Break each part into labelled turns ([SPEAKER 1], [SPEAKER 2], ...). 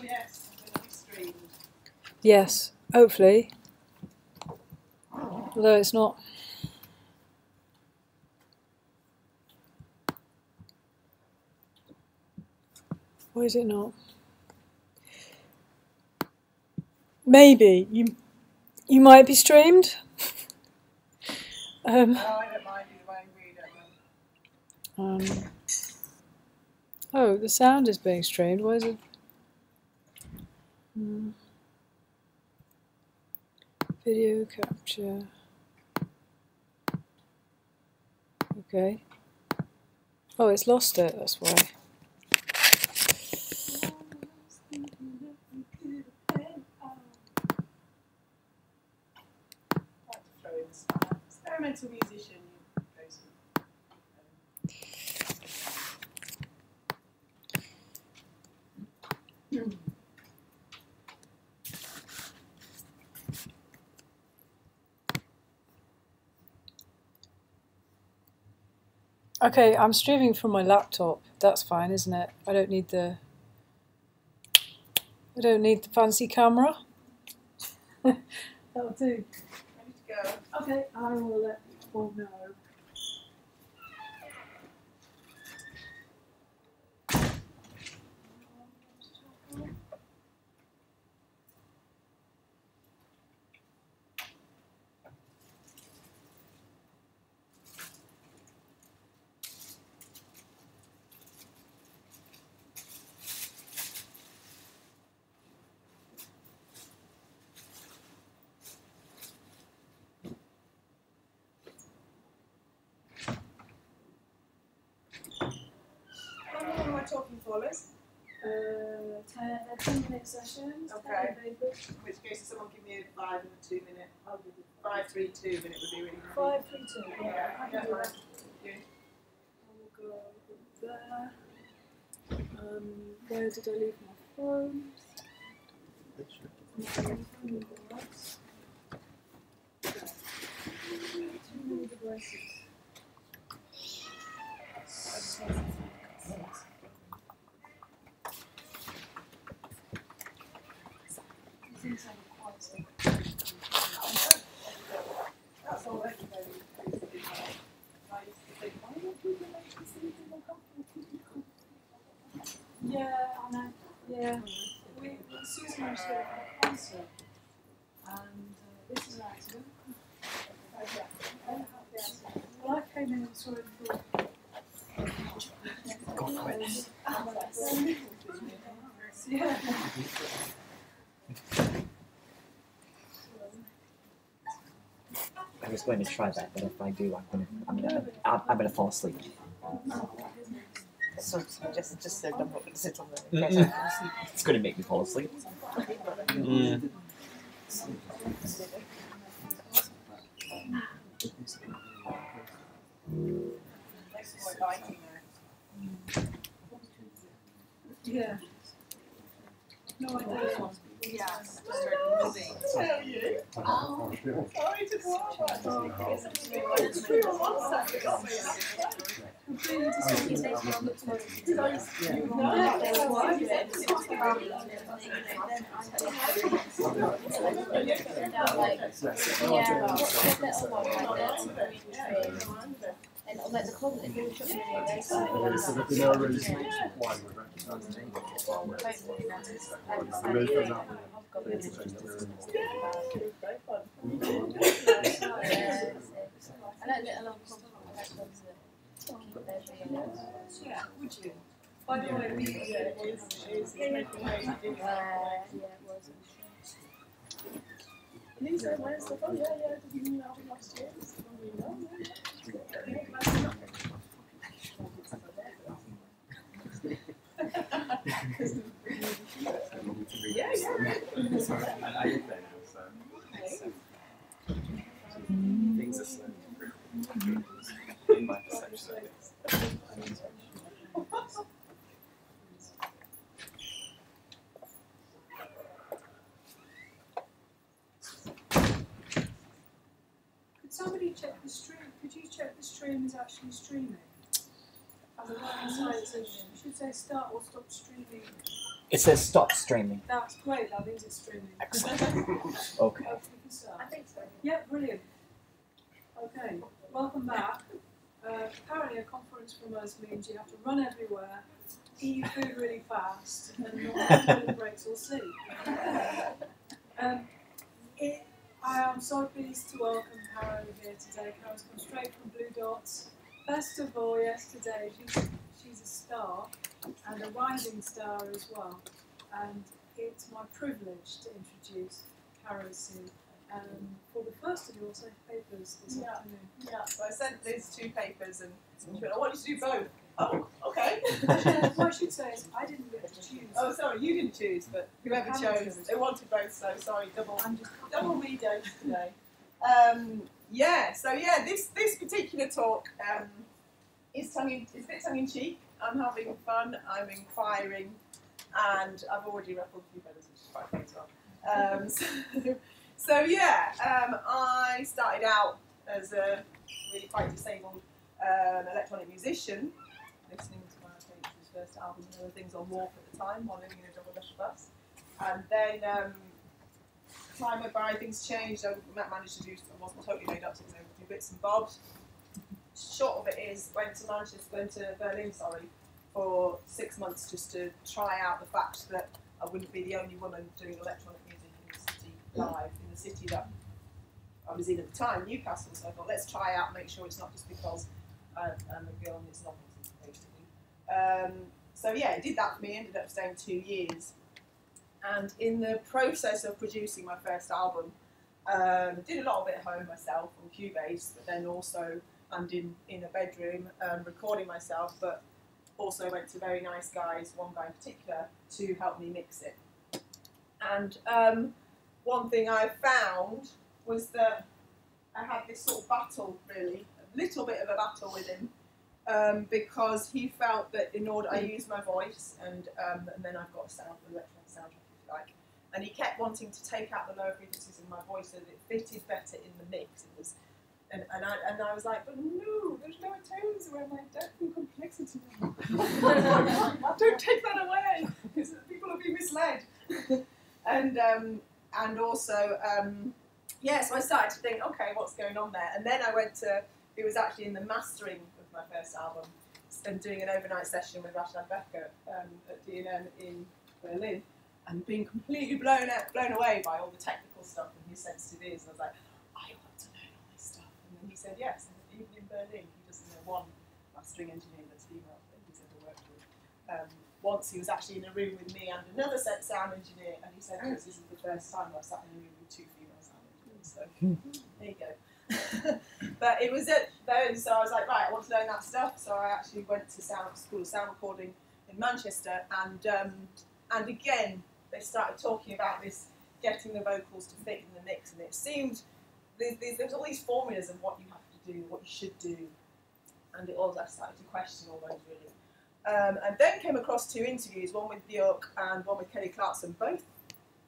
[SPEAKER 1] yes, I'm going to be streamed.
[SPEAKER 2] Yes, hopefully. Although it's not. Why is it not? Maybe you might be streamed.
[SPEAKER 1] No, I don't mind either way, we don't mind.
[SPEAKER 2] Oh, the sound is being streamed. Why is it? Video capture. Okay. Oh, it's lost it. That's why.
[SPEAKER 1] Experimental musician.
[SPEAKER 2] Okay, I'm streaming from my laptop. That's fine, isn't it? I don't need the fancy camera. That'll do.
[SPEAKER 1] Ready to go.
[SPEAKER 2] Okay, I will let people know.
[SPEAKER 1] How long am I talking for, Liz?
[SPEAKER 2] 10-minute sessions.
[SPEAKER 1] Okay. In which case, someone give me a 5 and a 2 minute. I'll give you 5, 3, 2 minute would be really good.
[SPEAKER 2] 5, 3, 2.
[SPEAKER 1] Yeah, I don't mind.
[SPEAKER 2] I will go there. Where did I leave my phone? Too many devices.
[SPEAKER 1] That's all everybody is. I used to think, why don't people make this a little more comfortable?
[SPEAKER 2] Yeah, I know. Yeah. Susan managed to get a concert, and this is an accident. Well, I came in and saw it before. Yeah.
[SPEAKER 3] I was going to try that, but if I do, I'm gonna fall asleep.
[SPEAKER 1] So just said I'm not going to sit on the
[SPEAKER 3] It's gonna make me fall asleep.
[SPEAKER 2] Yeah. No idea.
[SPEAKER 1] Yeah. Oh, sorry to go
[SPEAKER 4] and like the cognitive workshop
[SPEAKER 1] yeah, would you? By the way, we Lisa, where's the phone? Yeah, did you know last year? Yeah.
[SPEAKER 5] I live there now, so things are slowly improving in my perception of it.
[SPEAKER 2] Could somebody check the stream? Could you check the stream is actually streaming? On the right hand side, it should say start or stop streaming
[SPEAKER 3] It says stop streaming.
[SPEAKER 2] That's great, that means it's streaming.
[SPEAKER 3] Excellent.
[SPEAKER 2] Okay,
[SPEAKER 3] Okay.
[SPEAKER 2] we can start.
[SPEAKER 1] I think so.
[SPEAKER 2] Yeah, brilliant. Okay, welcome back. Apparently a conference from us means you have to run everywhere, eat your food really fast, and not have any breaks or sleep. I am so pleased to welcome Caro here today. Caro's come straight from Blue Dots. First of all, yesterday, she's a star, and a rising star as well. And it's my privilege to introduce Caro Sue. For the first of your papers this afternoon.
[SPEAKER 1] Yeah, so I sent Liz 2 papers and she went, I want you to do both. Oh, okay.
[SPEAKER 2] What I should say is I didn't get to choose.
[SPEAKER 1] Oh, sorry, you didn't choose, but whoever chose, they wanted both, so sorry, double me dose today. This particular talk is a bit tongue-in-cheek. I'm having fun, I'm inquiring, and I've already ruffled a few feathers, which is quite fun as well. I started out as a really quite disabled electronic musician, listening to my his first album and other things on Wharf at the time while living in a double-decker bus. And then time went by, things changed. I managed to do, I wasn't totally made up, so I was able to do bits and bobs. Short of it is, went to Berlin, for 6 months just to try out the fact that I wouldn't be the only woman doing electronic music in the city live, in the city that I was in at the time, Newcastle. So I thought, let's try out and make sure it's not just because I'm a girl and it's not basically. I did that for me, ended up staying 2 years. And in the process of producing my first album, did a lot of it at home myself on Cubase, but then also and in a bedroom recording myself, but also went to very nice guys, one guy in particular, to help me mix it. And one thing I found was that I had this sort of battle, really, a little bit of a battle with him, because he felt that in order, I use my voice, and then I've got a sound, an electronic soundtrack, if you like, and he kept wanting to take out the lower frequencies in my voice so that it fitted better in the mix. It was, and I was like, but no, there's no tones where my depth and complexity. Don't take that away, because people will be misled. And also, so I started to think, okay, what's going on there? And then I went to, it was actually in the mastering of my first album, and doing an overnight session with Rashad Becker at DNN in Berlin, and being completely blown away by all the technical stuff and his sensitive ears. And I was like, I want to learn all this stuff. And then he said, yes, and even in Berlin, he doesn't know one mastering engineer that's female that he's ever worked with. Once he was actually in a room with me and another sound engineer, and he said, this is the first time I've sat in a room with 2 female sound engineers, so there you go. But it was it then, so I was like, right, I want to learn that stuff, so I actually went to school of sound recording in Manchester, and again, they started talking about this, getting the vocals to fit in the mix, and it seemed, there's all these formulas of what you have to do, what you should do, and I started to question all those, really. And then came across 2 interviews, one with Björk and one with Kelly Clarkson, both.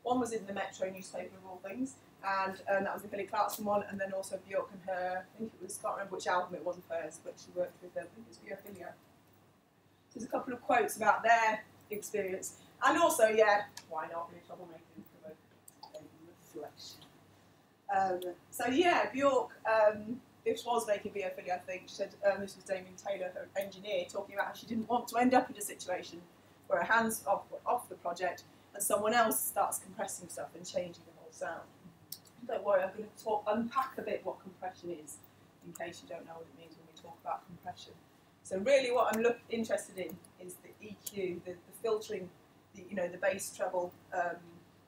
[SPEAKER 1] One was in the Metro newspaper of all things, and that was the Kelly Clarkson one, and then also Björk and her, I think it was, can't remember which album it was of hers, but she worked with them, I think it was Biophilia. So there's a couple of quotes about their experience, and also, why not, really troublemaking from a reflection. Björk, this was making Biophilia, I think. She said this was Damien Taylor, her engineer, talking about how she didn't want to end up in a situation where her hands are off the project and someone else starts compressing stuff and changing the whole sound. Don't worry, I'm going to unpack a bit what compression is, in case you don't know what it means when we talk about compression. So really what I'm interested in is the EQ, the filtering, the bass, treble,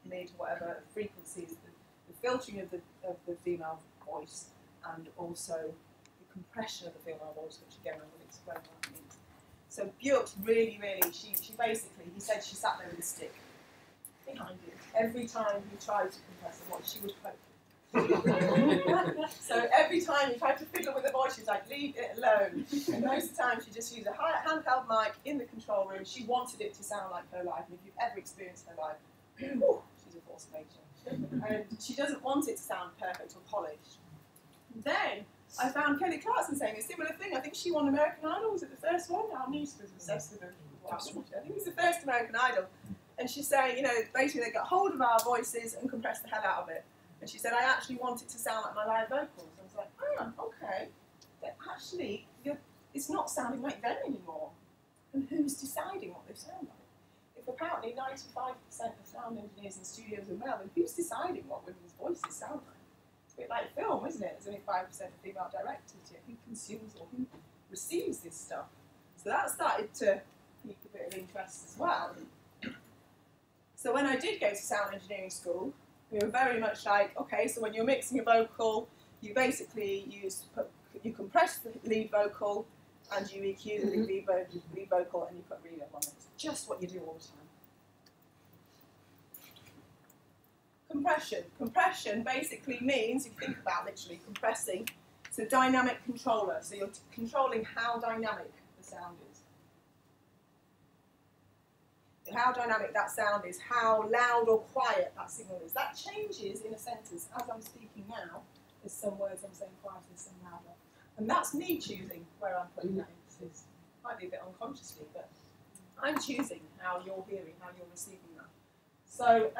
[SPEAKER 1] mid, whatever frequencies, the filtering of the female voice, and also the compression of the female voice, which again I will explain what that means. So Björk's really, she basically, he said she sat there with a stick behind him. Every time he tried to compress a voice, she would poke. So every time he tried to fiddle with the voice, she was like, leave it alone. And most of the time she just used a handheld mic in the control room. She wanted it to sound like her live, and if you've ever experienced her live, she's a force of nature. And she doesn't want it to sound perfect or polished. Then I found Kelly Clarkson saying a similar thing. I think she won American Idol. Was it the first one? Our niece was obsessed with her. I think it was the first American Idol. And she's saying, you know, basically they get hold of our voices and compress the hell out of it. And she said, I actually want it to sound like my live vocals. I was like, okay. But actually, it's not sounding like them anymore. And who's deciding what they sound like? If apparently 95% of sound engineers in studios are male, then who's deciding what women's voices sound like? It's a bit like film, isn't it? There's only 5% of female directors yet. Who consumes or who receives this stuff? So that started to pique a bit of interest as well. So when I did go to sound engineering school, we were very much like, okay, so when you're mixing a vocal, you basically you compress the lead vocal and you EQ the lead vocal and you put reverb on it. It's just what you do all the time. Compression. Compression basically means, if you think about literally compressing, it's a dynamic controller. So you're controlling how dynamic the sound is. How dynamic that sound is, how loud or quiet that signal is. That changes in a sentence. As I'm speaking now, there's some words I'm saying quieter, some louder. And that's me choosing where I'm putting that emphasis. Might be a bit unconsciously, but I'm choosing how you're hearing, how you're receiving that. So,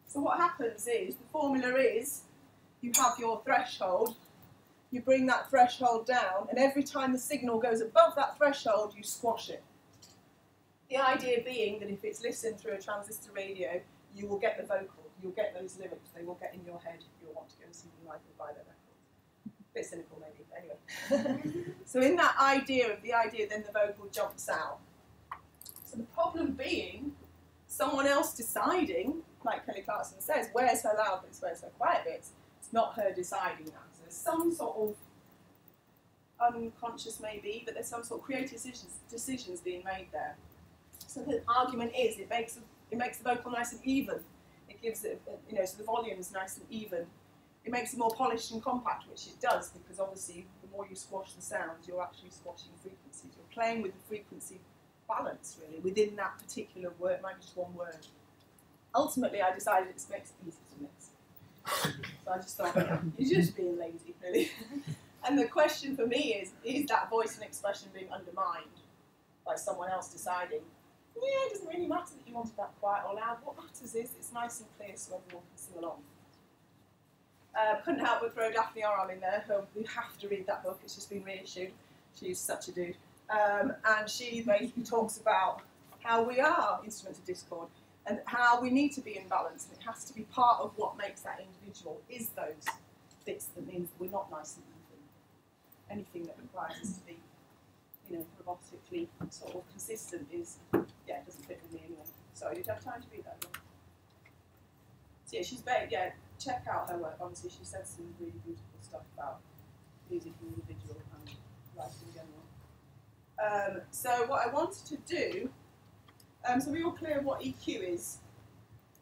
[SPEAKER 1] so what happens is, the formula is, you have your threshold, you bring that threshold down, and every time the signal goes above that threshold, you squash it. The idea being that if it's listened through a transistor radio, you will get the vocal, you'll get those lyrics, they will get in your head, you'll want to go and see them live and buy their record. A bit cynical maybe, but anyway. So in that idea of the idea, then the vocal jumps out. So the problem being, someone else deciding, like Kelly Clarkson says, where's her loud bits, where's her quiet bits, it's not her deciding that. So there's some sort of unconscious maybe, but there's some sort of creative decisions being made there. So the argument is it makes the vocal nice and even. It gives it, you know, so the volume is nice and even. It makes it more polished and compact, which it does, because obviously the more you squash the sounds, you're actually squashing frequencies. You're playing with the frequency balance, really, within that particular word, maybe just one word. Ultimately, I decided it makes it easy to mix. So I just thought, you're just being lazy, really. And the question for me is that voice and expression being undermined by someone else deciding, yeah, it doesn't really matter that you wanted that quiet or loud. What matters is it's nice and clear so everyone can sing along. Couldn't help but throw Daphne Oram in there, who you have to read that book, it's just been reissued. She's such a dude. And she basically talks about how we are instruments of discord and how we need to be in balance, and it has to be part of what makes that individual is those bits that means that we're not nice and even. Anything that requires us to be, you know, robotically sort of consistent is, yeah, it doesn't fit with me anyway. Sorry, did you have time to read that book? So yeah, she's very, yeah, check out her work. Honestly, she said some really beautiful stuff about music and individual and life in general. So what I wanted to do, so we're all clear what EQ is.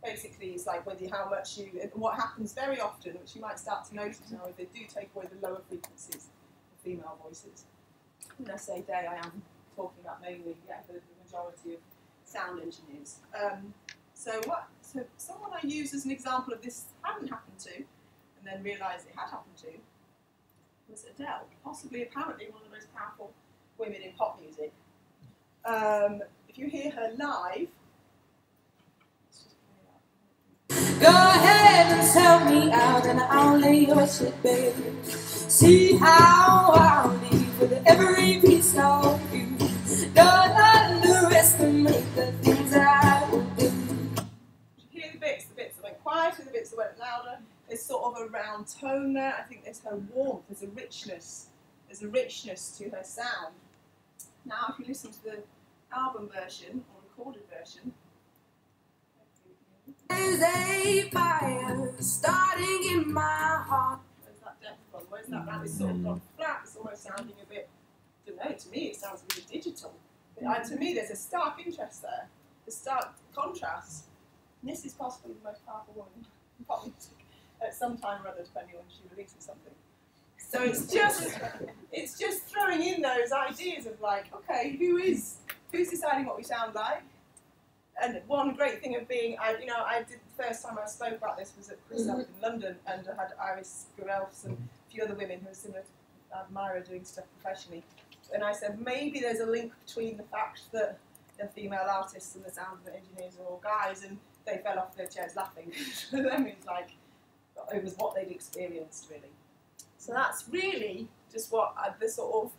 [SPEAKER 1] Basically, it's like whether how much you, and what happens very often, which you might start to notice now, is they do take away the lower frequencies of female voices. When I say they, I am talking about mainly, yeah, the majority of sound engineers. So someone I used as an example of this hadn't happened to, and then realised it had happened to, was Adele. Possibly, apparently, one of the most powerful women in pop music. If you hear her live, let's just play that.
[SPEAKER 4] Go ahead and tell me out, and I'll lay your shit, baby. See how I'll leave with every piece of you. Don't underestimate the things I will do.
[SPEAKER 1] You hear the bits that went quieter, the bits that went louder. There's sort of a round tone there. I think there's her warmth, there's a richness to her sound. Now, if you listen to the album version or recorded version,
[SPEAKER 4] there's a fire starting in my heart.
[SPEAKER 1] where's that depth from? Where's that round? It's sort of gone flat. It's almost sounding a bit, I don't know, to me it sounds really digital. To me there's a stark interest there, a stark contrast. And this is possibly the most powerful woman in pop music at some time or other, depending on when she releases something. So it's just throwing in those ideas of like, okay, who's deciding what we sound like? And one great thing of being, I did the first time I spoke about this was at Chris Up in London, and I had Iris Gurelfs and a few other women who are similar to Myra doing stuff professionally. And I said maybe there's a link between the fact that the female artists and the sound engineers are all guys, and they fell off their chairs laughing. For them, it's like it was what they'd experienced, really. So that's really just what the sort of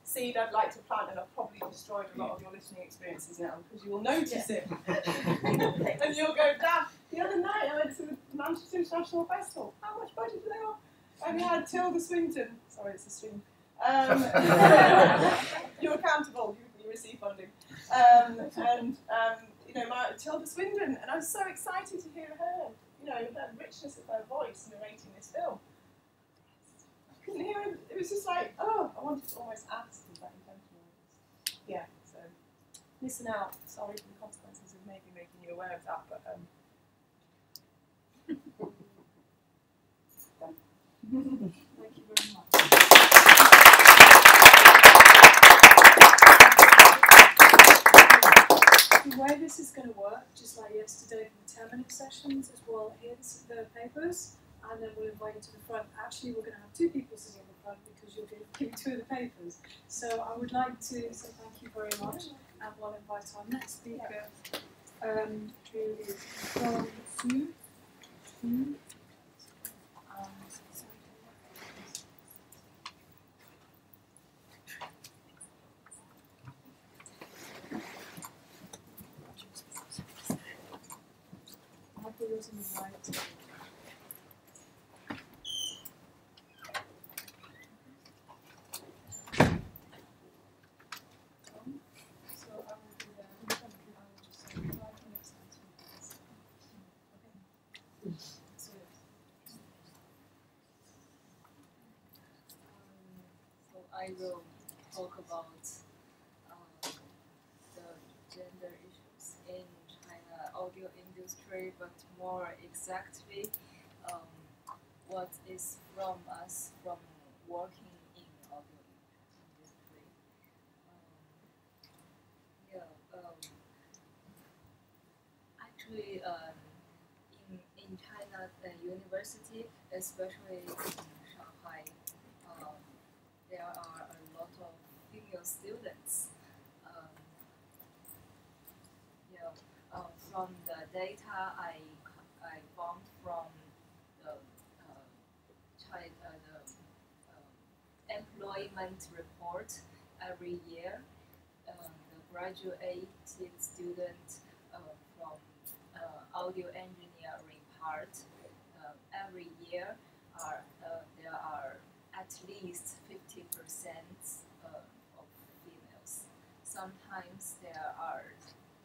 [SPEAKER 1] seed I'd like to plant, and I've probably destroyed a lot of your listening experiences now, because you will notice it. And you'll go, Dad, the other night I went to the Manchester International Festival. How much budget do they have? And we had Tilda Swinton. Sorry, it's a stream. You're accountable. You receive funding. You know, Tilda Swinton, and I was so excited to hear her. You know, her richness of her voice narrating this film. I couldn't hear it. It was just like, oh, I wanted to almost ask, was that intentional? Yeah. So listen out. Sorry for the consequences of maybe making you aware of that, but
[SPEAKER 2] Thank you very much. The way this is going to work, just like yesterday for the 10-minute sessions, is we'll hear the papers, and then we'll invite you to the front. Actually, we're going to have two people sitting in the front because you'll give two of the papers. So I would like to say thank you very much, and we'll invite our next speaker, who is from Sue. Yours on the right. So I will do that. I will just say 5 minutes and 2 minutes. Okay. So
[SPEAKER 6] I will talk about the gender issues in China audio industry, but more exactly what is from us from working in audio industry. Actually, in China university, especially in Shanghai, there are a lot of female students. From the data I found from the employment report every year, the graduated student from audio engineering part every year there are at least 50% of females. Sometimes there are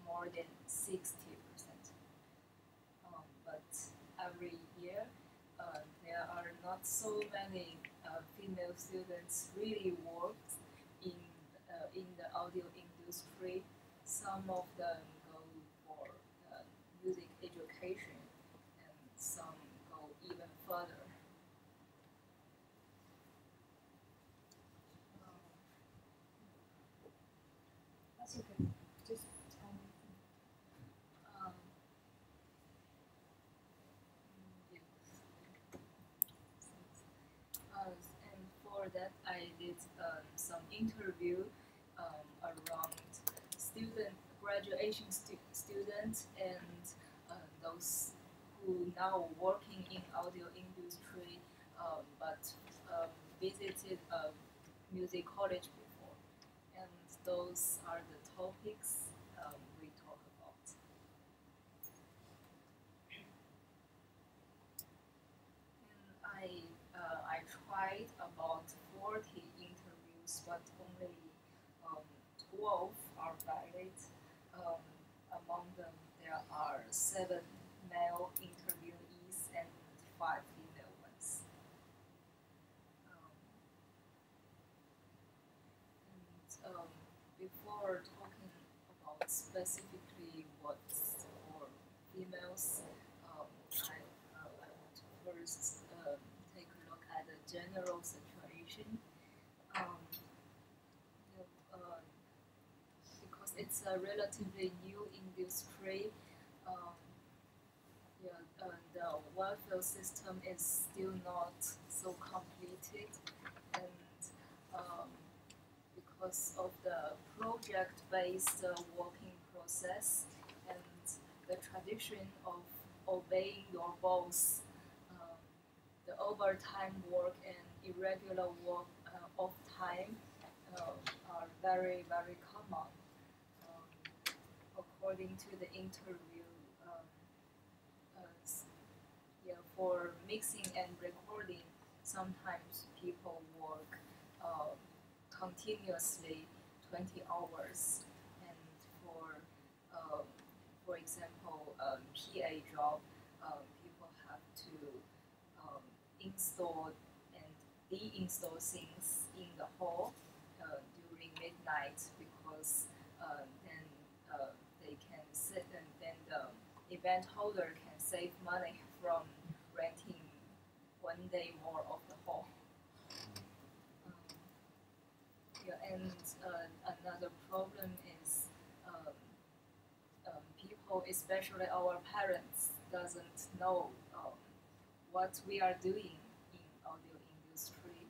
[SPEAKER 6] more than 60%. But every year there are not so many female students really work in the audio industry. Some of them go for music education, and some go even further.
[SPEAKER 2] that's okay. Just tell me.
[SPEAKER 6] And for that, I did some interview around graduation students and those who now working in audio industry, but visited a music college before, and those are the topics we talk about. And I tried about 40 interviews, but only 12 are valid. Among them, there are 7 male interviewees and 5 female ones. Before talking about specifically what's for females, I want to first take a look at the general situation. Because it's a relatively new industry, the welfare system is still not so completed, and because of the project-based working process and the tradition of obeying your boss, the overtime work and irregular work off time are very, very common. According to the interview, for mixing and recording, sometimes people work continuously 20 hours, and for example, PA job, people have to install and deinstall things in the hall during midnight because then they can sit and then the event holder can save money from renting 1 day more of the hall. And another problem is people, especially our parents, doesn't know what we are doing in audio industry.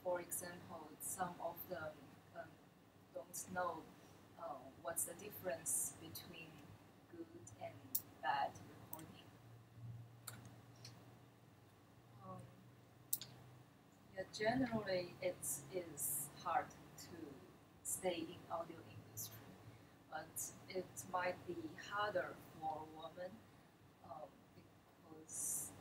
[SPEAKER 6] For example, some of them don't know what's the difference between good and bad recording. Generally, it is hard to stay in audio industry, but it might be harder for women because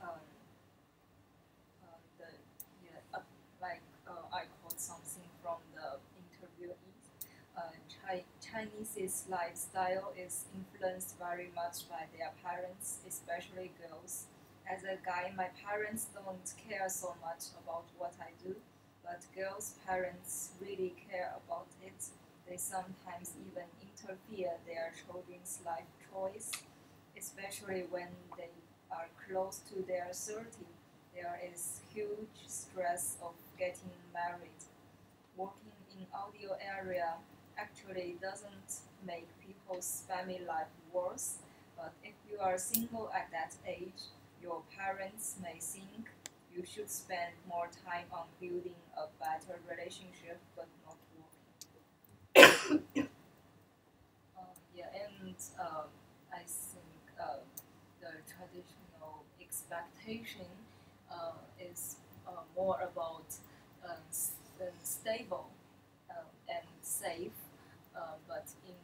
[SPEAKER 6] I quote something from the interviewees. Chinese's lifestyle is influenced very much by their parents, especially girls. As a guy, my parents don't care so much about what I do, but girls' parents really care about it. They sometimes even interfere their children's life choice, especially when they are close to their 30. There is huge stress of getting married. Working in audio area actually doesn't make people's family life worse, but if you are single at that age, your parents may think you should spend more time on building a better relationship but not working. I think the traditional expectation is more about stable and safe, but in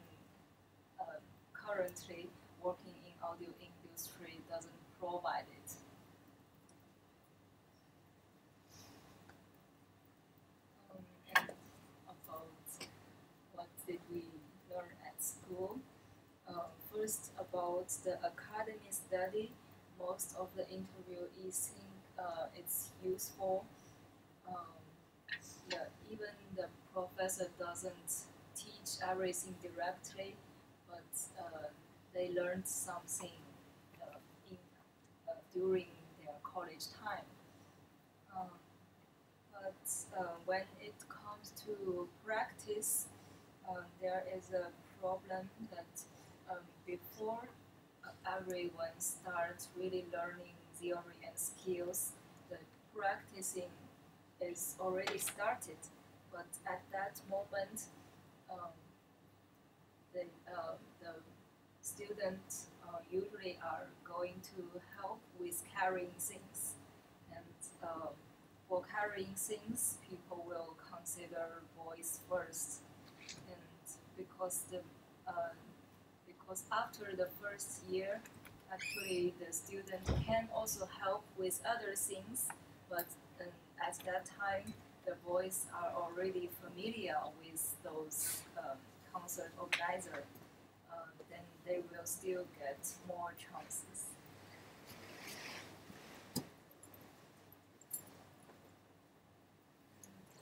[SPEAKER 6] currently working in audio industry doesn't provide it. And about what did we learn at school? First, about the academic study, most of the interviewees think it's useful. Even the professor doesn't teach everything directly, but they learned something during their college time. But when it comes to practice, there is a problem that before everyone starts really learning theory and skills, the practicing is already started. But at that moment, the students usually are going to help with carrying things. And for carrying things, people will consider voice first. And because after the first year, actually the student can also help with other things, but at that time, the boys are already familiar with those concert organizers. Then they will still get more chances.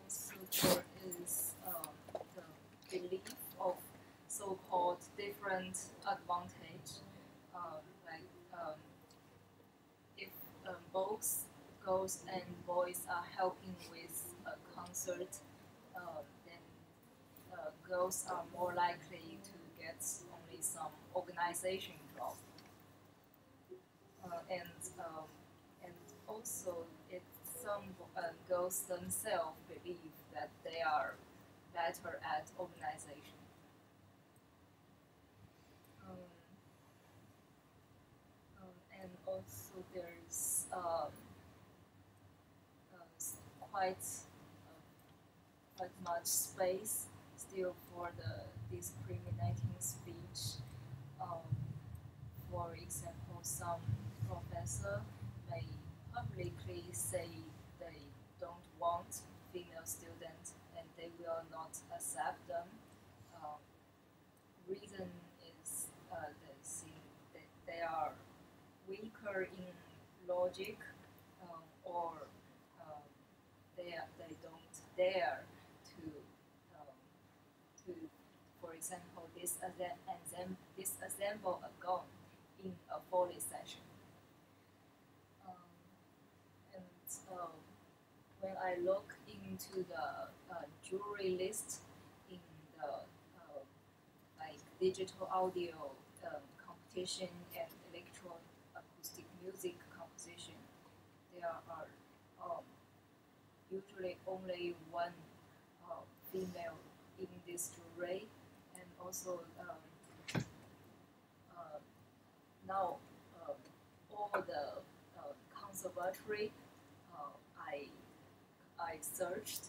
[SPEAKER 6] Also, there is the belief of so-called different advantage, if both girls and boys are helping with a concert, then girls are more likely to get only some organization job. And also, some girls themselves believe that they are better at organization. also there's quite much space still for the discriminating speech. For example, some professor may publicly say they don't want female students and they will not accept them. Reason is they think that they are weaker in logic, or they don't dare to, for example, disassemble a gun in a Foley session. When I look into the jury list in the like digital audio competition and electroacoustic music composition, there are usually only one female in this jury, and also now all the conservatory I searched,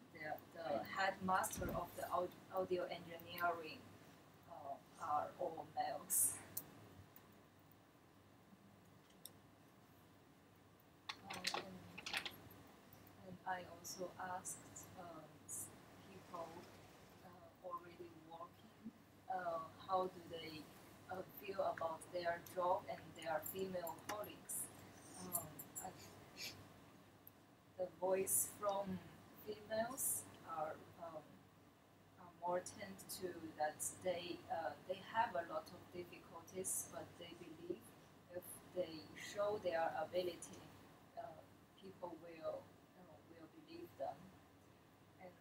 [SPEAKER 6] the headmaster of the audio engineering are all males. And I also asked people already working how do they feel about their job and their female colleagues. The voice from females are more tend to that they have a lot of difficulties, but they believe if they show their ability, people will believe them. And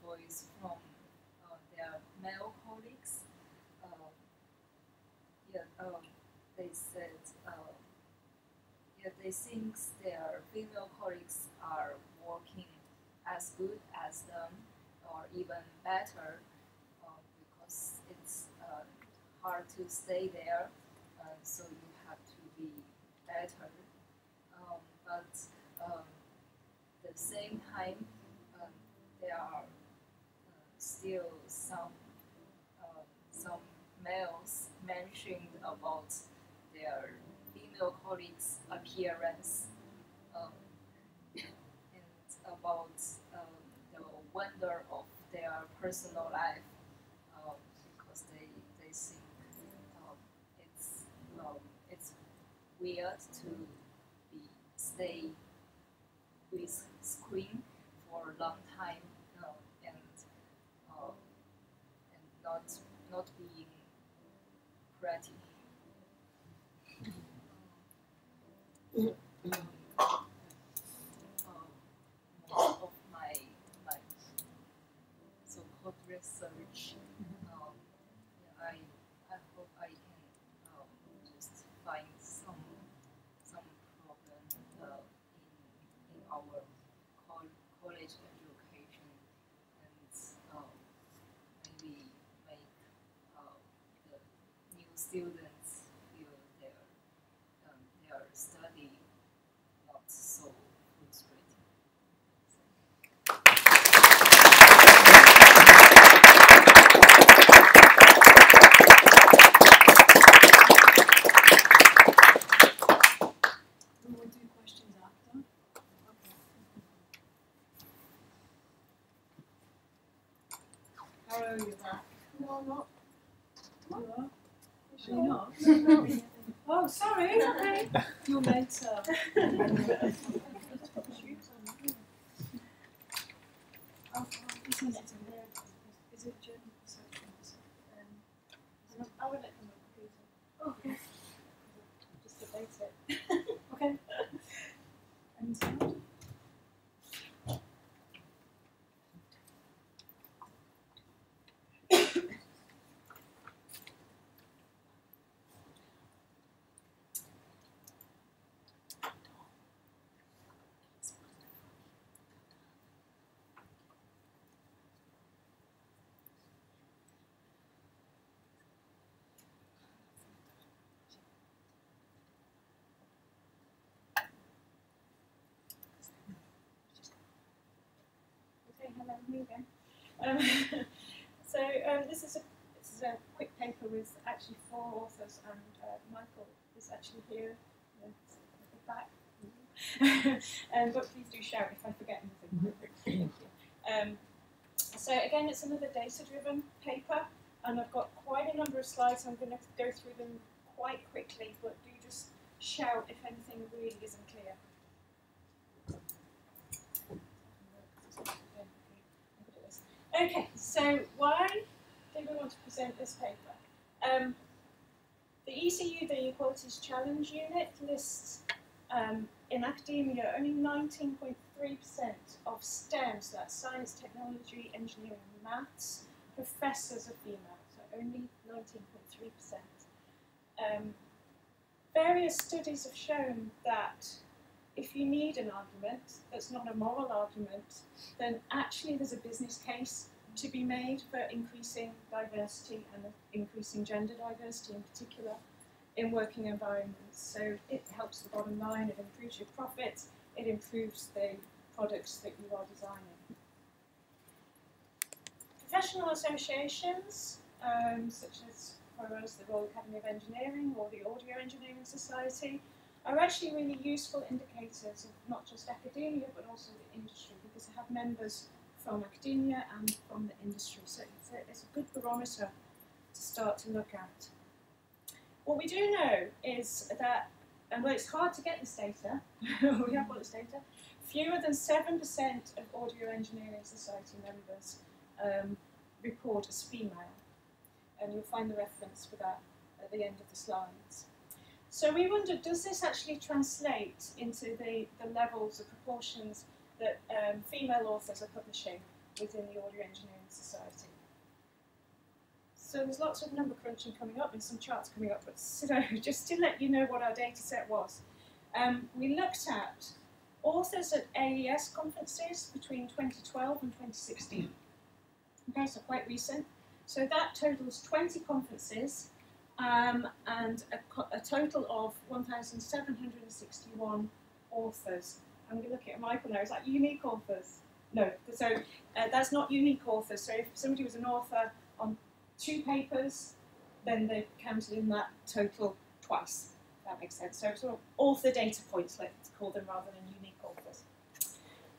[SPEAKER 6] voice from their male colleagues, they said. They think their female colleagues are working as good as them or even better, because it's hard to stay there, so you have to be better. But at the same time, there are still some males mentioned about their female colleagues' appearance, and about the wonder of their personal life, because they think it's weird to stay with screen for a long time, and not being pretty. Most of my so-called research, I hope I can just find some problem in our college education, and maybe make the new students feel their study not so frustrating.
[SPEAKER 2] We will do questions after. Okay. Caro, you're back.
[SPEAKER 1] No, I'm not.
[SPEAKER 2] You are? Are you not? Oh, sorry. Okay. You're later. Is it German perception?
[SPEAKER 1] I would let them know.
[SPEAKER 2] Okay.
[SPEAKER 1] Just debate it.
[SPEAKER 2] Okay. And sound?
[SPEAKER 7] hello, me again. This is a quick paper with actually 4 authors, and Michael is actually here. Back. But please do shout if I forget anything. Thank you. So again, it's another data-driven paper, and I've got quite a number of slides. I'm going to go through them quite quickly, but do just shout if anything really isn't clear. Okay, so why did we want to present this paper? The ECU, the Equalities Challenge Unit, lists in academia only 19.3% of STEM, so that's science, technology, engineering, and maths, professors are female, so only 19.3%. Various studies have shown that if you need an argument that's not a moral argument, then actually there's a business case to be made for increasing diversity and increasing gender diversity in particular in working environments. So it helps the bottom line, it improves your profits, it improves the products that you are designing. Professional associations, such as for us, the Royal Academy of Engineering or the Audio Engineering Society, are actually really useful indicators of not just academia but also the industry, because they have members from academia and from the industry. So it's a good barometer to start to look at. What we do know is that, and well, it's hard to get this data, we have all this data, fewer than 7% of Audio Engineering Society members report as female. And you'll find the reference for that at the end of the slides. So we wondered, does this actually translate into the levels of proportions that female authors are publishing within the Audio Engineering Society? So there's lots of number crunching coming up and some charts coming up, but so just to let you know what our data set was. We looked at authors at AES conferences between 2012 and 2016. Okay, so quite recent. So that totals 20 conferences and a total of 1,761 authors. I'm going to look at Michael now. Is that unique authors? No. So that's not unique authors. So if somebody was an author on 2 papers, then they counted in that total twice. If that makes sense. So sort of author data points, let's call them, rather than unique authors.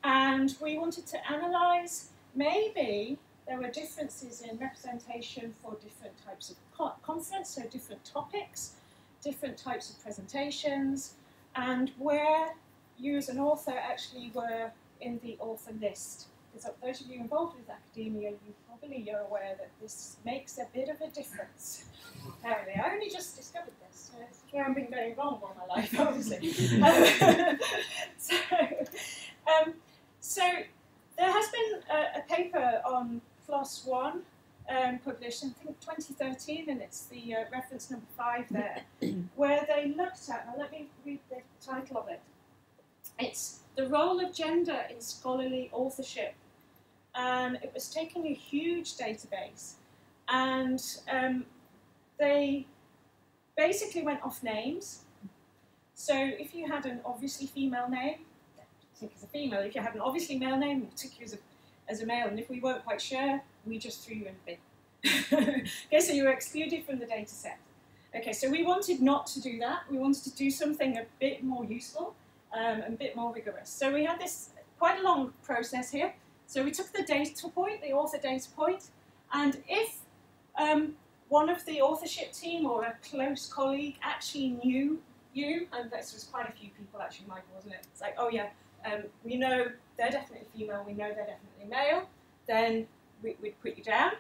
[SPEAKER 7] And we wanted to analyse maybe there were differences in representation for different types of conference, so different topics, different types of presentations, and where you as an author actually were in the author list. Because those of you involved with academia, you probably are aware that this makes a bit of a difference. Apparently, I only just discovered this. So it's where I've been going wrong all my life, obviously. So there has been a paper on PLOS One published in, I think, 2013, and it's the reference number 5 there, where they looked at, now let me read the title of it. It's The Role of Gender in Scholarly Authorship. And it was taking a huge database, and they basically went off names. So if you had an obviously female name, take as a female. If you had an obviously male name, we took you as a male. And if we weren't quite sure, we just threw you in the bin. Okay, so you were excluded from the data set. Okay, so we wanted not to do that. We wanted to do something a bit more useful and a bit more rigorous. So we had this quite a long process here. So we took the data point, the author data point, and if one of the authorship team or a close colleague actually knew you, and this was quite a few people actually, Michael, wasn't it? It's like, oh yeah, we know they're definitely female, we know they're definitely male, then we'd put you down.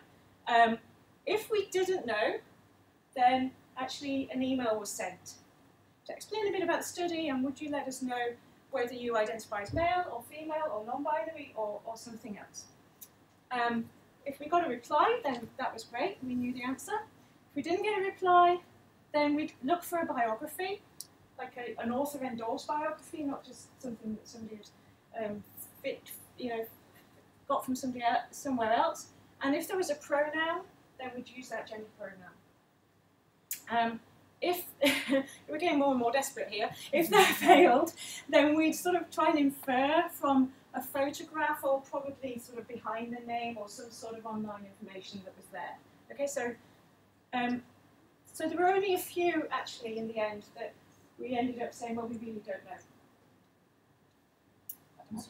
[SPEAKER 7] If we didn't know, then actually an email was sent to explain a bit about the study, and would you let us know whether you identify as male or female or non-binary or something else. If we got a reply, then that was great, we knew the answer. If we didn't get a reply, then we'd look for a biography, like an author-endorsed biography, not just something that somebody's got from somebody else, somewhere else. And if there was a pronoun, then we'd use that gender pronoun. If we're getting more and more desperate here, if that failed, then we'd sort of try and infer from a photograph or probably sort of behind the name or some sort of online information that was there. Okay, so so there were only a few actually in the end that we ended up saying, well, we really don't know.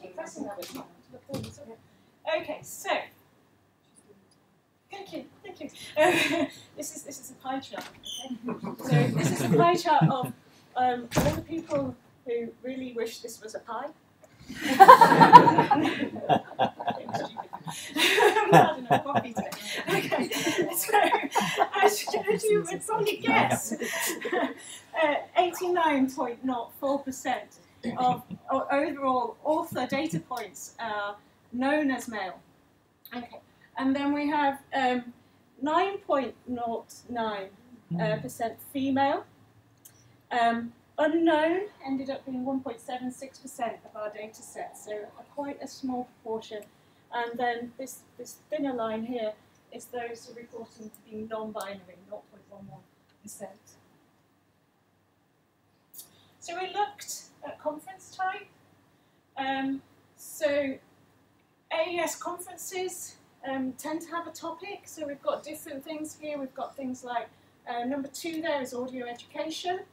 [SPEAKER 7] Keep pressing that button. Okay, so thank you. This is a pie chart. Okay? So this is a pie chart of all the people who really wish this was a pie. Okay, so as you would probably guess, 89.04% of overall author data points are known as male. Okay, and then we have 9.09% female. Unknown ended up being 1.76% of our data set, so quite a small proportion. And then this thinner line here is those who are reporting to be non-binary, 0.11%. So we looked at conference type. So AES conferences tend to have a topic, so we've got different things here. We've got things like, number 2 there is audio education.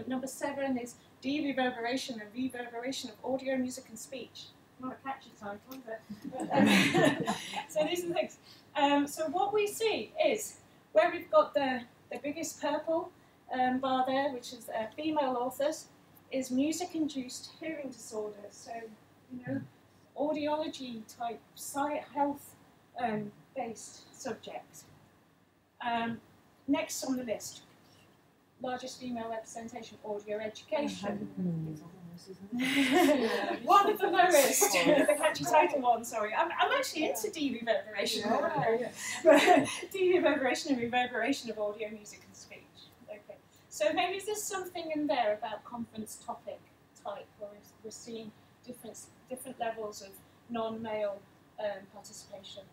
[SPEAKER 7] Number 7 is de-reverberation and reverberation of audio, music and speech. Not a catchy title, but so these are the things. So what we see is where we've got the biggest purple bar there, which is female authors, is music-induced hearing disorders. So, you know, audiology type, health based subject. Next on the list, largest female representation, audio education. One of the lowest, the catchy title one, sorry. I'm actually into de-reverberation. De-reverberation and reverberation of audio, music and speech. Okay. So maybe there's something in there about conference topic type, where we're seeing different levels of non-male participation.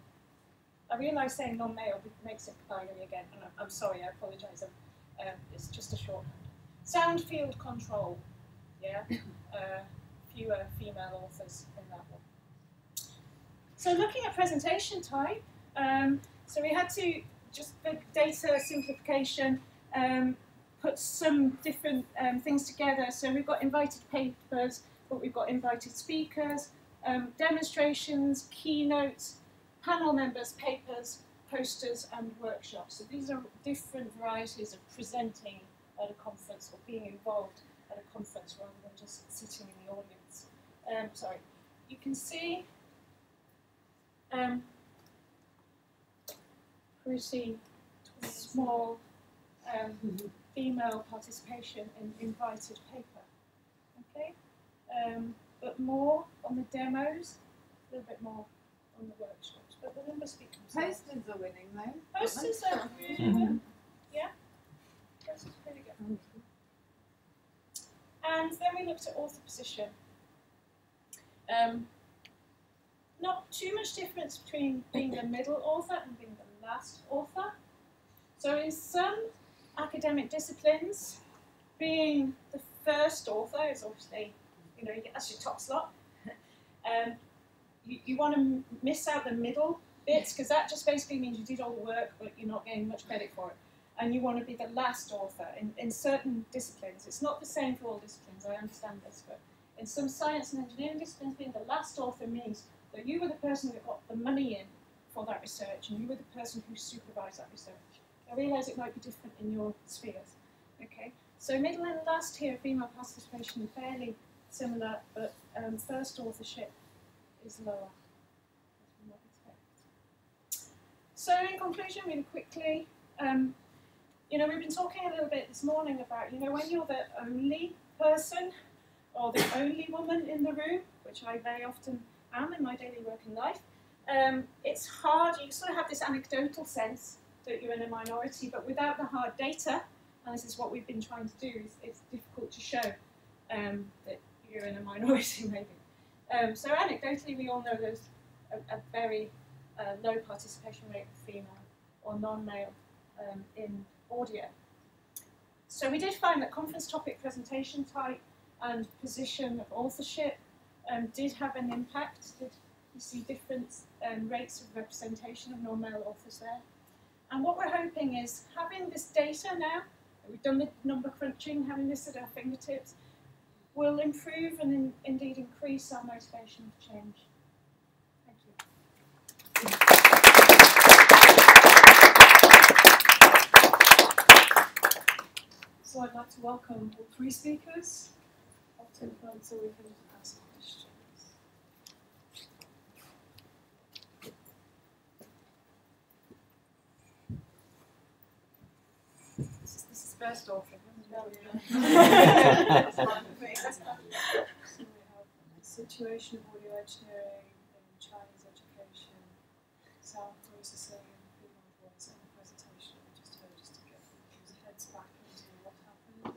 [SPEAKER 7] I realise saying non-male makes it binary again, and I'm sorry, I apologise. It's just a shorthand. Sound field control, yeah, fewer female authors in that one. So looking at presentation type, so we had to, just for data simplification, put some different things together. So we've got invited papers, but we've got invited speakers, demonstrations, keynotes, panel members, papers, posters and workshops. So these are different varieties of presenting at a conference or being involved at a conference rather than just sitting in the audience. Sorry, you can see pretty small female participation in invited paper. Okay, but more on the demos, a little bit more on the workshops. But the numbers speak themselves.
[SPEAKER 8] Posters are winning though.
[SPEAKER 7] Posters are really good. Yeah, posters are pretty good. And then we looked at author position. Not too much difference between being the middle author and being the last author. So in some academic disciplines, being the first author is obviously, you know, that's your top slot. You want to miss out the middle bits, because that just basically means you did all the work but you're not getting much credit for it. And you want to be the last author in certain disciplines. It's not the same for all disciplines, I understand this, but in some science and engineering disciplines, being the last author means that you were the person that got the money in for that research and you were the person who supervised that research. I realise it might be different in your spheres. Okay, so middle and last here, female participation fairly similar, but first authorship is lower, as we might expect. So in conclusion, really quickly, you know, we've been talking a little bit this morning about, you know, when you're the only person or the only woman in the room, which I very often am in my daily working life, it's hard. You sort of have this anecdotal sense that you're in a minority, but without the hard data, and this is what we've been trying to do, it's difficult to show that you're in a minority maybe. So anecdotally, we all know there's a very low participation rate of female or non-male in audio. So we did find that conference topic, presentation type and position of authorship did have an impact. Did you see different rates of representation of non-male authors there? And what we're hoping is having this data now, we've done the number crunching, having this at our fingertips, will improve and indeed increase our motivation for change. Thank you.
[SPEAKER 2] So I'd like to welcome all three speakers up to the front so we can ask questions.
[SPEAKER 1] This is first author.
[SPEAKER 2] So we have the situation of audio engineering in Chinese education, sound processing, female voice, and the presentation we just heard, just to get people's heads back into what happened.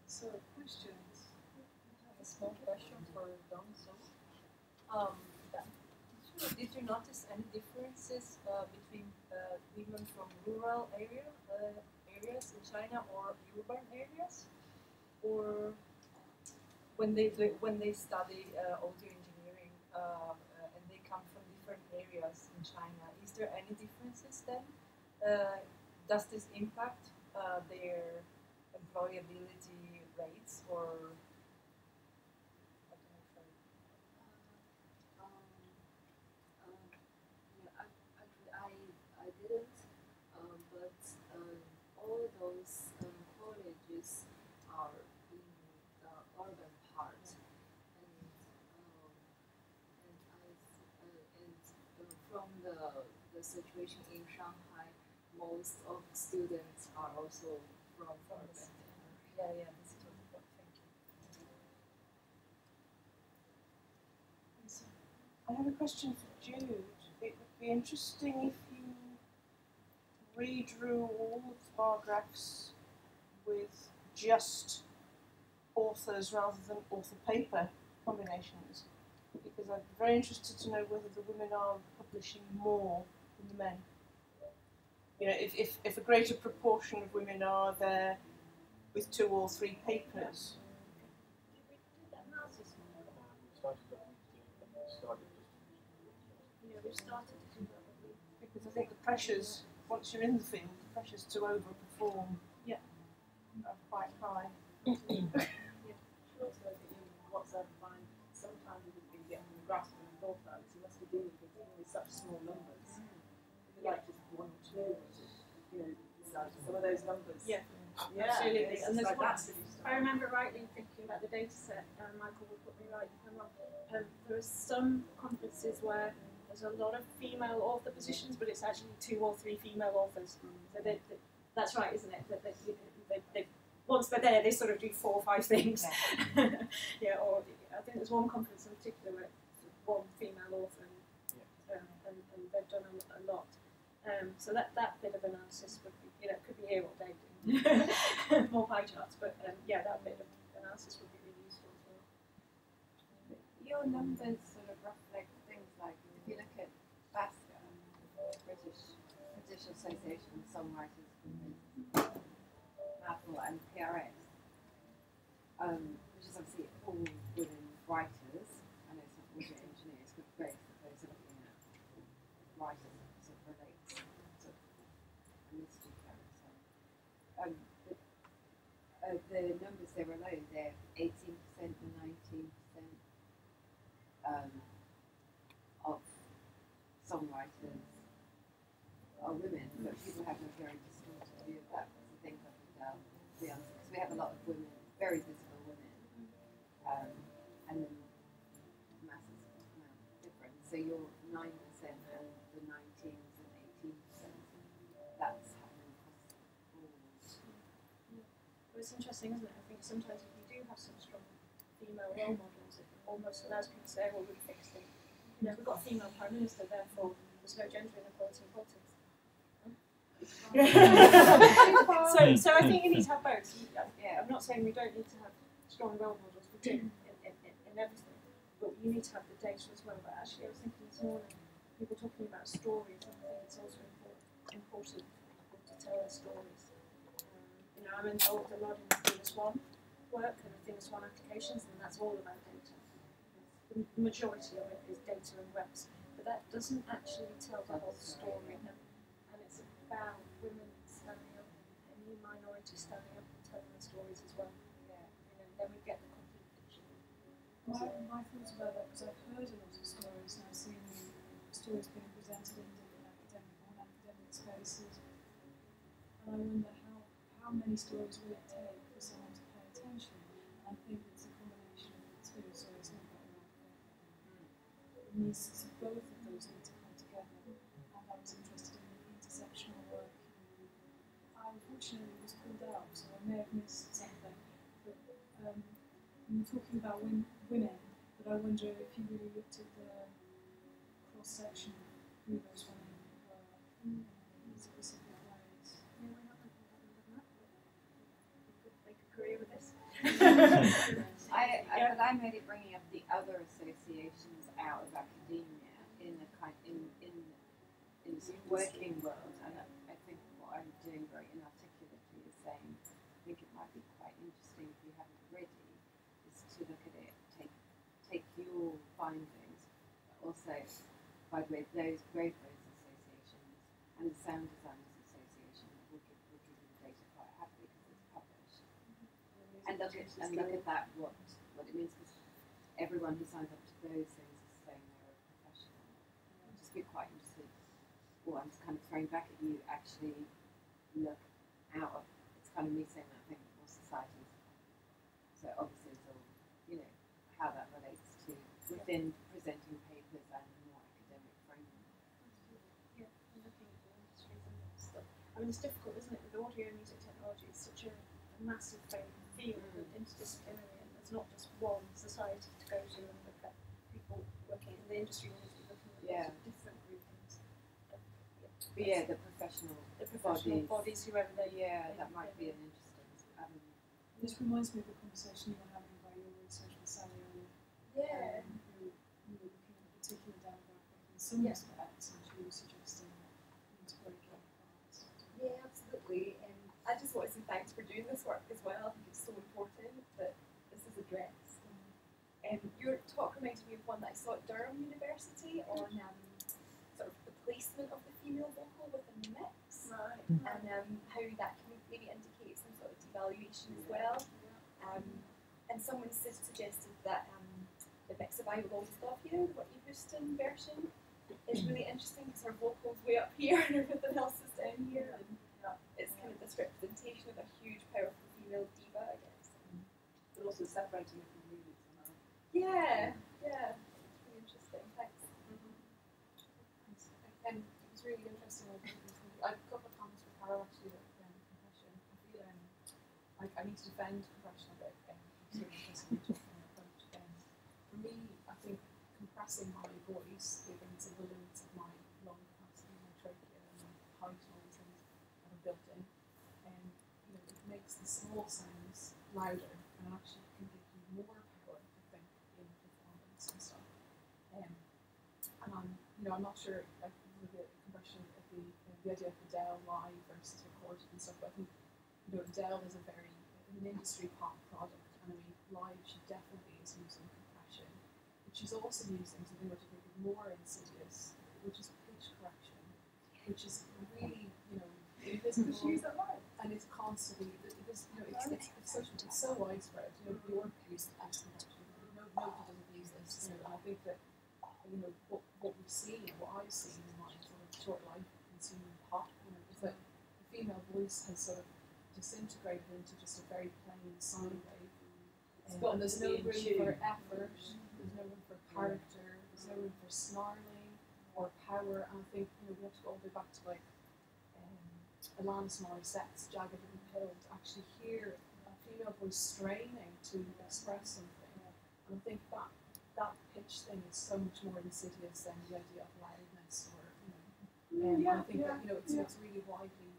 [SPEAKER 2] So, questions?
[SPEAKER 8] I have a small question for Dong Su. Did you notice any differences between women from rural areas in China or urban areas, or when they study audio engineering and they come from different areas in China? Is there any differences then? Does this impact their employability rates or?
[SPEAKER 6] I didn't, but all those colleges are in the urban part, and from the situation in Shanghai, most of the students are also from urban.
[SPEAKER 8] Yeah, this is totally good. Thank you.
[SPEAKER 9] I have a question for Jude. It would be interesting if you redrew all of the bar graphs with just authors rather than author-paper combinations, because I'd be very interested to know whether the women are publishing more than the men. You know, if a greater proportion of women are there with 2 or 3 papers.
[SPEAKER 7] Yeah, we started to do that.
[SPEAKER 9] Because I think the pressures, once you're in the field, the pressures to overperform are quite high.
[SPEAKER 1] Also, I think what's I find sometimes you can get from the grasp of the thought about it, you must be dealing with such small numbers. Like just 1 or 2, you know, it's like some of those numbers.
[SPEAKER 7] Yeah,
[SPEAKER 1] yeah,
[SPEAKER 7] absolutely.
[SPEAKER 1] it's
[SPEAKER 7] And there's
[SPEAKER 1] like
[SPEAKER 7] one,
[SPEAKER 1] that's really
[SPEAKER 7] if I remember rightly thinking about the data set, Michael will put me right if I'm wrong. There are some conferences where there's a lot of female author positions, but it's actually 2 or 3 female authors. So that's right, isn't it? That they once they're there, they sort of do 4 or 5 things. Yeah, or I think there's one conference in particular where it's 1 female author, and they've done a lot. So that bit of analysis would be, you know, could be here all day doing more pie charts, but yeah, that bit of analysis would be really useful as well.
[SPEAKER 10] Your numbers sort of reflect things like, if you look at BASCA, British Association of Songwriters, Apple and PRS, which is obviously all women writers, I know it's not audio engineers, but both of those are looking at writers that sort of relates to a mystery character. The numbers there alone, they're 18% and 19% of songwriters are women, but people have a very distorted view of that. Because I think up and down the answer, because we have a lot of women, very visible women, and then masses come out different. So you're 9% and the 19s and 18%. That's happening across the board.
[SPEAKER 7] Well, it's interesting, isn't it? I think sometimes if you do have some strong female role models, it almost allows people to say, well, we've fixed it. You know, we've got a female prime minister, therefore there's no gender inequality in politics. So I think you need to have both. I'm not saying we don't need to have strong role models, we do in everything, but you need to have the data as well. But actually, I was thinking this morning, people talking about stories, and I think it's also important for people to tell their stories. You know, I'm involved a lot in the Feminist One work and the Feminist One applications, and that's all about data. the majority of it is data and reps, but that doesn't actually tell the whole story. And it's about women standing up, any minority standing up and telling the stories as well. Then we get the complete picture.
[SPEAKER 2] My thoughts about that, because I've heard a lot of stories and I've seen stories being presented in different academic spaces, and I wonder how many stories will it take for someone to pay attention. And I think it's a combination of the two, so it's not that it needs to, both of those need to come together. And I was interested in the intersectional work. I unfortunately was pulled out, so I may have missed something. But you're talking about women, but I wonder if you really looked at the cross-section of who those women were in specific ways.
[SPEAKER 7] Yeah, we haven't done that, but we could make a career with this.
[SPEAKER 10] But I'm really bringing up the other associations out of academia in the sort of working world, and I think what I'm doing very inarticulately is saying I think it might be quite interesting if you haven't already, is to look at it, take your findings, but also, by the way, both those associations and the Sound Designers Association will give you the data quite happily because it's published. And look at that, what it means, because everyone who signs up to those things is saying they're a professional. I'd just be quite interested, or I'm just kind of throwing back at you, actually look out of, it's kind of me saying that thing for societies. So obviously it's all, how that relates to within presenting papers and a more academic framework.
[SPEAKER 7] Yeah, and looking at the industries and stuff. I mean, it's difficult, isn't it, with audio and music technology? It's such a massive field and interdisciplinary, and there's not just one society to go to and look at people working in the industry. We need to be looking at lots of different groupings.
[SPEAKER 10] But yeah, the professional
[SPEAKER 7] bodies, whoever they
[SPEAKER 10] that might be an interesting
[SPEAKER 2] This reminds me of the conversation you were having about your research with Sally earlier. You were looking at a particular demographic in some respects, and she was suggesting integrating parts.
[SPEAKER 1] Yeah, absolutely. And I just want to say thanks for doing this work as well. I think it's so important that this is addressed. And your talk reminded me of one that I saw at Durham University on sort of the placement of the female vocal within the mix, and how that can maybe indicate some sort of devaluation as well. And someone suggested that the mix of I Will Always Love You, the Whitney Houston version, is really interesting because her vocal's way up here and everything else is down here. And it's kind of this representation of a huge, powerful female diva, I guess.
[SPEAKER 8] But also separating it from music somehow.
[SPEAKER 1] Yeah, it's really interesting. Thanks.
[SPEAKER 11] And it was really interesting. I have a couple of comments for Caro actually about compression. I feel like I need to defend compression a bit. I'm sort of interested in talking about for me, I think compressing my voice, given some of the limits of my lung capacity, my trachea, and my height, and all these things that are built in, it makes the small sounds louder and actually can give you more power, I think, in performance and stuff. And I'm not sure like the compression of the idea of Adele live versus recorded and stuff. But I think Adele is an industry pop product, and I mean live she definitely is using compression, but she's also using something which I think is more insidious, which is pitch correction, which is really invisible.
[SPEAKER 1] She use that live,
[SPEAKER 11] and it's constantly because it's so widespread. Bjork used pitch correction. Nobody doesn't use this. And I think that what we've seen, what I've seen in my sort of short life consuming pop, is that the female voice has sort of disintegrated into just a very plain sine wave. And there's no room for effort, there's no room for character, there's no room for snarling or power. And I think we have to go all the way back to like Alanis Morissette's Jagged Little Pill to actually hear a female voice straining to express something. And I think that pitch thing is so much more insidious than the idea of loudness, or I think that it's really widely,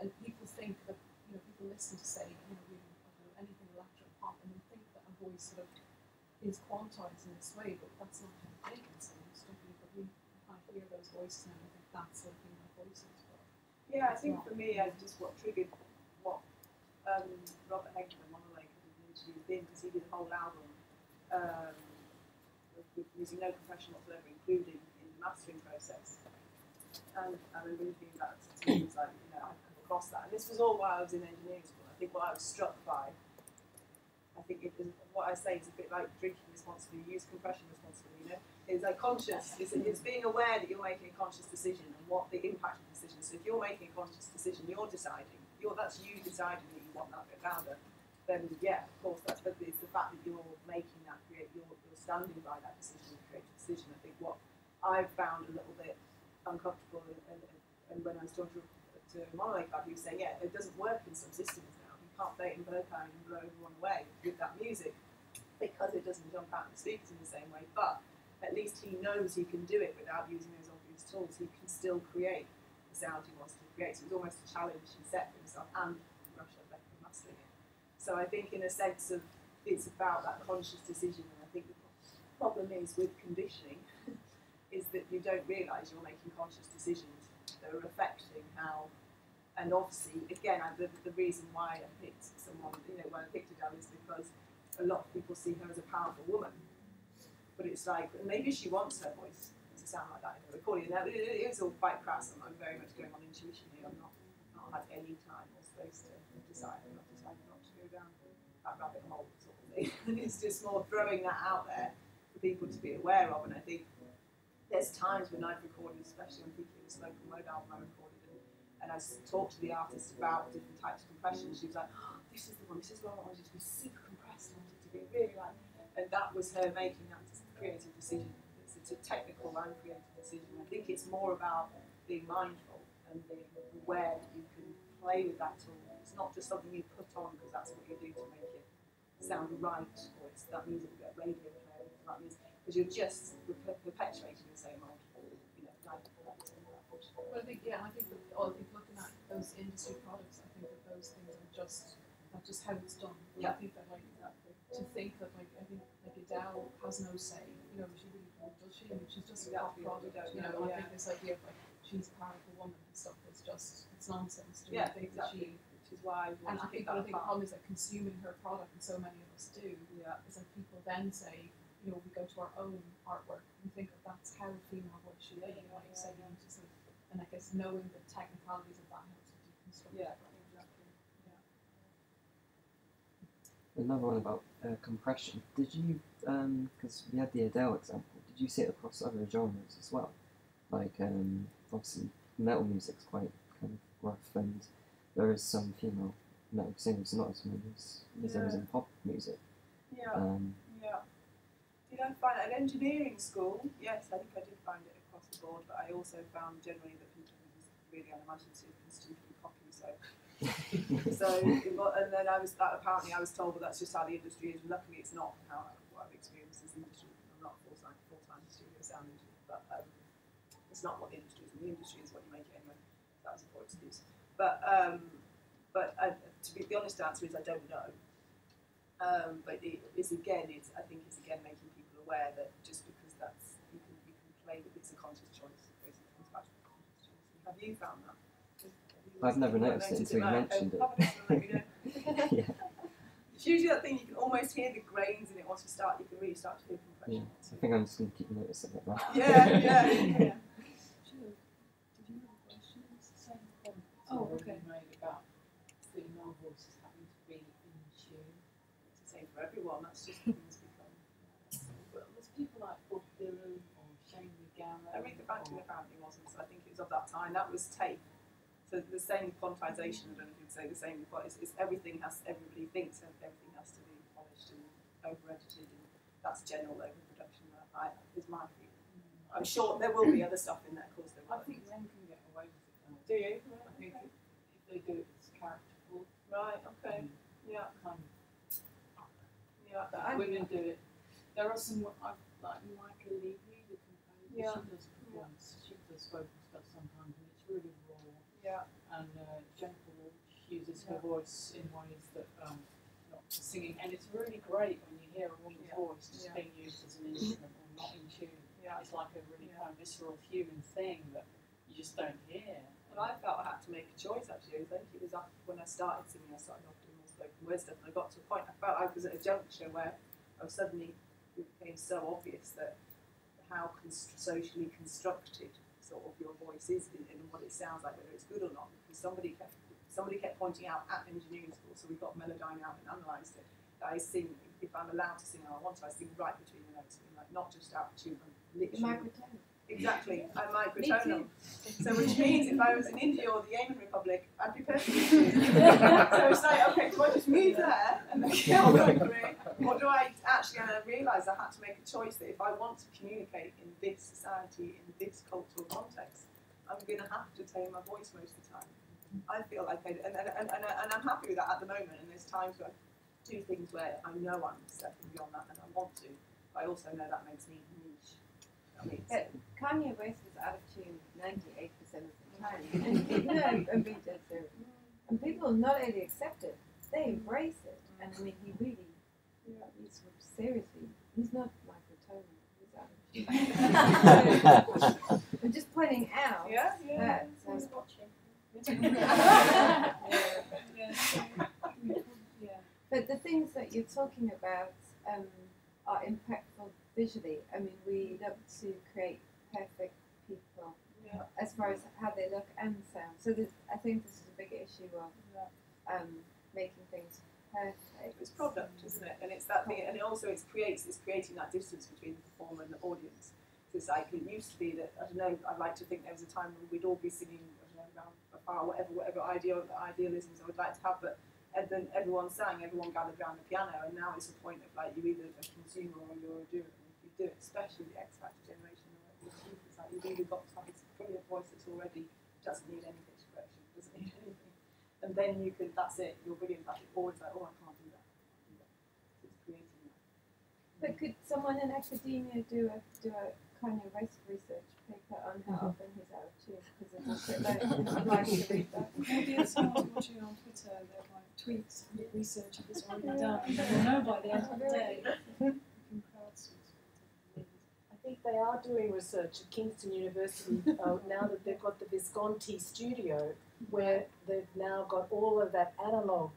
[SPEAKER 11] and people think that people listen to say anything electro pop, and they think that a voice sort of is quantized in this way, but that's not how they can sing. But we can't hear those voices, and I think that's what female voices.
[SPEAKER 9] Yeah, I think for me, just what triggered what Robert Eggman, one of like an interview with him, because he did a whole album
[SPEAKER 1] with using no compression whatsoever, including in the mastering process. And I remember thinking that to me was like, you know, I'd come across that. And this was all while I was in engineering school. I think what I was struck by, I think what I say is a bit like drinking responsibly, use compression responsibly, you know? It's like conscious, it's being aware that you're making a conscious decision and what the impact of the decision. So if you're making a conscious decision, you're deciding, that's you deciding that you want that bit rounder, then yeah, of course, but it's the fact that you're making that, you're standing by that decision, and creative decision. I think what I've found a little bit uncomfortable, and when I was talking to Monologue Club, he was saying, yeah, it doesn't work in some systems now. You can't play it in Berkheim and blow everyone away with that music because it doesn't jump out of the speakers in the same way. But at least he knows he can do it without using those obvious tools. He can still create the sound he wants to create. So it was almost a challenge he set for himself and Russia mastering it. So I think in a sense of it's about that conscious decision, and I think the problem is with conditioning is that you don't realise you're making conscious decisions that are affecting how. And obviously, again, the reason why I picked someone, why I picked Adele is because a lot of people see her as a powerful woman. But it's like, maybe she wants her voice to sound like that in a recording. Now, it's all quite crass, and I'm very much going on intuition here. I've not had any time or space to decide. I've decided not to go down that rabbit hole sort of thing. It's just more throwing that out there for people to be aware of. And I think there's times when I've recorded, especially when thinking of the Smoke and Mode album I recorded, and I talked to the artist about different types of compression. She was like, oh, this is the one, this is why I wanted it to be super compressed, I wanted it to be really like, and that was her making that creative decision. It's a technical and creative decision. I think it's more about being mindful and being aware that you can play with that tool. It's not just something you put on because that's what you do to make it sound right, or it's that music that radio player, that music, because you're just perpetuating the same old,
[SPEAKER 11] Well, I think, I think looking at those industry products, I think that those things are just how it's done.
[SPEAKER 1] Yeah.
[SPEAKER 11] I think that to think that I think Adele has no say, she really does she? I mean, she's just a pop product, and I think this idea of she's a powerful woman and stuff it's nonsense. I think
[SPEAKER 1] exactly. Which is why
[SPEAKER 11] I think the problem is that consuming her product, and so many of us do, is that people then say, we go to our own artwork and think that that's how a female voice should be. Like you said, and I guess knowing the technicalities of that helps to deconstruct.
[SPEAKER 1] Yeah, exactly.
[SPEAKER 3] Another one about compression. Did you, because we had the Adele example, did you see it across other genres as well? Like, obviously, metal music's quite kind of rough, and there is some female metal singers, not as many as there is in pop music.
[SPEAKER 1] Yeah. Did I find it at engineering school? Yes, I think I did find it across the board, but I also found generally that people really unimaginative and stupidly cocky. And then apparently I was told that that's just how the industry is. Luckily, it's not what I've experienced as the industry. I'm not full-time studio sound engineer, but it's not what the industry is. And the industry is what you make it anyway. That's a poor excuse. But the honest answer is I don't know. But I think it's again making people aware that just because you can play with it's a conscious choice. Have you found that?
[SPEAKER 3] I've never noticed it until you mentioned it. Yeah.
[SPEAKER 1] It's usually that thing you can almost hear the grains in it once you can really start to hear compression.
[SPEAKER 3] Yeah, I think I'm just going to keep noticing it now.
[SPEAKER 1] Yeah.
[SPEAKER 11] Did you have a question?
[SPEAKER 8] Oh, okay. Made about female voices having to be in tune.
[SPEAKER 1] It's the same for everyone. That's just what things become.
[SPEAKER 8] But there's people like Bob Dylan or Shane McGowan.
[SPEAKER 1] Aretha Franklin apparently wasn't. So I think it was of that time. That was tape. So the same quantization. I don't know if you'd say the same. It's everybody thinks everything has to be polished and over-edited, and that's general overproduction. Is my feeling. I'm sure there will be other stuff in there. Of course, there will.
[SPEAKER 8] I think men can get away with it.
[SPEAKER 1] Do you?
[SPEAKER 8] I think if they do it, it's characterful.
[SPEAKER 1] Right. Okay. Yeah.
[SPEAKER 8] Kind of.
[SPEAKER 1] Yeah.
[SPEAKER 8] Women do it. There are some like Michael Levy, the composer.
[SPEAKER 1] Yeah.
[SPEAKER 8] She does spoken stuff sometimes, and it's really raw.
[SPEAKER 1] Yeah.
[SPEAKER 8] And Jennifer Walsh uses her voice in ways that not singing, and it's really great when you hear a woman's voice just being used as an instrument or not in tune. Yeah. It's like a really kind of visceral human thing that you just don't hear.
[SPEAKER 1] And I felt I had to make a choice actually. I think it was when I started singing, I started off doing more spoken word stuff, and I got to a point I felt I was at a juncture where I was suddenly it became so obvious that how socially constructed sort of your voice is and what it sounds like, whether it's good or not, because somebody kept pointing out at engineering school, so we got Melodyne out and analysed it, that I sing, if I'm allowed to sing and I want to, I sing right between the notes, like not just out of tune, I'm literally. Exactly, I'm microtonal. So which means if I was in India or the Yemen Republic, I'd be perfectly tuned. So it's like, okay, do I just move there and then get on with my career? Or do I actually, and I realised I had to make a choice that if I want to communicate in this society, in this cultural context, I'm going to have to tame my voice most of the time. I feel like and I'm happy with that at the moment, and there's times where I do things where I know I'm stepping beyond that and I want to, but I also know that makes me niche.
[SPEAKER 10] Kanye West was out of tune 98% of the time. And people not only accept it, they embrace it. And I mean, he really, he's seriously, he's not microtonal, he's out of tune. I'm just pointing out that.
[SPEAKER 7] Who's watching?
[SPEAKER 10] But the things that you're talking about are impactful visually. I mean, we look to create perfect people as far as how they look and sound. So I think this is a big issue of making things perfect.
[SPEAKER 1] It's product, isn't it? And it's that thing, and it also it's creating that distance between the performer and the audience. It's like it used to be that, I don't know, I'd like to think there was a time when we'd all be singing, I don't know, around a fire, whatever idealisms I would like to have, but and then everyone sang, everyone gathered around the piano, and now it's a point of like you're either a consumer or you're a doer. And if you do it, especially the X Factor generation, it's like you've either got to have this brilliant voice that's already doesn't need any pitch correction, doesn't need anything, and then you can, that's it, you're brilliant. That's it. Or it's like, oh, I can't do that. So it's creating that.
[SPEAKER 10] But could someone in academia do a Kanye West research paper on how often he's out of tune? Because I'd like to read that.
[SPEAKER 2] Maybe if someone's watching on Twitter, they'll like tweets and research if it's already done, and they'll know by the end of the day. You can crowdsource.
[SPEAKER 12] I think they are doing research at Kingston University now that they've got the Visconti studio, where they've now got all of that analog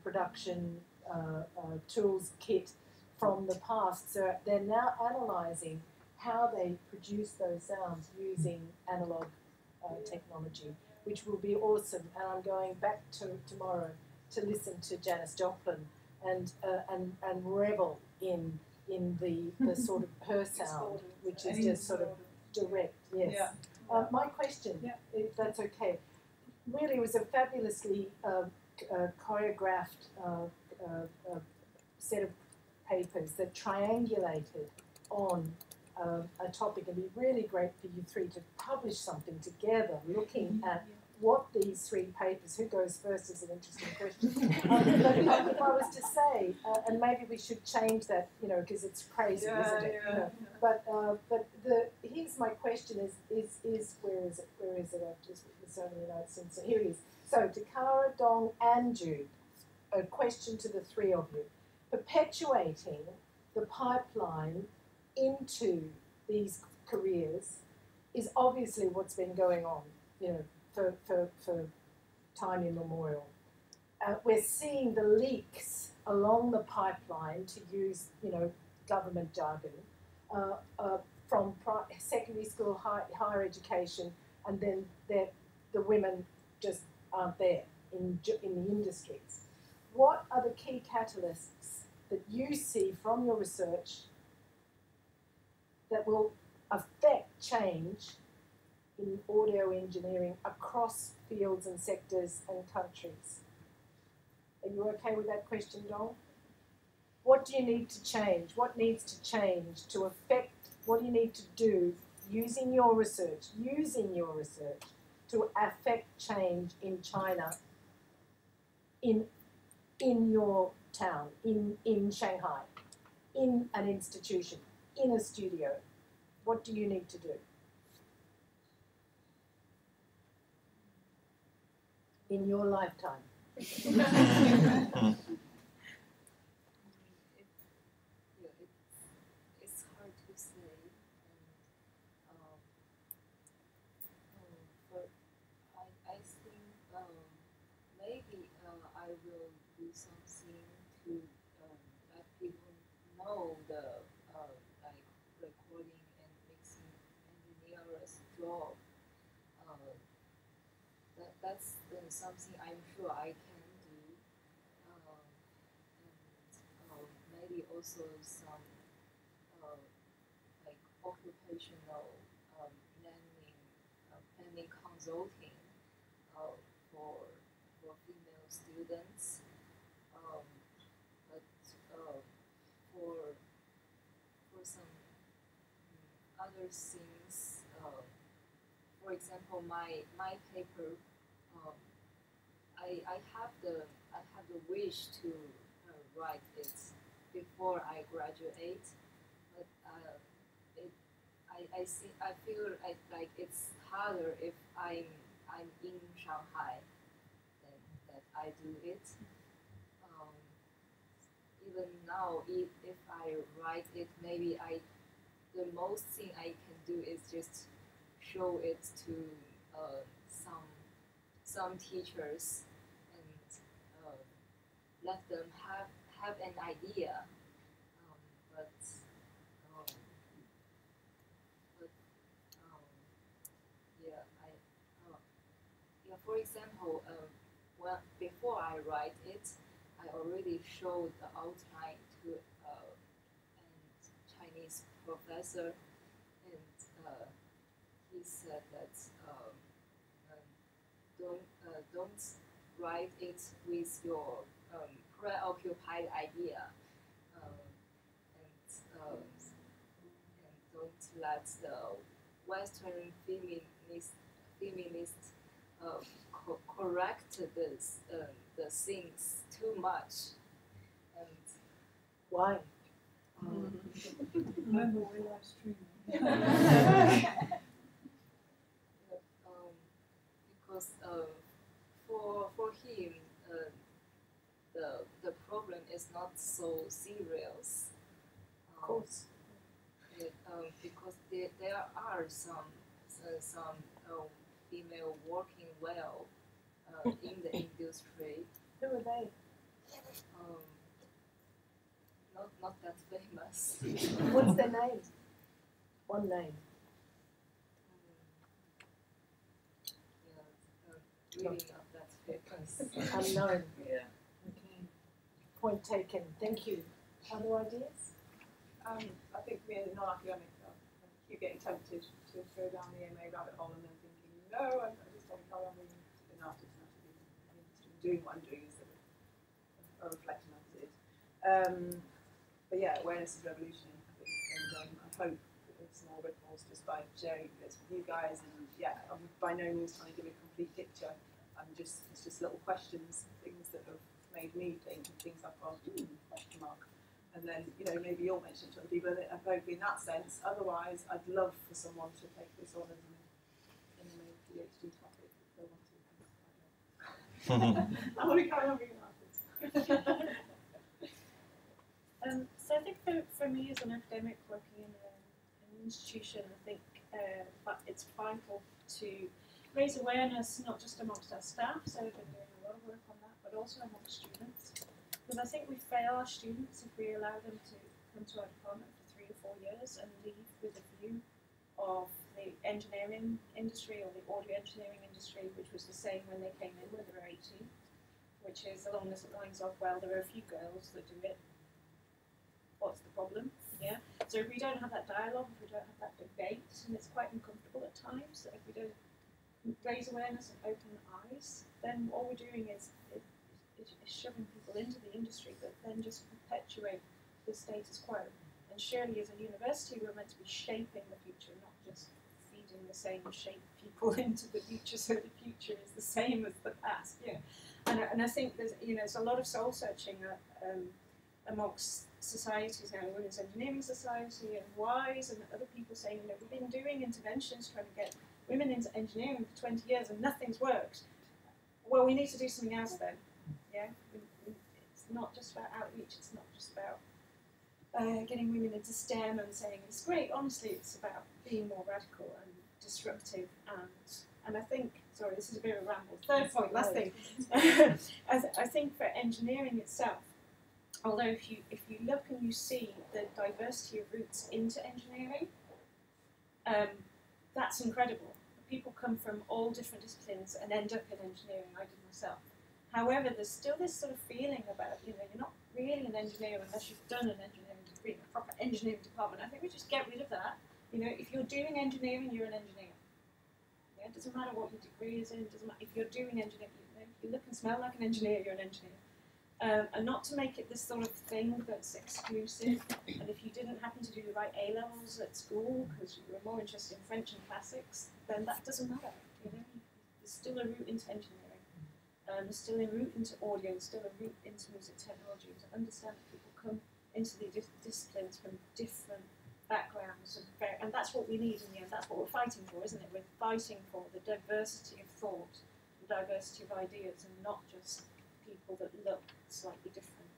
[SPEAKER 12] production tools kit from the past. So they're now analysing how they produce those sounds using analog technology, which will be awesome. And I'm going back tomorrow to listen to Janis Joplin and revel in the sort of her sound, which is just sort of direct. Yes.
[SPEAKER 1] Yeah.
[SPEAKER 12] My question, if that's okay, really was a fabulously choreographed set of papers that triangulated on a topic. It'd be really great for you three to publish something together looking at what these three papers, who goes first is an interesting question. But if I was to say, and maybe we should change that, because it's crazy, isn't it? But here's my question is where is it? I've just written so many notes in. So here it is. So to Caro, Dong and Jude, a question to the three of you. Perpetuating the pipeline into these careers is obviously what's been going on, for time immemorial. We're seeing the leaks along the pipeline, to use, government jargon, from secondary school, higher education, and then the women just aren't there in the industries. What are the key catalysts that you see from your research that will affect change in audio engineering across fields and sectors and countries? Are you okay with that question, Dong? What do you need to change? What needs to change to affect, what do you need to do using your research to affect change in China, in your town, in Shanghai, in an institution, in a studio? What do you need to do in your lifetime?
[SPEAKER 6] It's hard to say, but I think maybe I will do something to let people know the that's something I'm sure I can do. And maybe also some like occupational planning consulting for female students. But for some other things, for example, my paper, I have the wish to write it before I graduate, but I feel like it's harder if I'm in Shanghai than that I do it. Even now, if I write it, maybe the most thing I can do is just show it to some teachers and let them have an idea. But yeah, for example, before I write it, I already showed the outline to a Chinese professor, and he said that don't write it with your preoccupied idea, and don't let the Western feminist correct the things too much. And
[SPEAKER 12] why?
[SPEAKER 2] Remember, we're live streaming.
[SPEAKER 6] Because for him, the problem is not so serious.
[SPEAKER 12] Of course.
[SPEAKER 6] Because there are some female working well in the industry.
[SPEAKER 12] Who are they?
[SPEAKER 6] Not that famous.
[SPEAKER 12] What's their name? One name.
[SPEAKER 6] Really not that famous.
[SPEAKER 12] Unknown.
[SPEAKER 6] Yeah.
[SPEAKER 12] Okay. Point taken. Thank you. Other ideas?
[SPEAKER 1] I think me as a non-academic, I keep getting tempted to go down the MA rabbit hole and then thinking, no, I just want to carry on being an artist and actually being interested in doing what I'm doing instead of a reflection of it. But yeah, awareness is revolution, I think, and I hope that there's small ripples just by sharing this with you guys. And yeah, I'm by no means trying to give a complete picture. It's just little questions, things that have made me think, and things I've gone, question mark. And then, maybe you'll mention it to other people, and I hope in that sense. Otherwise, I'd love for someone to take this on as an MA PhD topic if they want to. I want to carry on being an artist.
[SPEAKER 7] So I think for me as an academic working in an institution, I think that it's vital to raise awareness not just amongst our staff, so we've been doing a lot of work on that, but also amongst students. Because I think we fail our students if we allow them to come to our department for 3 or 4 years and leave with a view of the engineering industry or the audio engineering industry, which was the same when they came in when they were 18, which is along the lines of, well, there are a few girls that do it. What's the problem? Yeah. So if we don't have that dialogue, if we don't have that debate, and it's quite uncomfortable at times, if we don't raise awareness and open eyes, then all we're doing is shoving people into the industry, but then just perpetuate the status quo. And surely as a university we're meant to be shaping the future, not just feeding the same shape people into the future so the future is the same as the past. Yeah. And I think there's a lot of soul searching amongst societies now, Women's Engineering Society and WISE and other people saying, we've been doing interventions trying to get women into engineering for 20 years and nothing's worked. Well, we need to do something else then. Yeah, it's not just about outreach, it's not just about getting women into STEM and saying it's great. Honestly, it's about being more radical and disruptive. And I think, sorry, this is a bit of a ramble. Third point, last thing. I think for engineering itself, although if you look and you see the diversity of routes into engineering, that's incredible. people come from all different disciplines and end up in engineering. I did myself. However, there's still this sort of feeling about, you're not really an engineer unless you've done an engineering degree, a proper engineering department. I think we just get rid of that. If you're doing engineering, you're an engineer. Yeah, it doesn't matter what your degree is in. It doesn't matter if you're doing engineering. If you look and smell like an engineer, you're an engineer. And not to make it this sort of thing that's exclusive. And if you didn't happen to do the right A levels at school because you were more interested in French and classics, then that doesn't matter. There's still a route into engineering. There's still a route into audio. There's still a route into music technology. To understand that people come into the disciplines from different backgrounds, and that's what we need in the end. That's what we're fighting for, isn't it? We're fighting for the diversity of thought, the diversity of ideas, and not just people that look slightly different.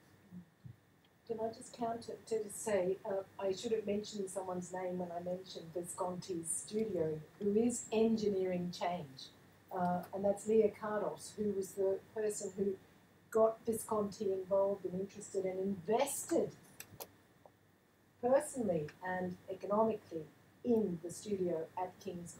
[SPEAKER 12] Can I just counter to say, I should have mentioned someone's name when I mentioned Visconti's studio, who is engineering change. And that's Leah Cardos, who was the person who got Visconti involved and interested and invested personally and economically in the studio at King's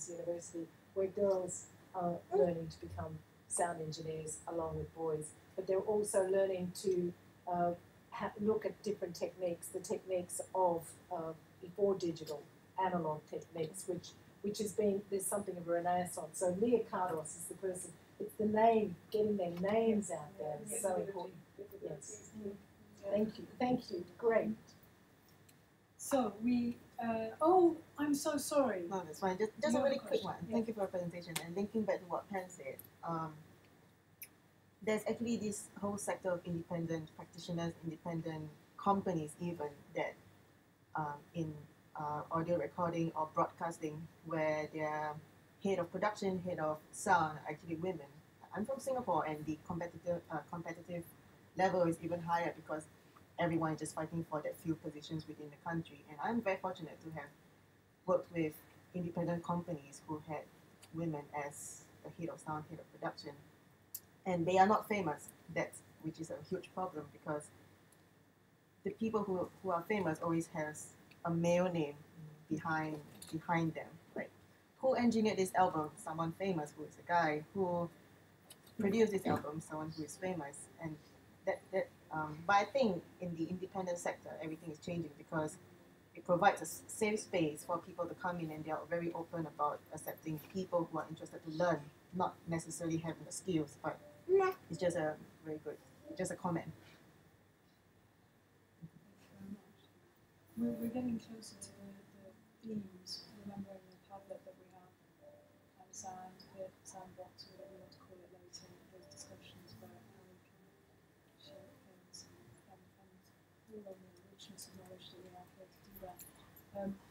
[SPEAKER 12] University, where girls are learning to become sound engineers along with boys. But they're also learning to look at different techniques, the techniques of before digital, analog techniques, which has been, there's something of a renaissance. So Leah Cardos is the person, it's the name, getting their names out there is so important. Yes. Thank you, great.
[SPEAKER 2] So I'm so sorry.
[SPEAKER 13] No, that's fine. Just a really quick one. Thank you for your presentation. And linking back to what Pam said, there's actually this whole sector of independent practitioners, independent companies even, that in audio recording or broadcasting, where their head of production, head of sound are actually women. I'm from Singapore, and the competitive level is even higher because everyone is just fighting for that few positions within the country. And I'm very fortunate to have worked with independent companies who had women as the head of sound, head of production. And they are not famous, which is a huge problem, because the people who are famous always has a male name behind them. Like, who engineered this album? Someone famous, who is a guy. Who produced this album? Someone who is famous. And but I think in the independent sector, everything is changing because it provides a safe space for people to come in, and they are very open about accepting people who are interested to learn, not necessarily having the skills, but it's just a very good, just a comment.
[SPEAKER 2] We're getting closer to the themes, remembering the Padlet that we have, and sound, bit, sandbox, or whatever you want to call it later, those discussions about how we can share things and all of the richness of knowledge that we have here to do that.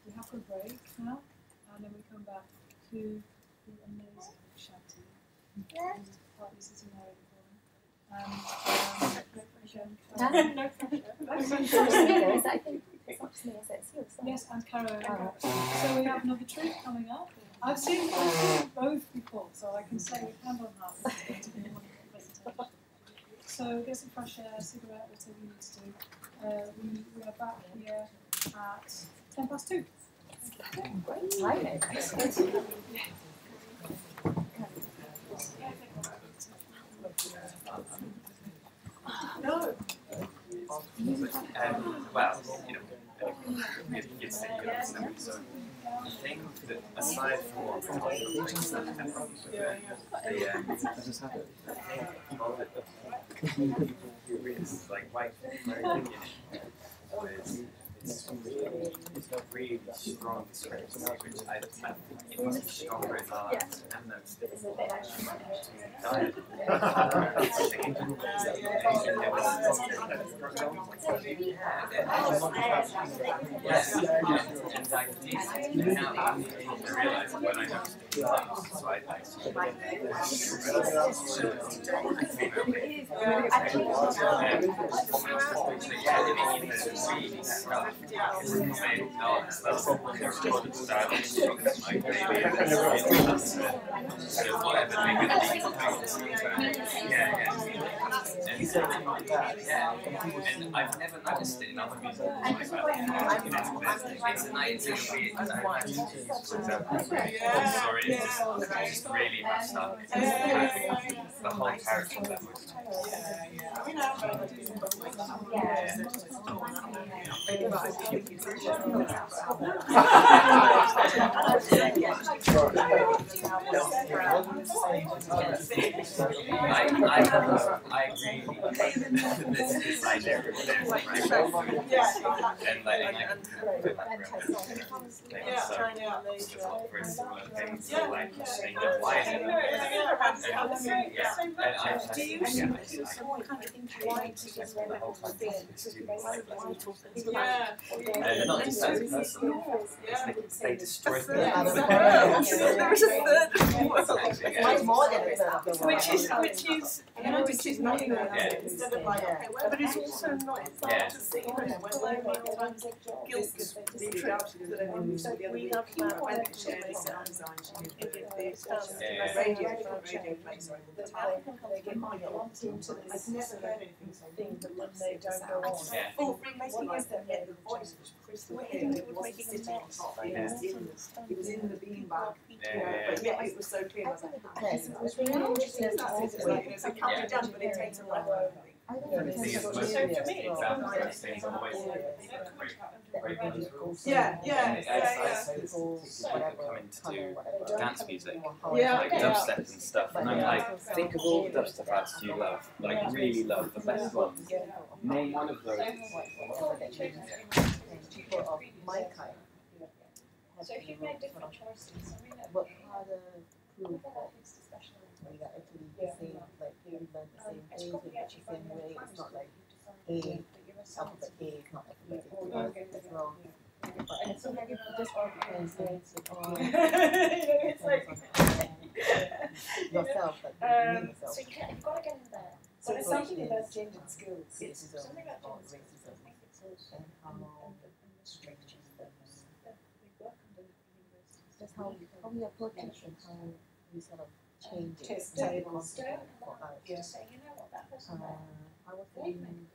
[SPEAKER 2] We have a break now, and then we come back to the amazing Shanti, who's partly sitting there in the corner. No pressure.
[SPEAKER 14] I think it's not just me, it's you.
[SPEAKER 2] Yes, and Caro. So we have another treat coming up. I've seen both before, so I can say with hand on heart it's going to be a wonderful presentation. So get some fresh air, cigarette, whatever you need to do. We are back here at 2:10.
[SPEAKER 14] Great timing.
[SPEAKER 2] No.
[SPEAKER 5] Well, you'd say you understand. So I think that aside from what it's like white it's a really strong script, which I think it must be stronger in art and notes. Yes, and I did now I realised when I noticed it, so I And I've never noticed it in other music. It's a nice thing. For example, sorry, it's just really messed up. The whole character of that was. I really this idea of this, right? And for similar things, like saying that why is it?
[SPEAKER 2] Do you see some kind of interactive
[SPEAKER 5] and not just as a person, they destroy things.
[SPEAKER 1] There is a third
[SPEAKER 13] Much more than a third of the world.
[SPEAKER 9] Which is not instead of like, okay, well, but it's also not fun to see when guilt neutrality that I mean, so we have when it shares sound design, radio plays over the time. I've never heard anything but when they don't go on. Oh, remaking is that the voice was crystal clear. It wasn't sitting on top. It was in the beanbag. But yeah, it was so clear. I was like, it was really interesting. It can't be done, but it takes a while.
[SPEAKER 5] Dance music, like dubstep and stuff, and I'm like, think of all the dubstep artists you love, like really love, the best ones. Name one of those.
[SPEAKER 12] My kind.
[SPEAKER 6] So if you've made different choices,
[SPEAKER 12] Work harder, prove that we are actually the same, like we learn the same things in the same way. It's not like A, alphabet A is not alphabet A, that's wrong. And so many people just all depends on yourself, like yourself.
[SPEAKER 6] so you've got to get in there.
[SPEAKER 12] So
[SPEAKER 6] But
[SPEAKER 12] it's
[SPEAKER 6] something
[SPEAKER 12] something
[SPEAKER 6] about
[SPEAKER 12] about
[SPEAKER 6] gender
[SPEAKER 12] skills,
[SPEAKER 6] skills, something about
[SPEAKER 12] or
[SPEAKER 6] gender skills, I think it's also
[SPEAKER 12] and how
[SPEAKER 6] the structures that we work under universities.
[SPEAKER 12] that's how we approach it and how we sort of change it.
[SPEAKER 6] Test
[SPEAKER 12] Make it
[SPEAKER 6] tables.
[SPEAKER 12] comfortable for us.
[SPEAKER 6] To say, you know what, that person there,
[SPEAKER 12] I was
[SPEAKER 6] they
[SPEAKER 12] in
[SPEAKER 6] made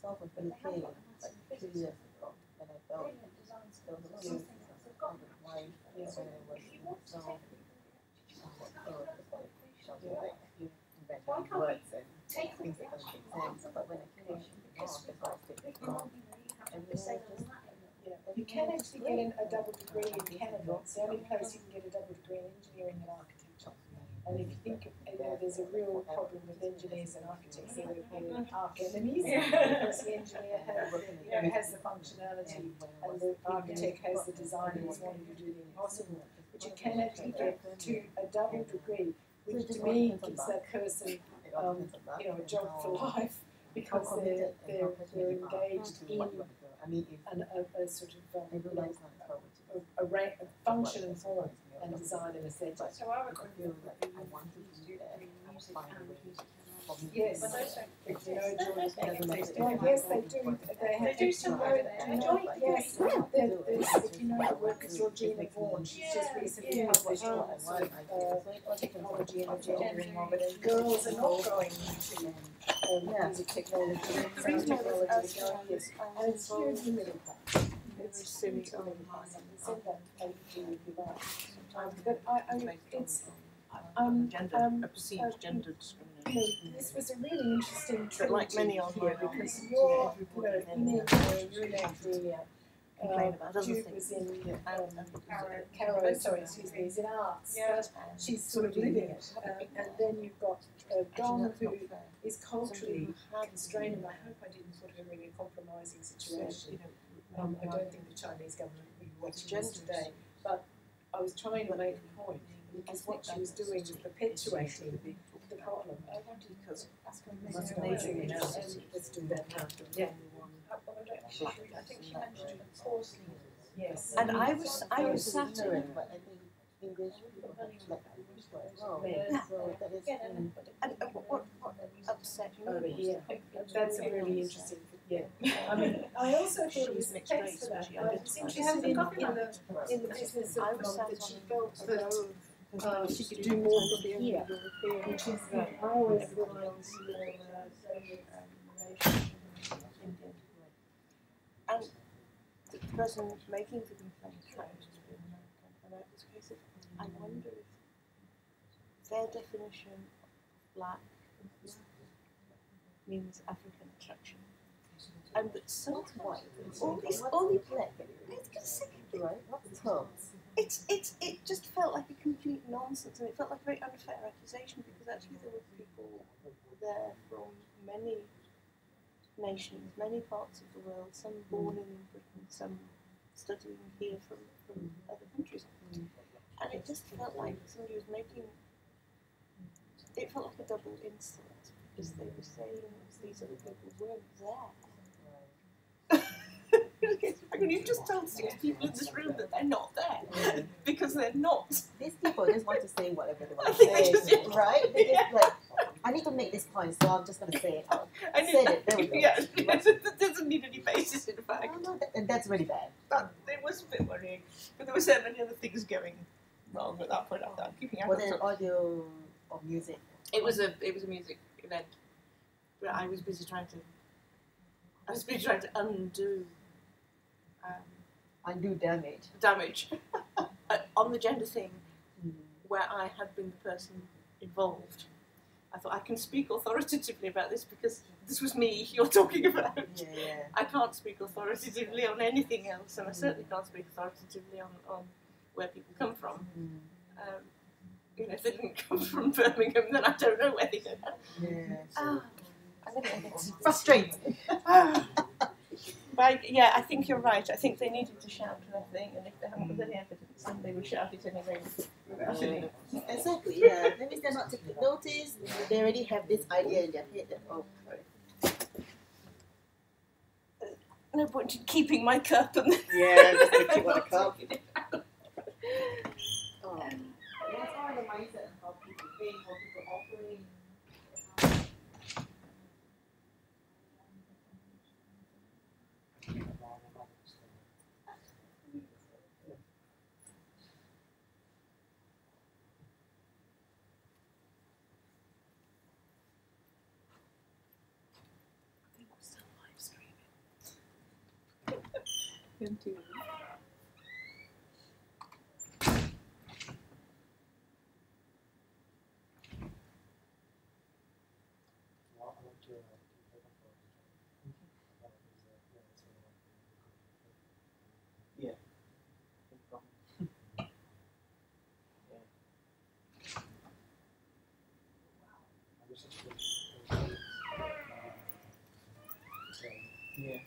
[SPEAKER 12] South of
[SPEAKER 6] but they
[SPEAKER 12] UK
[SPEAKER 6] haven't got
[SPEAKER 12] like 2 years ago, and I felt
[SPEAKER 6] brilliant design
[SPEAKER 12] there
[SPEAKER 6] skills
[SPEAKER 12] was a
[SPEAKER 6] or
[SPEAKER 12] few
[SPEAKER 6] something that they've got.
[SPEAKER 12] why when I was so
[SPEAKER 6] Why can't we
[SPEAKER 12] words and
[SPEAKER 6] take
[SPEAKER 12] things that don't make sense, but when I came to the north, it's like it's gone. And we were just
[SPEAKER 2] You can actually get a double degree in Canada. It's the only place you can get a double degree in engineering and architecture. And if you think, there's a real problem with engineers and architects, they're arch enemies, because the engineer has the functionality and the architect has the design and is wanting to do the impossible. But you can actually get to a double degree, which to me gives that person a job for life, because they're engaged in a sort of a function and form and design and aesthetic.
[SPEAKER 6] So I would
[SPEAKER 12] feel like I want to do that.
[SPEAKER 6] music and music.
[SPEAKER 2] Yes.
[SPEAKER 6] But also,
[SPEAKER 2] Yes, they do. They do some work. Yes, if you know the work of Georgina Vaughan, she's just recently published on technology and engineering of it. And girls are not going into music technology and sound technology. Yes, and it's hugely middle class. It's silly. But it's
[SPEAKER 9] perceived gender discrimination.
[SPEAKER 2] this was a really interesting
[SPEAKER 9] But like many
[SPEAKER 2] here
[SPEAKER 9] online
[SPEAKER 2] because you're in engineering,
[SPEAKER 9] complain about other
[SPEAKER 2] Jude
[SPEAKER 9] things.
[SPEAKER 2] was in Caro, is in arts, but she's sort of living it. And then you've got Dom, who is culturally constrained, and I hope I didn't put her in a compromising situation. I don't think the Chinese government would be watching this today, but I was trying to make a point, because what she was doing was perpetuating the problem. Because that's amazing enough. Let's do that now. Yeah.
[SPEAKER 6] I think she mentioned the course leaders.
[SPEAKER 2] Yes.
[SPEAKER 9] And I was sat in
[SPEAKER 12] but I think English people like English as well.
[SPEAKER 2] Yeah.
[SPEAKER 12] So that is
[SPEAKER 9] and what upset you
[SPEAKER 2] Over here. That's a really interesting. Yeah. I mean, I also thought it was
[SPEAKER 9] mixed
[SPEAKER 2] thanks
[SPEAKER 9] race,
[SPEAKER 2] for that.
[SPEAKER 9] she
[SPEAKER 2] But
[SPEAKER 9] identified
[SPEAKER 2] she has in the business of that she felt that
[SPEAKER 9] she could do more from the European,
[SPEAKER 12] which is
[SPEAKER 9] right.
[SPEAKER 12] I always
[SPEAKER 9] Everybody else Indian. And the person making the complaint happens to be an American, and it was a case of, I wonder if their definition of black means African attraction. And that so white, all these black, it just felt like a complete nonsense, and it felt like a very unfair accusation, because actually there were people there from many nations, many parts of the world, some born in Britain, some studying here from other countries. And it just felt like somebody was making, it felt like a double insult, because they were saying these other people weren't there. I mean, you've just told 6 people in this room that they're not there, because they're not.
[SPEAKER 13] These people just want to say whatever they want to say, right? They just like, I need to make this point, so I'm just going to say it out. Said it, there we go.
[SPEAKER 9] Yeah, it doesn't need any basis, in fact.
[SPEAKER 13] No, that's really bad.
[SPEAKER 9] It was a bit worrying, but there were so many other things going wrong at that point. I'm keeping out.
[SPEAKER 13] Was it audio or music?
[SPEAKER 9] It was a music event, but I was busy trying to undo damage on the gender thing, where I had been the person involved. I thought, I can speak authoritatively about this because this was me you're talking about.
[SPEAKER 13] Yeah.
[SPEAKER 9] I can't speak authoritatively on anything else, and I certainly can't speak authoritatively on where people come from. You know, if they didn't come from Birmingham, then I don't know where they did.
[SPEAKER 13] It's frustrating.
[SPEAKER 9] But yeah, I think you're right. I think they needed to shout their thing, and if they haven't got any evidence, then they would shout it anyway.
[SPEAKER 13] Exactly, yeah. That means they're not taking notice. They already have this idea in their head that, oh,
[SPEAKER 9] no point in keeping my cup. And
[SPEAKER 13] yeah, just to keep my cup. That's all the mindset of how people think, how people operate.
[SPEAKER 9] Into
[SPEAKER 15] Yeah. Yeah.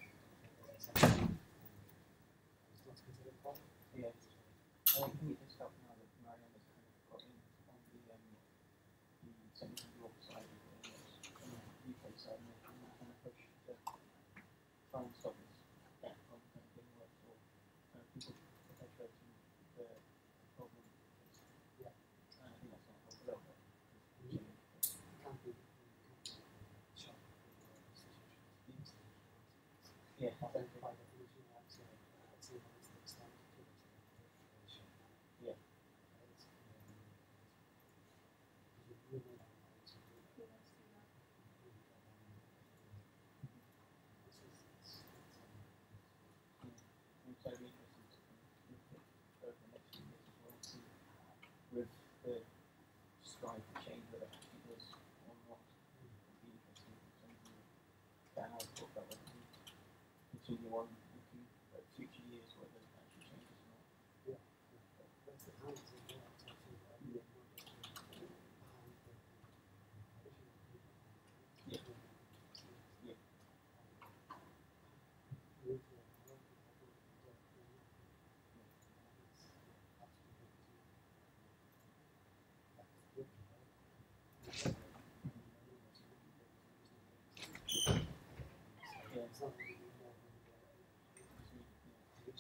[SPEAKER 15] I think it just helped now that Mariana's kind of got in on the Central Europe side of the UK side, and they're kind of push to try and stop this back from kind of being worse, or people perpetuating the problem. Yeah. I think that's not helpful at all. Yeah. With the strive to change whether it actually does or not, it'd be interesting for something that has talked about whether we continue on looking at future years whether it actually changes or not. Yeah. That's the kind of thing that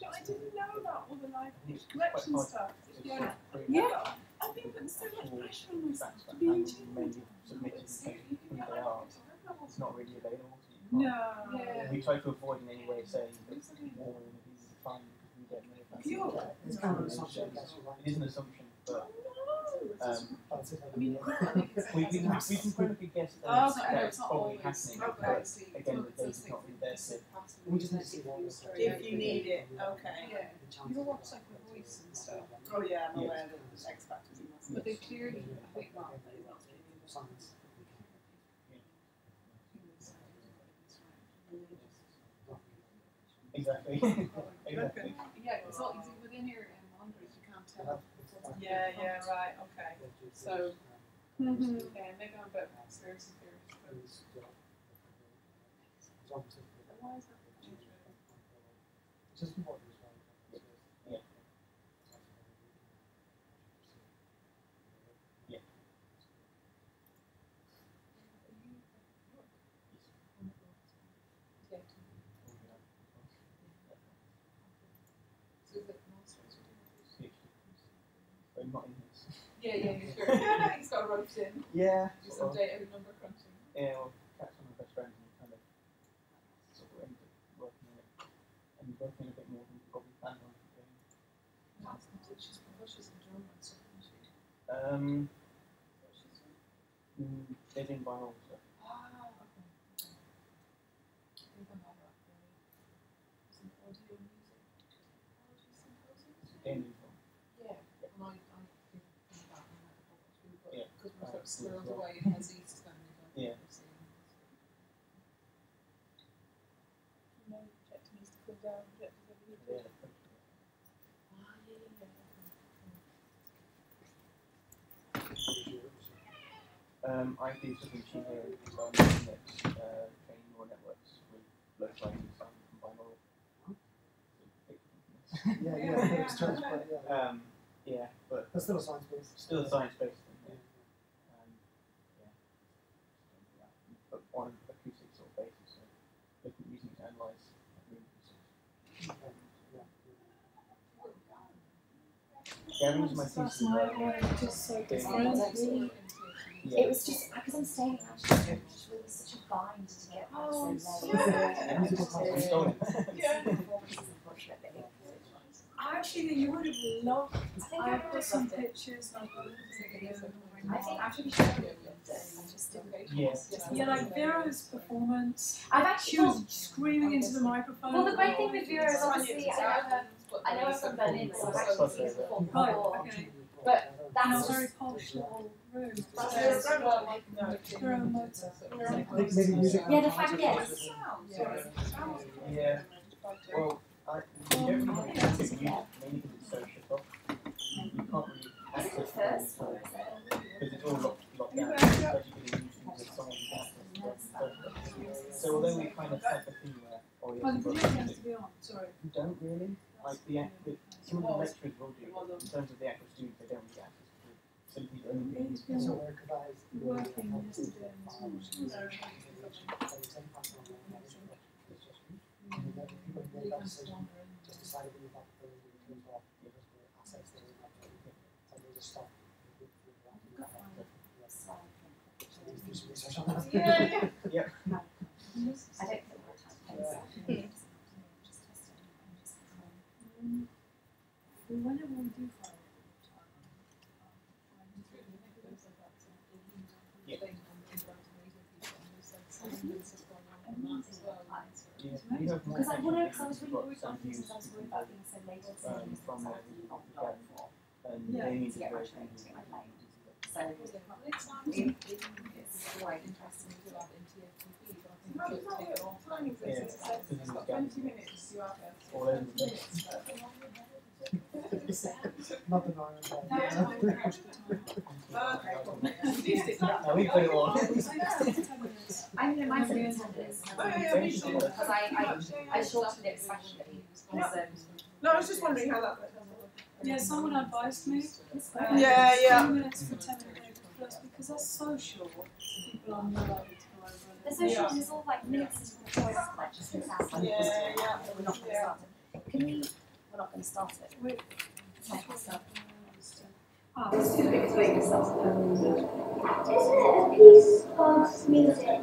[SPEAKER 1] I didn't know about all the live collection stuff. Yeah. I've been putting so much pressure on myself to be in tune.
[SPEAKER 15] It's not really available to you.
[SPEAKER 1] No.
[SPEAKER 15] Yeah. We try to avoid in any way saying that all of these are fine because we don't know if that's it is an assumption, but We can kind of guess that it's probably happening, but again, the data's not really there to.
[SPEAKER 9] We just need to see
[SPEAKER 1] if you need it, okay.
[SPEAKER 8] Yeah. You watch like The Voice and stuff.
[SPEAKER 1] Oh yeah, I'm aware that there's X Factors in that.
[SPEAKER 8] But they clearly, I think, well, that is not
[SPEAKER 9] science.
[SPEAKER 15] Exactly. Exactly.
[SPEAKER 8] Yeah, it's all easy within your boundaries. You can't tell.
[SPEAKER 1] Yeah, right, okay.
[SPEAKER 8] So, yeah, maybe I'm a bit of a conspiracy theorist. Why is that?
[SPEAKER 15] Yeah. Yeah. But not in this.
[SPEAKER 8] Yeah, sure. He's got ropes in.
[SPEAKER 15] Yeah.
[SPEAKER 8] Do some data number crunching.
[SPEAKER 15] Yeah, well, Cat's one of my best friends and kind of sort of ended up working in it. And working a bit more than we probably planned on doing.
[SPEAKER 8] She's professional in German and stuff, isn't she?
[SPEAKER 15] They're doing vinyl stuff.
[SPEAKER 8] Ah, okay. I think I'm better at some audio music technology symposiums.
[SPEAKER 15] Gaming film.
[SPEAKER 8] Yeah, and I think that and I thought it was really good.
[SPEAKER 15] Yeah.
[SPEAKER 8] Because we're sort of squirreled away in his east and we don't
[SPEAKER 15] Yeah.
[SPEAKER 8] see him.
[SPEAKER 7] You know, jet needs to cool down. Jet does everything.
[SPEAKER 15] Yeah. I do something machine hearing, so I'm looking at training neural networks with localizing sound from binaural. Yeah, but
[SPEAKER 9] That's still a science based.
[SPEAKER 15] Still a science based thing, yeah. But on an acoustic sort of basis, so looking at using it to analyze movement pieces. Gary was my thesis as well.
[SPEAKER 2] Just so
[SPEAKER 14] different.
[SPEAKER 15] Yeah.
[SPEAKER 14] It was just because I'm staying actually, it was really such a bind to get back so late.
[SPEAKER 2] Actually, you would have loved. I've got some pictures.
[SPEAKER 14] I think actually should
[SPEAKER 15] Yeah.
[SPEAKER 2] Like Vera's performance.
[SPEAKER 14] I've actually
[SPEAKER 2] She was screaming into the microphone.
[SPEAKER 14] Well, the great thing with Vera is obviously I know her from Berlin, so I've actually seen her perform before.
[SPEAKER 2] Okay.
[SPEAKER 14] But
[SPEAKER 2] That's
[SPEAKER 14] that's
[SPEAKER 2] a very posh little room.
[SPEAKER 9] Maybe music.
[SPEAKER 14] Yeah, the fact is.
[SPEAKER 15] Yeah. Well, you don't really have to use it mainly because it's so shut off. You can't really access it because it's all locked down, especially because it's with someone who can access it. So although we kind of have a thing where, oh yeah,
[SPEAKER 2] The video has to be on, sorry.
[SPEAKER 15] you don't really. Like some of the lecturers will do, but in terms of the actual students, they don't really access it. Simply don't really
[SPEAKER 2] It's been working yesterday and this morning.
[SPEAKER 9] Just decided to leave up the assets that we have so they just stop. Do some research on that.
[SPEAKER 14] Yeah.
[SPEAKER 15] Yep.
[SPEAKER 14] I don't think we're attached.
[SPEAKER 2] Whenever we do fire
[SPEAKER 14] Because I wanted, because I was really worried about things, I was worried about being so late and so late,
[SPEAKER 15] from
[SPEAKER 14] so
[SPEAKER 15] and
[SPEAKER 2] Yeah.
[SPEAKER 15] they need
[SPEAKER 14] to
[SPEAKER 15] to
[SPEAKER 14] get
[SPEAKER 15] go
[SPEAKER 14] my train to get my plane. So it's
[SPEAKER 8] quite interesting to do that in TFTP, but I think it take a long time.
[SPEAKER 15] It's
[SPEAKER 8] got 20 minutes, you are there.
[SPEAKER 15] all over the place.
[SPEAKER 9] Not the normal.
[SPEAKER 15] Now we put it on.
[SPEAKER 14] I mean, mine's in 10 minutes. Because I shortened it especially.
[SPEAKER 1] No, I was just wondering how that went.
[SPEAKER 2] Yeah, someone advised me.
[SPEAKER 1] Yeah.
[SPEAKER 2] 10 minutes for 10 minutes plus because that's so short. People are not able to go over it.
[SPEAKER 14] There's no short, there's all like minutes before it's like just in sound.
[SPEAKER 1] Yeah.
[SPEAKER 14] We're not going to start it. Can we? We're not going to start it.
[SPEAKER 2] Wait.
[SPEAKER 14] Okay, so.
[SPEAKER 2] Ah,
[SPEAKER 14] Let's do the explain yourself.
[SPEAKER 16] This is a piece of music.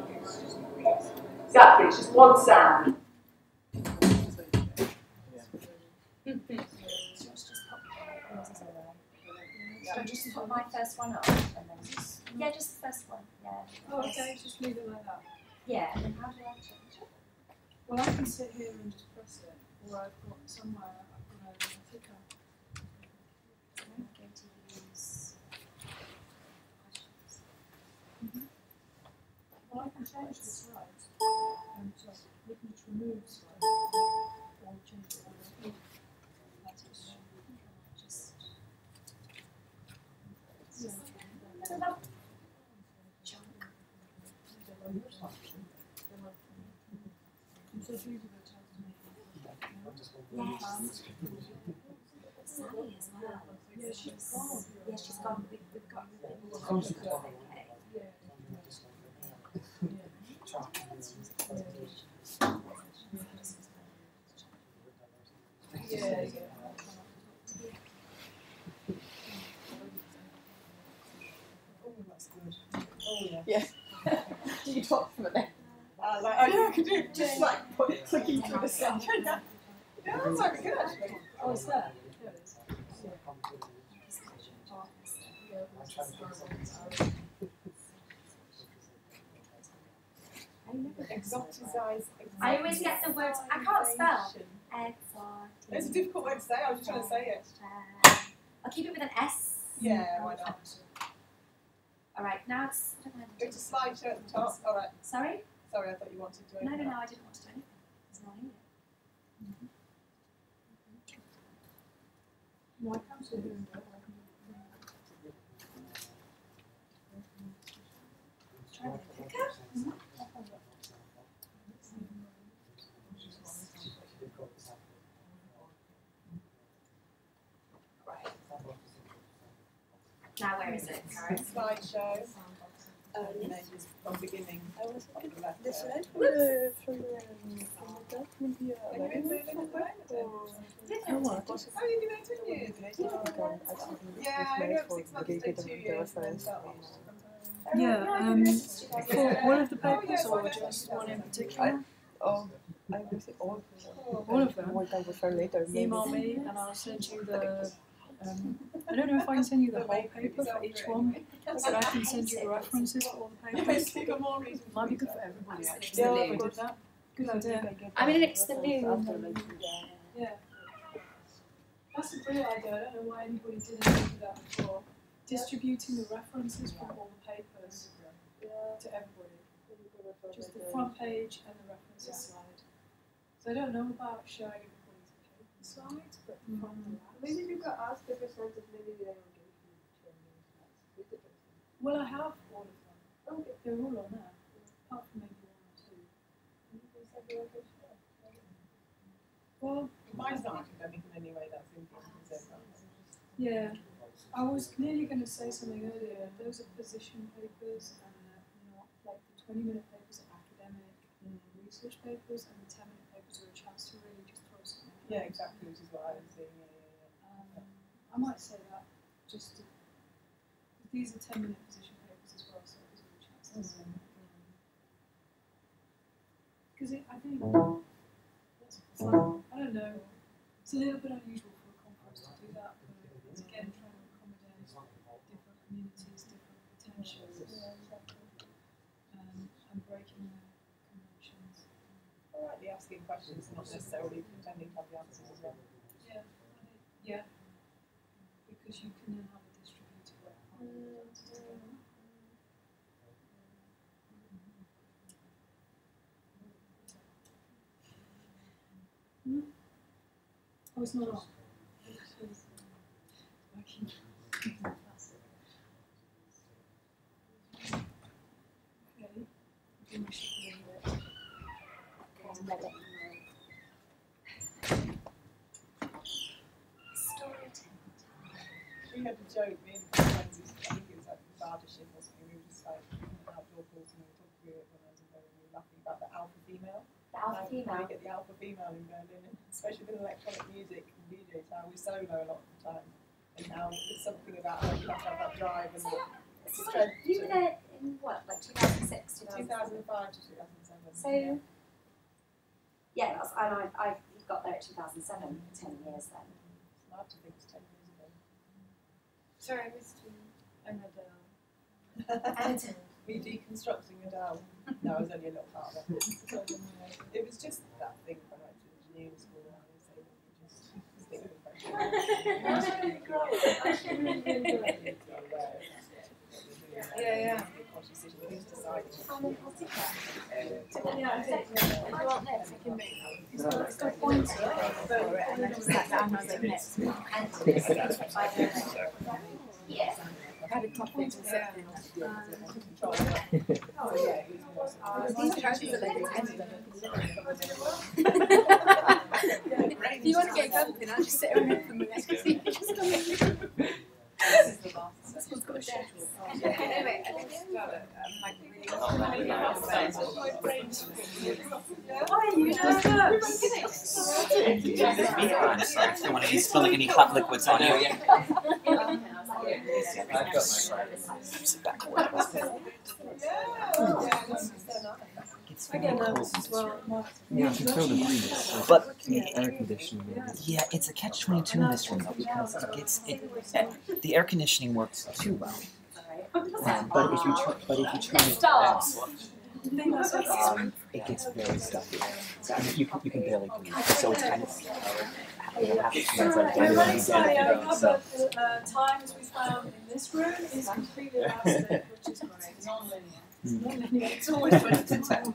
[SPEAKER 17] Exactly, it's just one sound.
[SPEAKER 7] So
[SPEAKER 14] I'll just put my first one up, and then yeah, just the first one. Yeah.
[SPEAKER 2] Oh, okay, just leave it like that.
[SPEAKER 14] Yeah. And then how do I change it?
[SPEAKER 2] Well, I can sit here and just press it, or I've got somewhere I've got a clicker.
[SPEAKER 14] I'm going to use questions.
[SPEAKER 2] Well, I can change the slides. So we can just remove slides or change it.
[SPEAKER 14] Sally as well.
[SPEAKER 2] Yeah, she's gone.
[SPEAKER 14] Yeah, she's gone. We've got
[SPEAKER 2] Yeah.
[SPEAKER 1] Oh, that's good. Oh, yeah.
[SPEAKER 13] Yeah. Do you talk from it then?
[SPEAKER 1] Like, oh, yeah, I could do it just like clicking through the slide. Yeah, that sounds good actually.
[SPEAKER 2] Oh, is that? There it is.
[SPEAKER 1] Exoticize.
[SPEAKER 14] I always get the words. I can't spell.
[SPEAKER 1] It's a difficult word to say. I was just trying to say it.
[SPEAKER 14] I'll keep it with an S.
[SPEAKER 1] Yeah, why not?
[SPEAKER 14] Alright, now it's.
[SPEAKER 1] Go to slideshow at the top. Alright.
[SPEAKER 14] Sorry?
[SPEAKER 1] Sorry, I thought you wanted to.
[SPEAKER 14] No,
[SPEAKER 1] open
[SPEAKER 14] no,
[SPEAKER 1] it.
[SPEAKER 14] no, I didn't want to do anything. It's not in it.
[SPEAKER 2] Why can't you do that?
[SPEAKER 14] Try with a clicker. Now where is it, Caro?
[SPEAKER 1] Slideshow. And then just from beginning.
[SPEAKER 13] I was
[SPEAKER 1] on the left.
[SPEAKER 13] the slide from the top will be
[SPEAKER 1] Are you moving at the moment?
[SPEAKER 13] how much?
[SPEAKER 1] Oh, you've been there 2 years. Yeah, I know 6 months to 2 years.
[SPEAKER 2] Yeah, for one of the papers or just one in particular?
[SPEAKER 13] I will say all.
[SPEAKER 2] All of them?
[SPEAKER 13] We can refer later.
[SPEAKER 2] Email me and I'll send you the. I don't know if I can send you the whole paper for each one, but I can send you the references for all the papers. Might be good for everybody actually.
[SPEAKER 13] Yeah,
[SPEAKER 2] If we did that. Good idea.
[SPEAKER 14] I mean, it's the new.
[SPEAKER 2] Yeah. That's a brilliant idea. I don't know why anybody didn't think of that before. Distributing the references from all the papers to everybody. Just the front page and the references slide. So I don't know about showing everybody's paper slides, but from the last.
[SPEAKER 8] Maybe you could ask the presenters, maybe they don't give you training slides with the presenters.
[SPEAKER 2] Well, I have all of them.
[SPEAKER 8] Okay.
[SPEAKER 2] They're all on there, apart from maybe one or two. Well,
[SPEAKER 1] mine's not academic in any way. That's important.
[SPEAKER 2] Yeah, I was nearly going to say something earlier. Those are position papers, and not like the 20-minute papers are academic research papers, and the 10-minute papers are a chance to really just throw something.
[SPEAKER 1] Yeah, exactly. Which is what I was saying.
[SPEAKER 2] I might say that just to, these are 10-minute position papers as well, so it gives me a chance to say. Because I think it's like, I don't know. It's a little bit unusual for a conference to do that, but it's again trying to accommodate different communities, different potentials, and breaking the conventions.
[SPEAKER 1] All right, asking questions, not necessarily pretending to have the answers as well.
[SPEAKER 2] Yeah, yeah. Because you can then have a distributed web together. Oh, it's not on. Working. Okay. I think we should leave it.
[SPEAKER 1] We had a joke, me and my friends, I think it was like the barbership or something, we were just like in an outdoor course and we were talking through it when I was in Berlin, we were laughing about the alpha female.
[SPEAKER 14] The alpha female?
[SPEAKER 1] We get the alpha female in Berlin, and especially with electronic music and DJs, how we solo a lot of the time. And how it's something about how you have to have that drive and
[SPEAKER 14] So like, you were there in what, like 2006,
[SPEAKER 1] 2005 to 2007.
[SPEAKER 14] So, yeah, that's, and I got there at 2007, 10 years then.
[SPEAKER 1] It's hard to think it's 10 years ago.
[SPEAKER 8] Sorry, Mr.
[SPEAKER 1] Me deconstructing Adele. No, I was only a little part of it. It was just that thing when I went to engineering school and I was saying you just think of Who's deciding?
[SPEAKER 14] It's got a pointer for it, and I just sat down and I was like, next. Yeah.
[SPEAKER 8] I've had a coffee to sit
[SPEAKER 14] These trousers are like if you want to get something, I'll just sit around for the next seat. This one's got a chef. Anyway, I think
[SPEAKER 10] Why are you nervous?
[SPEAKER 18] I'm sorry if you want to be spilling any hot liquids on you.
[SPEAKER 3] It's very cold. Yeah, I can feel the breeze.
[SPEAKER 18] But
[SPEAKER 3] air conditioning. Maybe.
[SPEAKER 18] Yeah, it's a catch-22 in this room though, because the air conditioning works too well. But if you turn it down, it gets very stuffy. You can barely breathe. So it's kind of
[SPEAKER 2] the times we found in this room is completely opposite, which is great. Non-linear. Non-linear. It's always 20 to 10.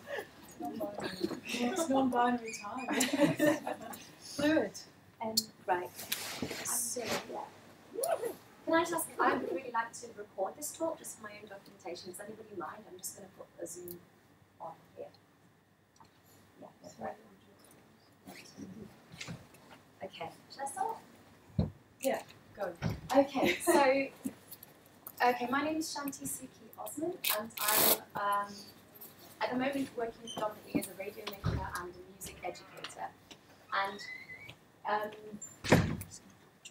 [SPEAKER 2] It's non-binary time. Fluid.
[SPEAKER 14] Right. So, yeah. Can I just ask, I would really like to record this talk just for my own documentation. Does anybody mind? I'm just going to put a Zoom on here. Yeah, that's right. Okay, should I start?
[SPEAKER 2] Yeah, go.
[SPEAKER 14] Okay, so, my name is Shanti Suki Osman, and I'm at the moment working predominantly as a radio maker and a music educator. And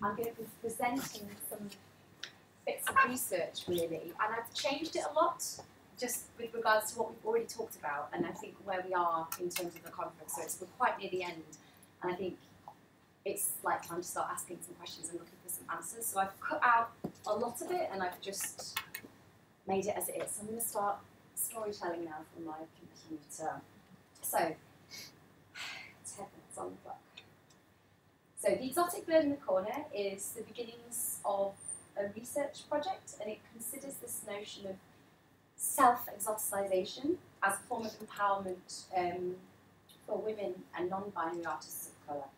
[SPEAKER 14] I'm going to be presenting some bits of research, really, and I've changed it a lot, just with regards to what we've already talked about, and I think where we are in terms of the conference. So we're quite near the end, and I think it's like time to start asking some questions and looking for some answers. So I've cut out a lot of it, and I've just made it as it is. So I'm going to start storytelling now from my computer. So, 10 minutes on the clock. So the exotic bird in the corner is the beginnings of a research project, and it considers this notion of self-exoticization as a form of empowerment for women and non-binary artists of colour.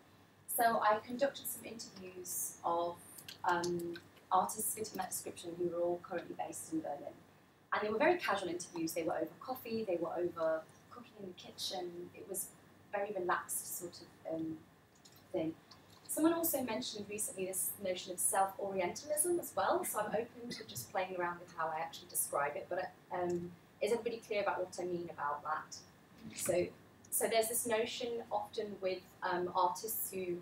[SPEAKER 14] So I conducted some interviews of artists fitting that description who were all currently based in Berlin. And they were very casual interviews. They were over coffee, they were over cooking in the kitchen. It was very relaxed sort of thing. Someone also mentioned recently this notion of self-orientalism as well, so I'm open to just playing around with how I actually describe it, but is everybody clear about what I mean about that? So there's this notion often with artists who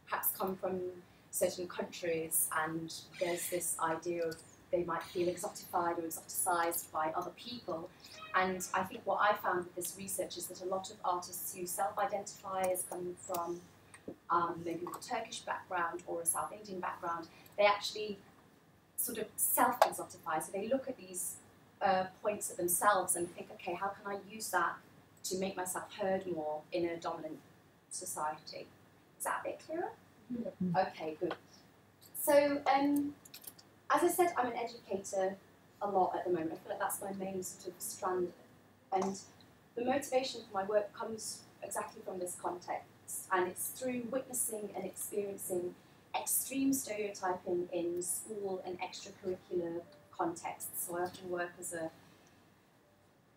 [SPEAKER 14] perhaps come from certain countries, and there's this idea of they might feel exotified or exoticized by other people. And I think what I found with this research is that a lot of artists who self-identify as coming from maybe a Turkish background or a South Indian background, they actually sort of self-exotify. So they look at these points at themselves and think, okay, how can I use that to make myself heard more in a dominant society? Is that a bit clearer? Mm-hmm. Okay, good. So, as I said, I'm an educator a lot at the moment. I feel like that's my main sort of strand. And the motivation for my work comes exactly from this context. And it's through witnessing and experiencing extreme stereotyping in school and extracurricular contexts. So I often work as a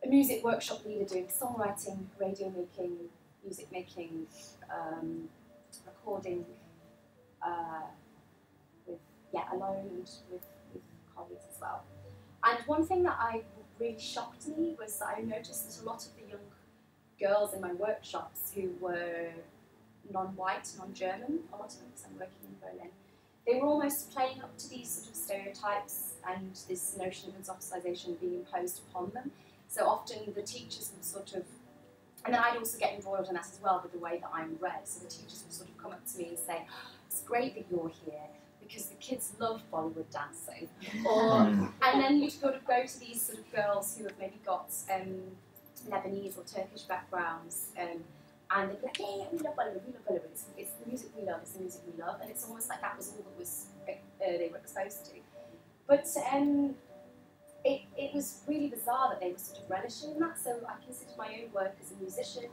[SPEAKER 14] music workshop leader doing songwriting, radio making, music making, recording, alone and with colleagues as well. And one thing that really shocked me was that I noticed that a lot of the young girls in my workshops who were non-white, non-German, a lot of them because I'm working in Berlin, they were almost playing up to these sort of stereotypes and this notion of exoticization being imposed upon them. So often the teachers would sort of, and then I'd also get embroiled in that as well with the way that I'm read. So the teachers would sort of come up to me and say, it's great that you're here because the kids love Bollywood dancing. Or, and then you'd sort of go to these sort of girls who have maybe got Lebanese or Turkish backgrounds, and they'd be like, yeah, we love Bollywood, it's the music we love, it's the music we love, and it's almost like that was all that was they were exposed to. But it was really bizarre that they were sort of relishing that, so I considered my own work as a musician,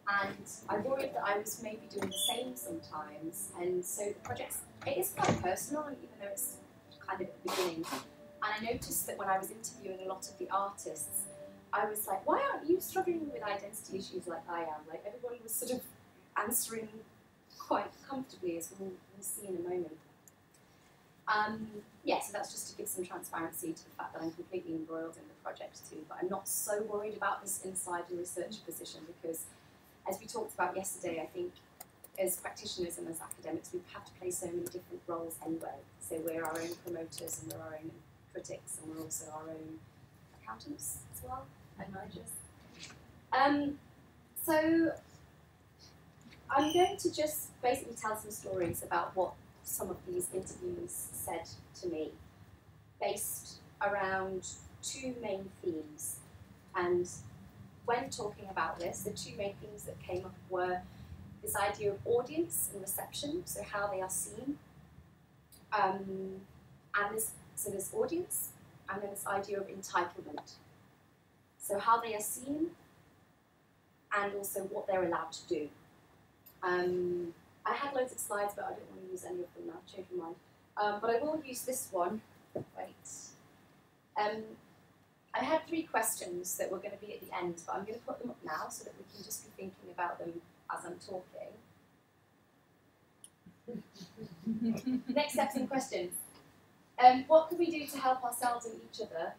[SPEAKER 14] and I worried that I was maybe doing the same sometimes, and so the project, it is quite personal, even though it's kind of at the beginning. And I noticed that when I was interviewing a lot of the artists, I was like, why aren't you struggling with identity issues like I am? Like, everybody was sort of answering quite comfortably, as we'll see in a moment. Yeah, so that's just to give some transparency to the fact that I'm completely embroiled in the project too, but I'm not so worried about this insider research position because, as we talked about yesterday, I think as practitioners and as academics, we have to play so many different roles anyway. So we're our own promoters and we're our own critics and we're also our own accountants as well, and managers. So I'm going to just basically tell some stories about what some of these interviews said to me, based around two main themes. And when talking about this, the two main themes that came up were this idea of audience and reception, so how they are seen, so this audience, and then this idea of entitlement, so how they are seen, and also what they're allowed to do. I had loads of slides, but I don't want to use any of them now, change my mind. But I will use this one. Wait. I had 3 questions that were going to be at the end, but I'm going to put them up now so that we can just be thinking about them as I'm talking. Next steps and questions. What can we do to help ourselves and each other?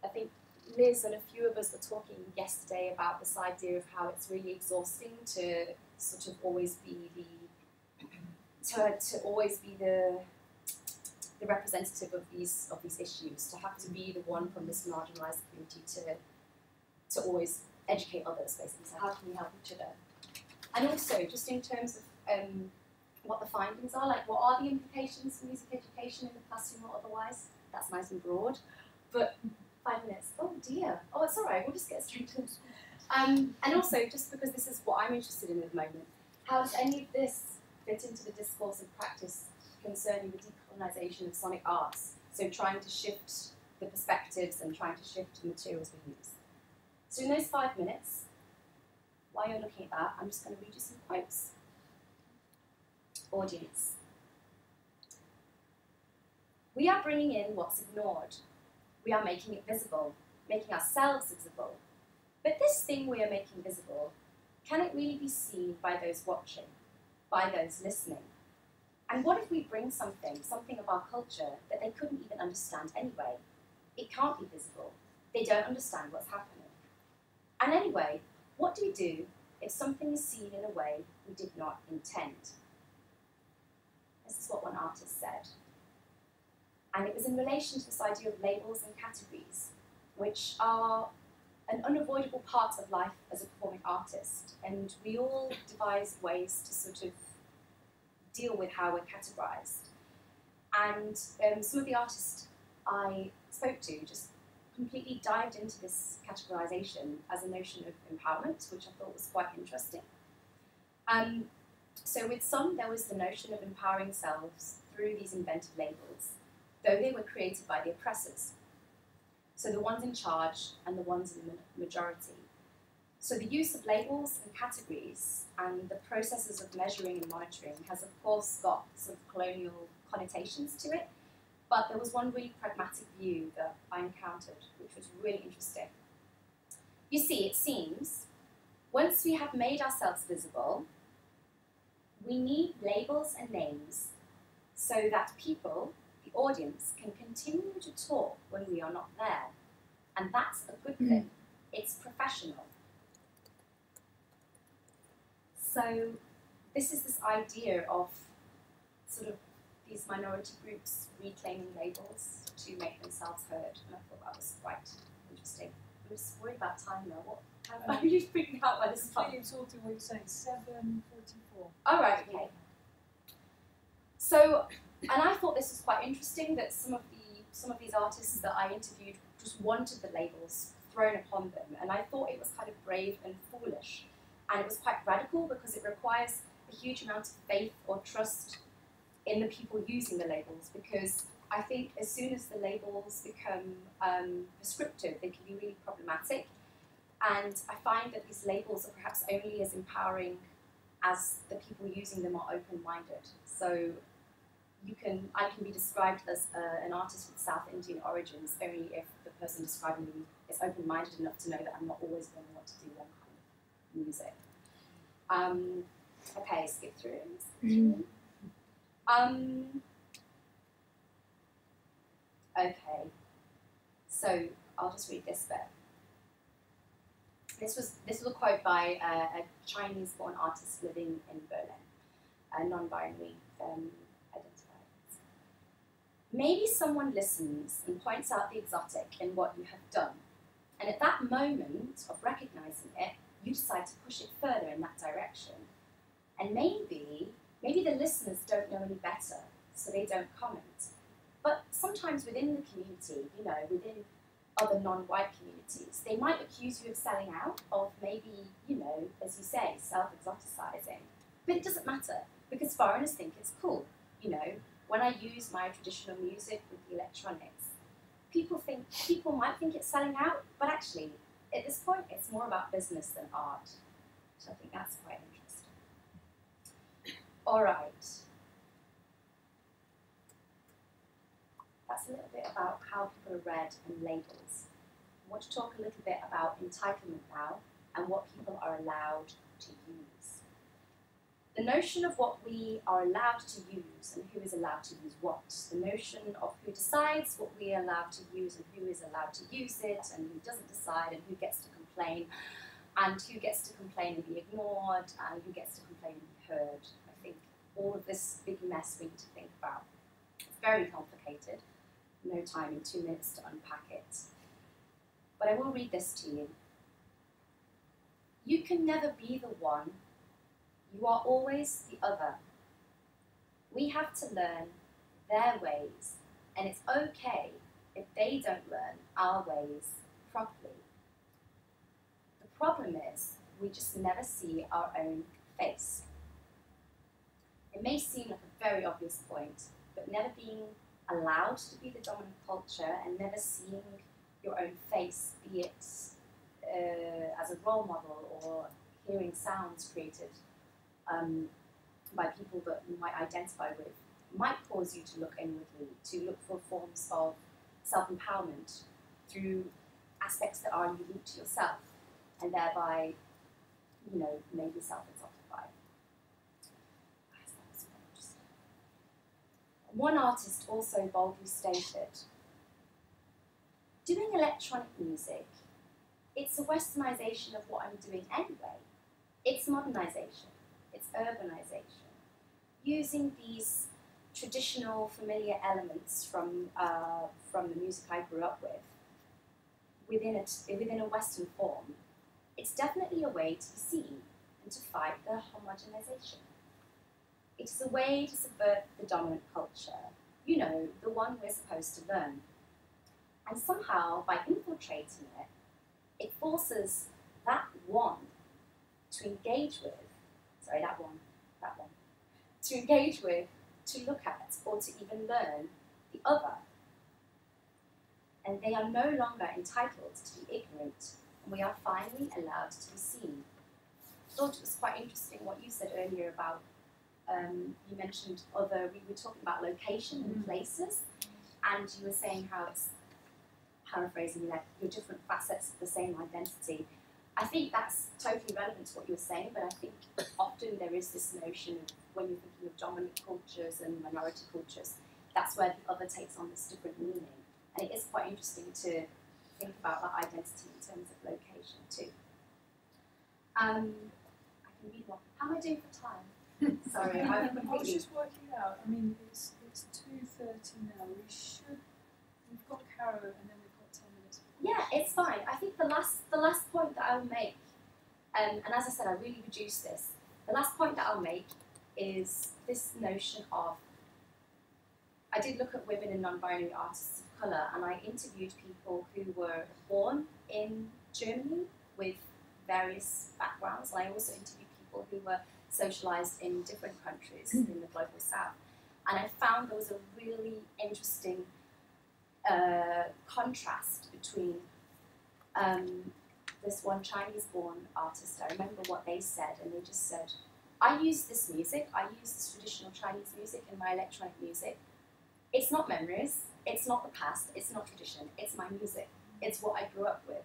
[SPEAKER 14] I think Liz and a few of us were talking yesterday about this idea of how it's really exhausting to sort of always be the representative of these issues, to have to be the one from this marginalised community to always educate others, basically. So how can we help each other? And also, just in terms of what the findings are, like what are the implications for music education in the classroom or otherwise? That's nice and broad, but 5 minutes. Oh dear. Oh, it's all right. We'll just get straight to it. And also, just because this is what I'm interested in at the moment, how does any of this fit into the discourse and practice concerning the decolonisation of sonic arts? So trying to shift the perspectives and trying to shift the materials we use. So in those 5 minutes, while you're looking at that, I'm just going to read you some quotes. Audience. We are bringing in what's ignored. We are making it visible, making ourselves visible. But this thing we are making visible, can it really be seen by those watching, by those listening? And what if we bring something of our culture that they couldn't even understand anyway? It can't be visible. They don't understand what's happening. And anyway, what do we do if something is seen in a way we did not intend? This is what one artist said. And it was in relation to this idea of labels and categories, which are an unavoidable part of life as a performing artist. And we all devise ways to sort of deal with how we're categorized. And some of the artists I spoke to just completely dived into this categorization as a notion of empowerment, which I thought was quite interesting. So with some, there was the notion of empowering selves through these inventive labels, though they were created by the oppressors. So the ones in charge and the ones in the majority. So the use of labels and categories and the processes of measuring and monitoring has of course got sort of colonial connotations to it, but there was one really pragmatic view that I encountered, which was really interesting. You see, it seems, once we have made ourselves visible, we need labels and names so that people, the audience, can continue to talk when we are not there. And that's a good thing. It's professional. So this is this idea of sort of these minority groups reclaiming labels to make themselves heard. And I thought that was quite interesting. I'm just worried about time now. What? How are you freaking out by this time?
[SPEAKER 2] It's all to what you're saying, 7:44.
[SPEAKER 14] All right, okay. So And I thought this was quite interesting that some of these artists that I interviewed just wanted the labels thrown upon them, and I thought it was kind of brave and foolish, and it was quite radical because it requires a huge amount of faith or trust in the people using the labels, because I think as soon as the labels become prescriptive, they can be really problematic, and I find that these labels are perhaps only as empowering as the people using them are open-minded. So I can be described as an artist with South Indian origins only if the person describing me is open-minded enough to know that I'm not always going to want to do one kind of music. Okay, skip through. Okay, so I'll just read this bit. This was a quote by a Chinese-born artist living in Berlin, a non-binary identifier. Maybe someone listens and points out the exotic in what you have done, and at that moment of recognizing it, you decide to push it further in that direction. And maybe the listeners don't know any better, so they don't comment. But sometimes within the community, within other non-white communities, they might accuse you of selling out, of maybe, as you say, self-exoticizing. But it doesn't matter, because foreigners think it's cool. When I use my traditional music with the electronics, people might think it's selling out, but actually, at this point, it's more about business than art. So I think that's quite interesting. All right. That's a little bit about how people are read and labels. I want to talk a little bit about entitlement now and what people are allowed to use. The notion of what we are allowed to use and who is allowed to use what. The notion of who decides what we are allowed to use and who is allowed to use it and who doesn't decide and who gets to complain and who gets to complain and be ignored and who gets to complain and be heard. I think all of this big mess we need to think about. It's very complicated. No time in 2 minutes to unpack it. But I will read this to you. You can never be the one. You are always the other. We have to learn their ways, and it's okay if they don't learn our ways properly. The problem is we just never see our own face. It may seem like a very obvious point, but never being allowed to be the dominant culture and never seeing your own face, be it as a role model or hearing sounds created by people that you might identify with, might cause you to look inwardly, to look for forms of self-empowerment through aspects that are unique to yourself, and thereby, maybe self-exotify. One artist also boldly stated, doing electronic music, it's a westernization of what I'm doing anyway. It's modernization, it's urbanization. Using these traditional, familiar elements from the music I grew up with within a Western form, it's definitely a way to be seen and to fight the homogenization. It's a way to subvert the dominant culture, the one we're supposed to learn. And somehow, by infiltrating it, it forces that one to engage with, to engage with, to look at, or to even learn the other. And they are no longer entitled to be ignorant, and we are finally allowed to be seen. I thought it was quite interesting what you said earlier about, you mentioned we were talking about location and places, and you were saying how it's, paraphrasing, like your different facets of the same identity. I think that's totally relevant to what you were saying, but I think often there is this notion of when you're thinking of dominant cultures and minority cultures, that's where the other takes on this different meaning. And it is quite interesting to think about that identity in terms of location too. I can read more. How am I doing for time? Sorry,
[SPEAKER 2] I was just working out. I mean, it's 2:30 now. We've got Caro, and then we've got 10 minutes.
[SPEAKER 14] Yeah, it's fine. I think the last point that I'll make, and as I said, I really reduced this. The last point that I'll make is this notion of I did look at women and non-binary artists of colour, and I interviewed people who were born in Germany with various backgrounds, and I also interviewed people who were socialised in different countries in the global south. And I found there was a really interesting contrast between this one Chinese-born artist. I remember what they said, and they just said, I use this music, I use this traditional Chinese music in my electronic music. It's not memories, it's not the past, it's not tradition, it's my music. It's what I grew up with.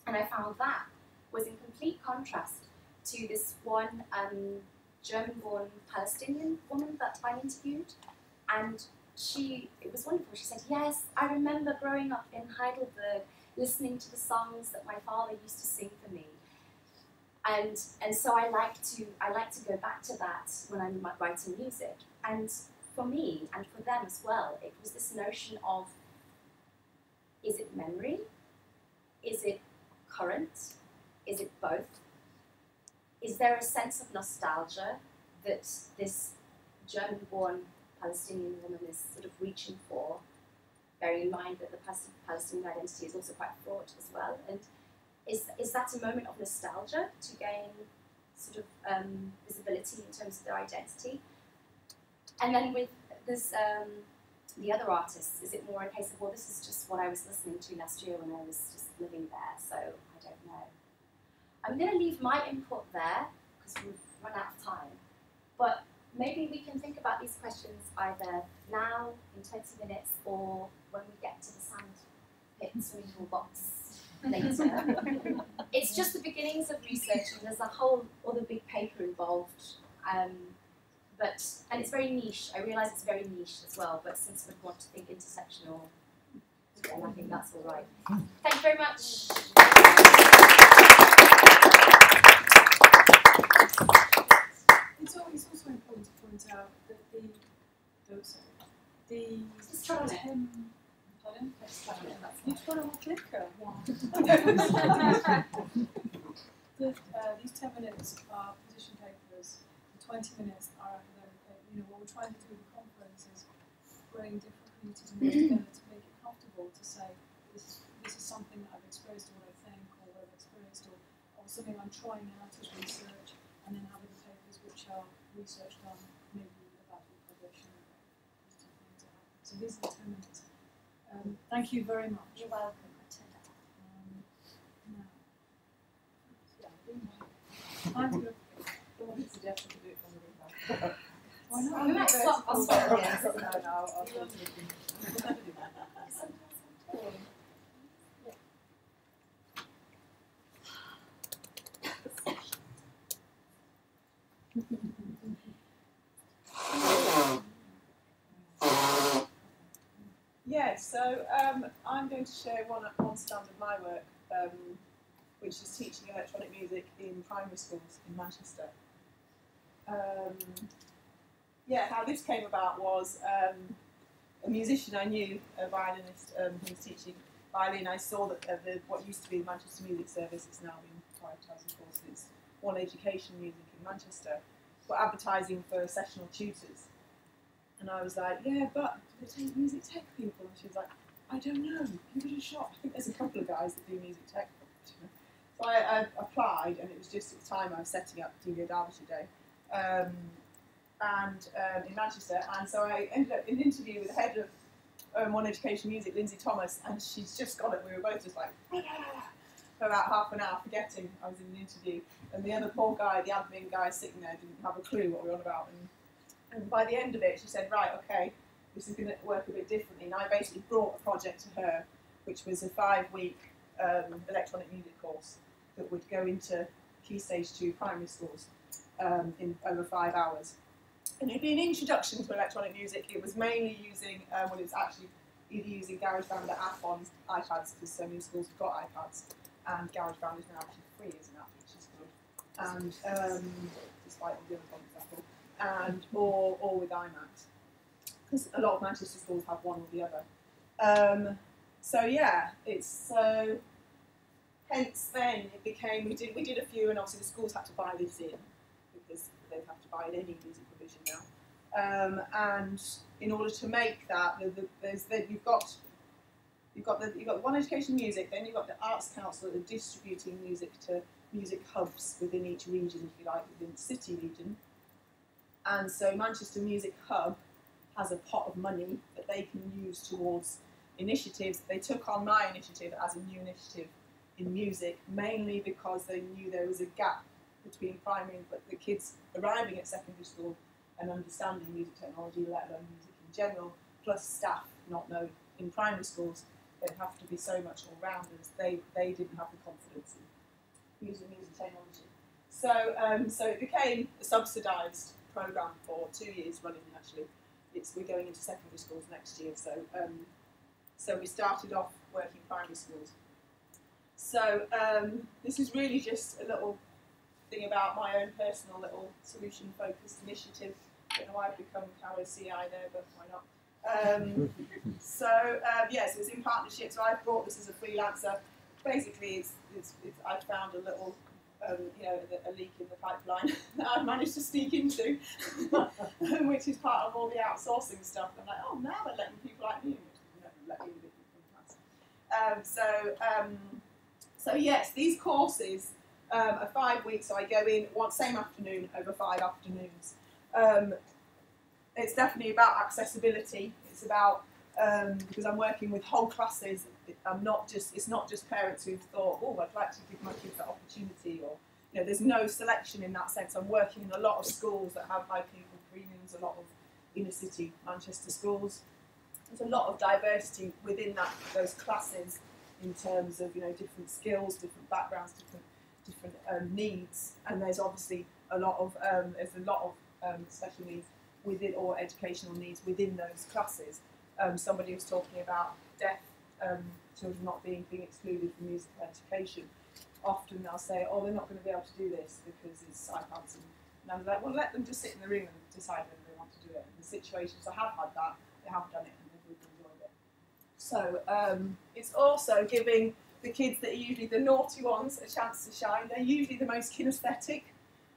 [SPEAKER 14] And I found that was in complete contrast to this one German-born Palestinian woman that I interviewed. And it was wonderful. She said, yes, I remember growing up in Heidelberg, listening to the songs that my father used to sing for me. And so I like to go back to that when I'm writing music. And for me, and for them as well, it was this notion of, is it memory? Is it current? Is it both? Is there a sense of nostalgia that this German-born Palestinian woman is sort of reaching for, bearing in mind that the Palestinian identity is also quite fraught as well? And is that a moment of nostalgia to gain sort of visibility in terms of their identity? And then with this, the other artists, is it more a case of, well, this is just what I was listening to last year when I was just living there, so I don't know. I'm going to leave my input there, because we've run out of time. But maybe we can think about these questions either now, in 20 minutes, or when we get to the sand pit swimming pool box later. It's just the beginnings of research, and there's a whole other big paper involved. And it's very niche. I realise it's very niche as well, but since we want to think intersectional, then I think that's all right. Thank you very much.
[SPEAKER 2] It's also important to point out that these 10 minutes are position papers, the 20 minutes are academic papers. You know, what we're trying to do with the conference is bring different communities and work together to make it comfortable to say, this is something that I've experienced, or what I think, or what I've experienced, or something I'm trying out as research, and then having the papers which are research done, maybe about to be published, and these two things are happening. So these are the 10 minutes. Thank you very much.
[SPEAKER 14] You're welcome.
[SPEAKER 2] I'm going to
[SPEAKER 8] suggest to do it from the back.
[SPEAKER 2] Why not?
[SPEAKER 14] We might swap. I'll swap. Yes.
[SPEAKER 1] Yeah, so I'm going to share one stand of my work, which is teaching electronic music in primary schools in Manchester. Yeah, how this came about was a musician I knew, a violinist who was teaching violin. I saw that what used to be the Manchester Music Service is now being privatised, of course. It's One Education Music in Manchester, for advertising for sessional tutors. And I was like, yeah, but do they take music tech people? And she was like, I don't know, give it a shot. I think there's a couple of guys that do music tech. So I applied, and it was just at the time I was setting up Delia Derbyshire Day in Manchester. And so I ended up in an interview with the head of One Education Music, Lindsay Thomas, and she's just got it. We were both just like, for about half an hour, forgetting I was in an interview. And the other poor guy, the admin guy sitting there, didn't have a clue what we were on about. And by the end of it, she said, right, okay, this is going to work a bit differently. And I basically brought a project to her, which was a 5-week electronic music course that would go into Key Stage 2 primary schools in over 5 hours. And it'd be an introduction to electronic music. It was mainly using, it was actually either using GarageBand or app on iPads, because so many schools have got iPads, and GarageBand is now actually free as an app, which is good. And despite the other problems, Apple, and or with iMacs, because a lot of Manchester schools have one or the other. So yeah, it's so. Hence, then it became we did a few, and obviously the schools had to buy this in, because they have to buy in any music provision now. And in order to make that, you've got One Education Music, then you've got the Arts Council that are distributing music to music hubs within each region, if you like, within the city region. And so Manchester Music Hub has a pot of money that they can use towards initiatives. They took on my initiative as a new initiative in music, mainly because they knew there was a gap between primary but the kids arriving at secondary school and understanding music technology, let alone music in general, plus staff not knowing in primary schools. They'd have to be so much all-rounders. They didn't have the confidence in using music technology. So it became a subsidised programme for 2 years running, actually. We're going into secondary schools next year, so we started off working primary schools. So this is really just a little thing about my own personal little solution-focused initiative. I don't know why I've become Caro's CI there, but why not? Yes, it was in partnership, so I brought this as a freelancer. Basically, I found a little, a leak in the pipeline that I've managed to sneak into, which is part of all the outsourcing stuff. I'm like, oh, now they're letting people like me in, which they never let me in from the past. So yes, these courses are 5 weeks, so I go in same afternoon over 5 afternoons. It's definitely about accessibility. It's about, because I'm working with whole classes, it's not just parents who've thought, oh, I'd like to give my kids that opportunity, or, there's no selection in that sense. I'm working in a lot of schools that have high pupil premiums, a lot of inner city Manchester schools. There's a lot of diversity within those classes in terms of, different skills, different backgrounds, different needs, and there's obviously a lot of special needs within, or educational needs within those classes. Somebody was talking about deaf children not being excluded from musical education. Often they'll say, oh, they're not going to be able to do this because it's I can't sing. And I'm like, well, let them just sit in the room and decide whether they want to do it. In the situations I have had that, they have done it and they've really enjoyed it. So it's also giving the kids that are usually the naughty ones a chance to shine. They're usually the most kinesthetic.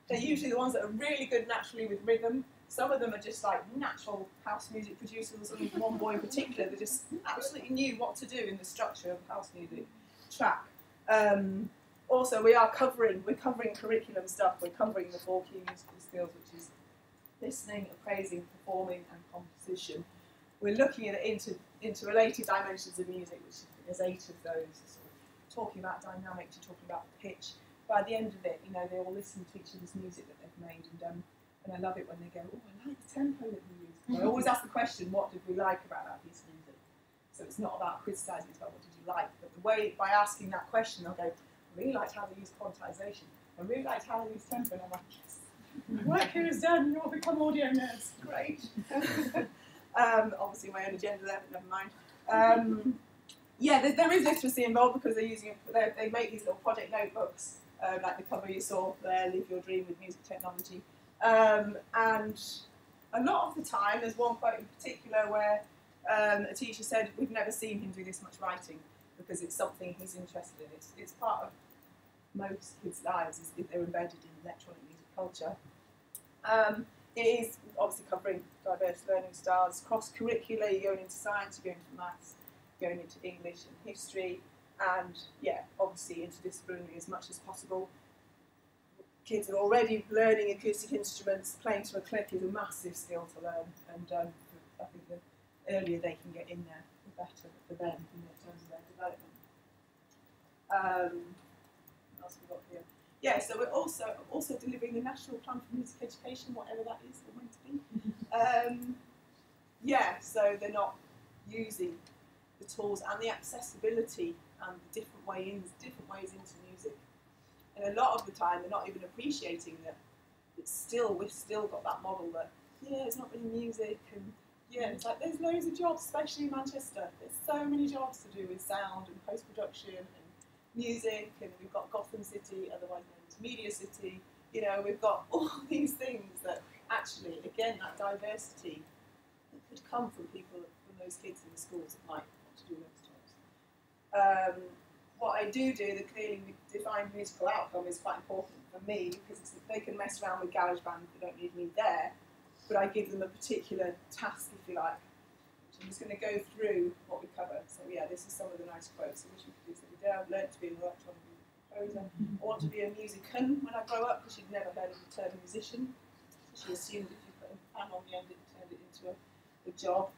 [SPEAKER 1] They're usually the ones that are really good naturally with rhythm. Some of them are just like natural house music producers. One boy in particular that just absolutely knew what to do in the structure of house music track. Also, we're covering curriculum stuff. We're covering the 4 key musical skills, which is listening, appraising, performing, and composition. We're looking at interrelated dimensions of music, which there's 8 of those. Sort of talking about dynamic to talking about the pitch. By the end of it, they all listen to each other's music that they've made, and I love it when they go, oh, I like the tempo that we used. I always ask the question, what did we like about that piece of music? So it's not about criticising, it's about what did you like. But the way, by asking that question, they'll go, I really liked how they used quantization. I really liked how they used tempo. And I'm like, yes, work here is done, you all become audio nerds. Great. Obviously my own agenda there, but never mind. There is literacy involved because they make these little project notebooks, like the cover you saw there, Live Your Dream with Music Technology. And a lot of the time, there's one quote in particular where a teacher said, we've never seen him do this much writing because it's something he's interested in. It's part of most kids' lives if they're embedded in electronic music culture. It is obviously covering diverse learning styles, cross-curricular, you're going into science, you're going into maths, you're going into English and history, and obviously interdisciplinary as much as possible. Kids are already learning acoustic instruments. Playing to a click is a massive skill to learn, and I think the earlier they can get in there, the better for them in terms of their development. What else have we got here? Yeah, so we're also delivering the National Plan for Music Education, whatever that is or meant to be. So they're not using the tools and the accessibility and the different ways into music. And a lot of the time, they're not even appreciating that we've still got that model that, it's not really music, and it's like there's loads of jobs, especially in Manchester. There's so many jobs to do with sound and post-production and music, and we've got Gotham City, otherwise known as Media City. We've got all these things that actually, again, that diversity that could come from those kids in the schools that might want to do those jobs. What I do, the clearly defined musical outcome is quite important for me because they can mess around with GarageBand if they don't need me there. but I give them a particular task, if you like. I'm just going to go through what we cover. So yeah, this is some of the nice quotes. I wish we could do something there. I've learned to be an electronic composer. I want to be a musician when I grow up, because she'd never heard of the term musician. So she assumed if you put a fan on the end, it turned it into a job,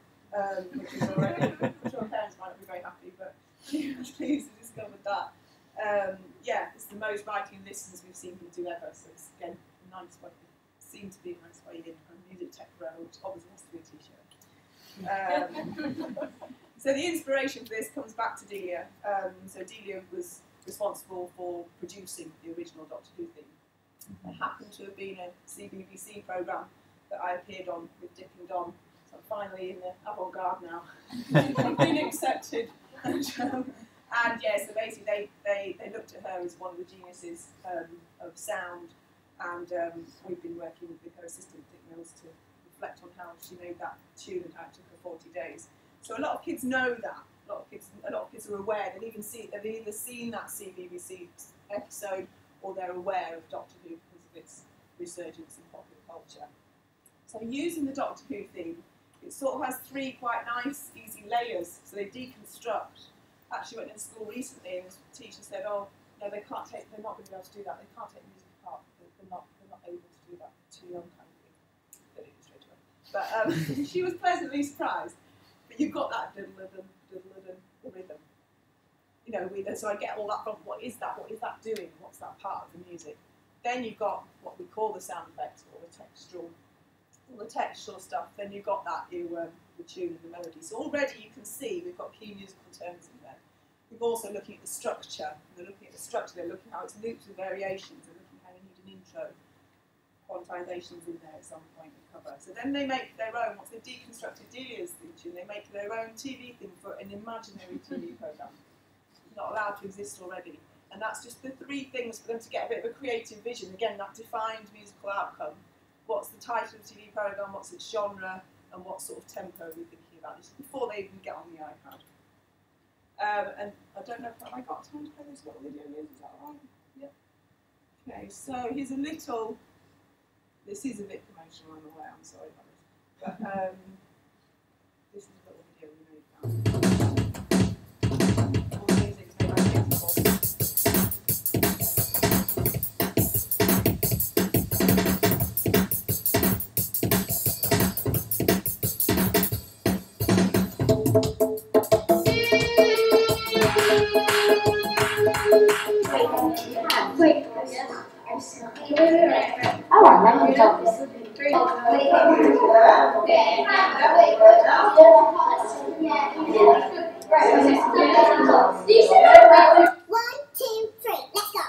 [SPEAKER 1] which is already, I'm sure parents might not be very happy, but she was pleased to discover that. Yeah, it's the most writing listens we've seen him do ever. So it's again a nice way, seemed to be a nice way in, and music tech forever, which obviously has to be a t-shirt. So the inspiration for this comes back to Delia. So Delia was responsible for producing the original Doctor Who theme. There happened to have been a CBBC programme that I appeared on with Dick and Dom. So I'm finally in the avant-garde now. I've been accepted. And yeah, so basically they looked at her as one of the geniuses of sound, and we've been working with her assistant Dick Mills to reflect on how she made that tune and how it took her 40 days. So a lot of kids know that. A lot of kids are aware. They've either seen that CBBC episode, or they're aware of Doctor Who because of its resurgence in popular culture. So using the Doctor Who theme, it sort of has three quite nice, easy layers. So they deconstruct. Actually went into school recently, and the teacher said, "Oh, no, they're not going to be able to do that. They can't take music apart. They're not able to do that. They're too young, kind of thing." They did it straight away. But she was pleasantly surprised. But you've got that diddle-a-dum, diddle-a-dum, the rhythm. You know, so I get all that from what is that? What is that doing? What's that part of the music? Then you've got what we call the sound effects, or the textual stuff. Then you've got that the tune and the melody. So already you can see we've got key musical terms in there. We're also looking at the structure. They're looking at the structure. They're looking how it's looped with variations. They're looking how you need an intro. Quantizations in there at some point in cover. So then they make their own. Once they've deconstructed Delia's theme tune, they make their own TV thing for an imaginary TV programme. Not allowed to exist already. And that's just the three things for them to get a bit of a creative vision. Again, that defined musical outcome. What's the title of the TV programme, what's its genre, and what sort of tempo we're thinking about, just before they even get on the iPad. And I don't know if I got time to play this little video, Liz, is that right? Yep. Okay, so here's a little, this is a bit promotional, I'm aware, I'm sorry about this. But this is a little video we made now. All the music is made by Katie.
[SPEAKER 16] Oh, I like the top. One, two, three, let's go.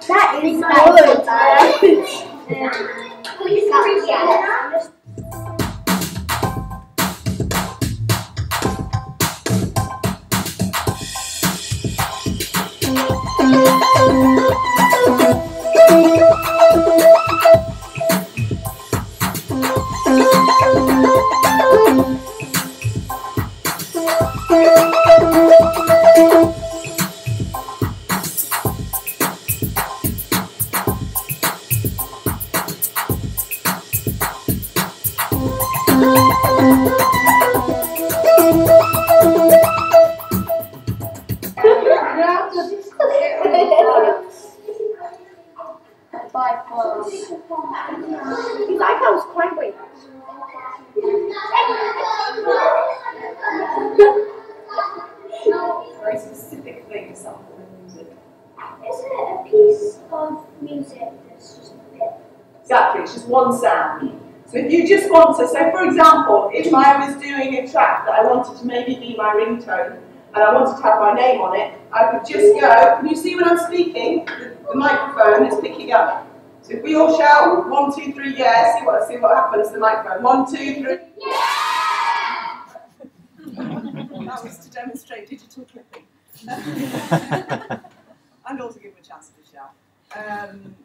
[SPEAKER 16] That is good.
[SPEAKER 1] Very specific things of the music.
[SPEAKER 16] Isn't it a piece of music that's just a bit?
[SPEAKER 17] Exactly, it's just one sound. So if you just want to, so for example, if I was doing a track that I wanted to maybe be my ringtone, and I wanted to have my name on it, I could just go, can you see when I'm speaking? The microphone is picking up. So if we all shout, 1, 2, 3, yeah, see what happens to the microphone. 1, 2, 3, yeah!
[SPEAKER 1] That was to demonstrate digital clipping. And also give them a chance to shout. And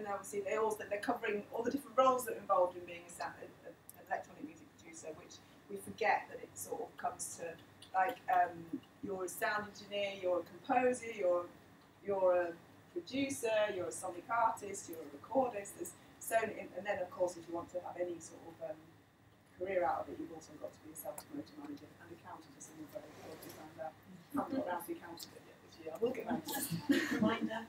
[SPEAKER 1] obviously they're covering all the different roles that are involved in being an electronic music producer, which we forget that it sort of comes to, like, you're a sound engineer, you're a composer, you're a producer, you're a sonic artist, you're a recordist. There's so many, and then of course if you want to have any sort of career out of it, you've also got to be a self-promoter manager and accountant, as someone very shortly found out. I haven't got around to the accountant bit yet this year. I will get around to that. Reminder.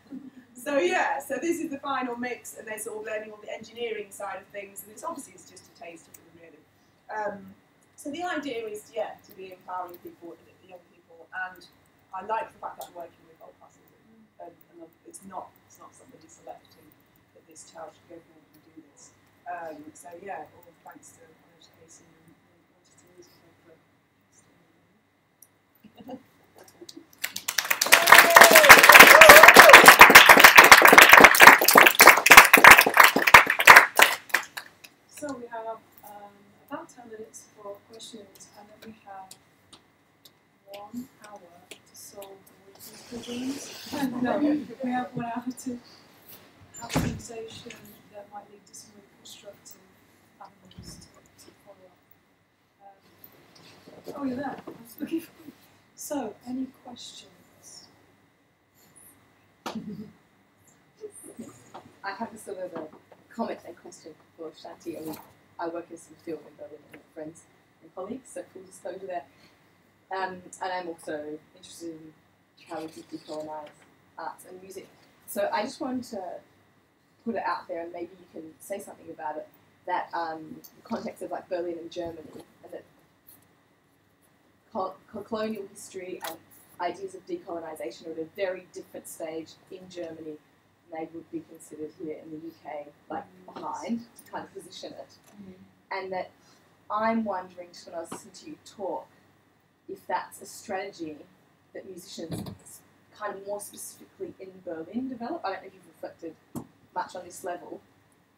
[SPEAKER 1] So yeah, so this is the final mix, and they're sort of learning all the engineering side of things, and it's just a taste of them, really. So the idea is, to be empowering people, young people, and I like the fact that I'm working with old classes, and it's not somebody selecting that this child should go forward and do this. So yeah, all thanks to Casey and Manchester Music for
[SPEAKER 2] So we have about 10 minutes for questions, and then we have 1 hour to solve all these problems. No, we have 1 hour to have a conversation that might lead to some really constructive avenues to follow up. Oh, you're there. I was looking for you. So, any questions?
[SPEAKER 19] I have a sort of a comment and question for Shanti. I work in some field in Berlin with friends and colleagues, so full disclosure there. And I'm also interested in how we can decolonise arts and music. So I just wanted to put it out there, and maybe you can say something about it, that the context of like Berlin and Germany, and that colonial history and ideas of decolonisation are at a very different stage in Germany than they would be considered here in the UK, like behind, to kind of position it. And that I'm wondering, just when I was listening to you talk, if that's a strategy that musicians kind of more specifically in Berlin develop. I don't know if you've reflected much on this level,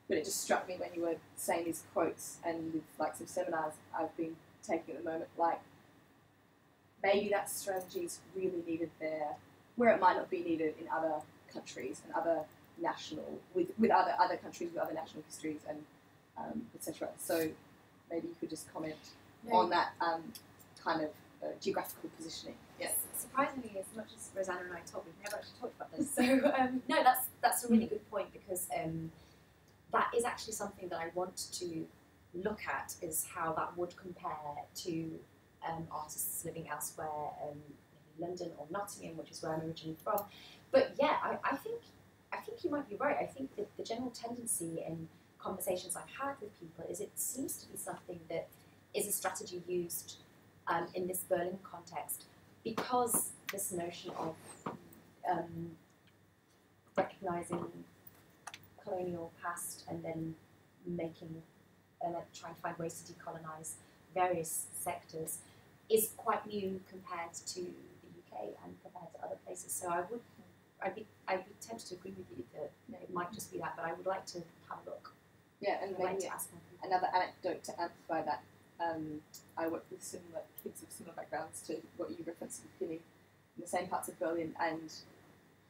[SPEAKER 19] but it just struck me when you were saying these quotes, and with like some seminars I've been taking at the moment, like maybe that strategy is really needed there, where it might not be needed in other countries and other national, with other countries with other national histories and etc. So maybe you could just comment on that kind of geographical positioning.
[SPEAKER 14] Yes. Surprisingly, as much as Rosanna and I talk, we've never actually talked about this. So no, that's a really good point, because that is actually something that I want to look at, is how that would compare to artists living elsewhere, maybe London or Nottingham, which is where I'm originally from. But yeah, I think you might be right. I think that the general tendency in conversations I've had with people is it seems to be something that is a strategy used in this Berlin context, because this notion of recognising colonial past and then making trying to find ways to decolonise various sectors is quite new compared to the UK and compared to other places. So I'd be tempted to agree with you that it might just be that, but I would like to have a look.
[SPEAKER 19] Yeah, and maybe
[SPEAKER 14] like to ask more people.
[SPEAKER 19] Another anecdote to amplify that. I work with similar kids of similar backgrounds to what you referenced at the beginning, in the same parts of Berlin, and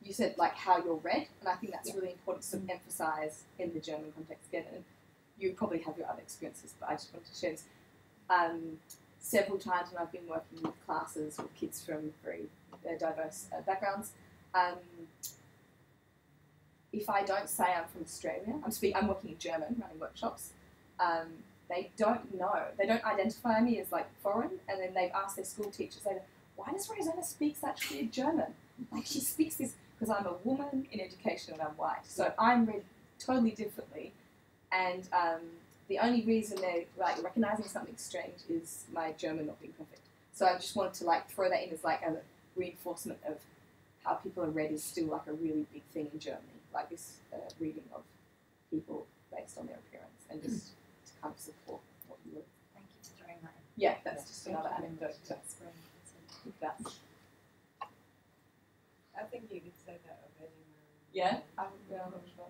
[SPEAKER 19] you said like how you're read, and I think that's really important to emphasise in the German context again. And you probably have your other experiences, but I just wanted to share this. Several times when I've been working with classes with kids from very diverse backgrounds, if I don't say I'm from Australia, I'm working in German, running workshops. They don't know. They don't identify me as like foreign, and then they've asked their school teachers, why does Rosanna speak such weird German? Like she speaks this because I'm a woman in education and I'm white, so I'm read totally differently. And the only reason they're like recognising something strange is my German not being perfect. So I just wanted to like throw that in as like a reinforcement of how people are read is still like a really big thing in Germany. Like this reading of people based on their appearance, and just to kind of support what you were.
[SPEAKER 14] Thank you for throwing that in.
[SPEAKER 19] Yeah, that's just another anecdote to look at.
[SPEAKER 1] I think you could say that of anywhere.
[SPEAKER 19] Yeah, I would be on sure.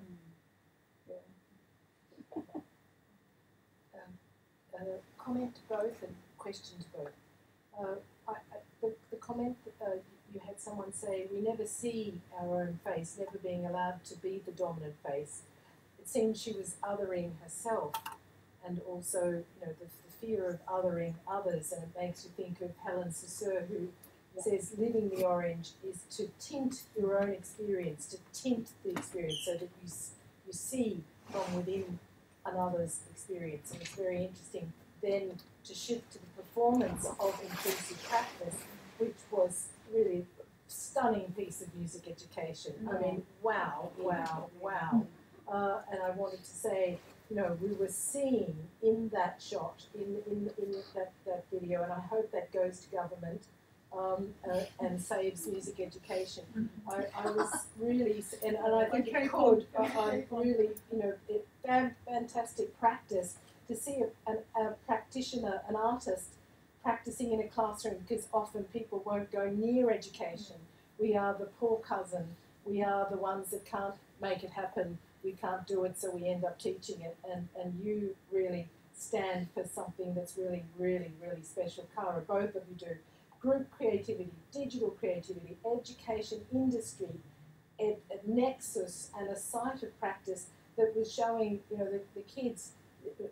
[SPEAKER 12] Comment to both and question to both. The comment that you had someone say, we never see our own face, never being allowed to be the dominant face. It seemed she was othering herself, and also, the fear of othering others, and it makes you think of Helen Saussure, who says living the orange is to tint your own experience, to tint the experience so that you see from within another's experience. And it's very interesting then to shift to the performance of inclusive practice, which was really a stunning piece of music education. I mean, wow, wow, wow. And I wanted to say, you know, we were seeing in that shot, in that video, and I hope that goes to government and saves music education. I was really, and I think it could, I really, you know, fantastic practice to see a practitioner, an artist, practicing in a classroom, because often people won't go near education. We are the poor cousin. We are the ones that can't make it happen. We can't do it, so we end up teaching it. And you really stand for something that's really, really, really special. Caro, both of you do. Group creativity, digital creativity, education, industry, a nexus and a site of practice that was showing, you know, the kids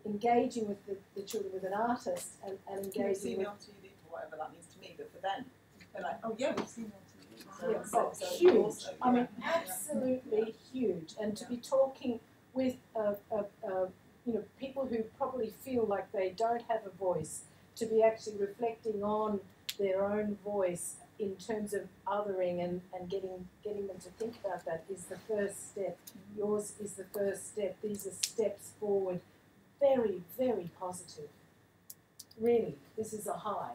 [SPEAKER 12] engaging with the children with an artist and engaging
[SPEAKER 1] We've seen
[SPEAKER 12] with...
[SPEAKER 1] it on TV, or whatever that means to me, but for them, they're like, oh yeah, we've seen it on TV. So,
[SPEAKER 12] Yeah,
[SPEAKER 1] so
[SPEAKER 12] huge.
[SPEAKER 1] also,
[SPEAKER 12] I mean, absolutely huge. And to be talking with, you know, people who probably feel like they don't have a voice, to be actually reflecting on their own voice in terms of othering and getting them to think about that is the first step. Yours is the first step. These are steps forward. Very, very positive. Really, this is a high.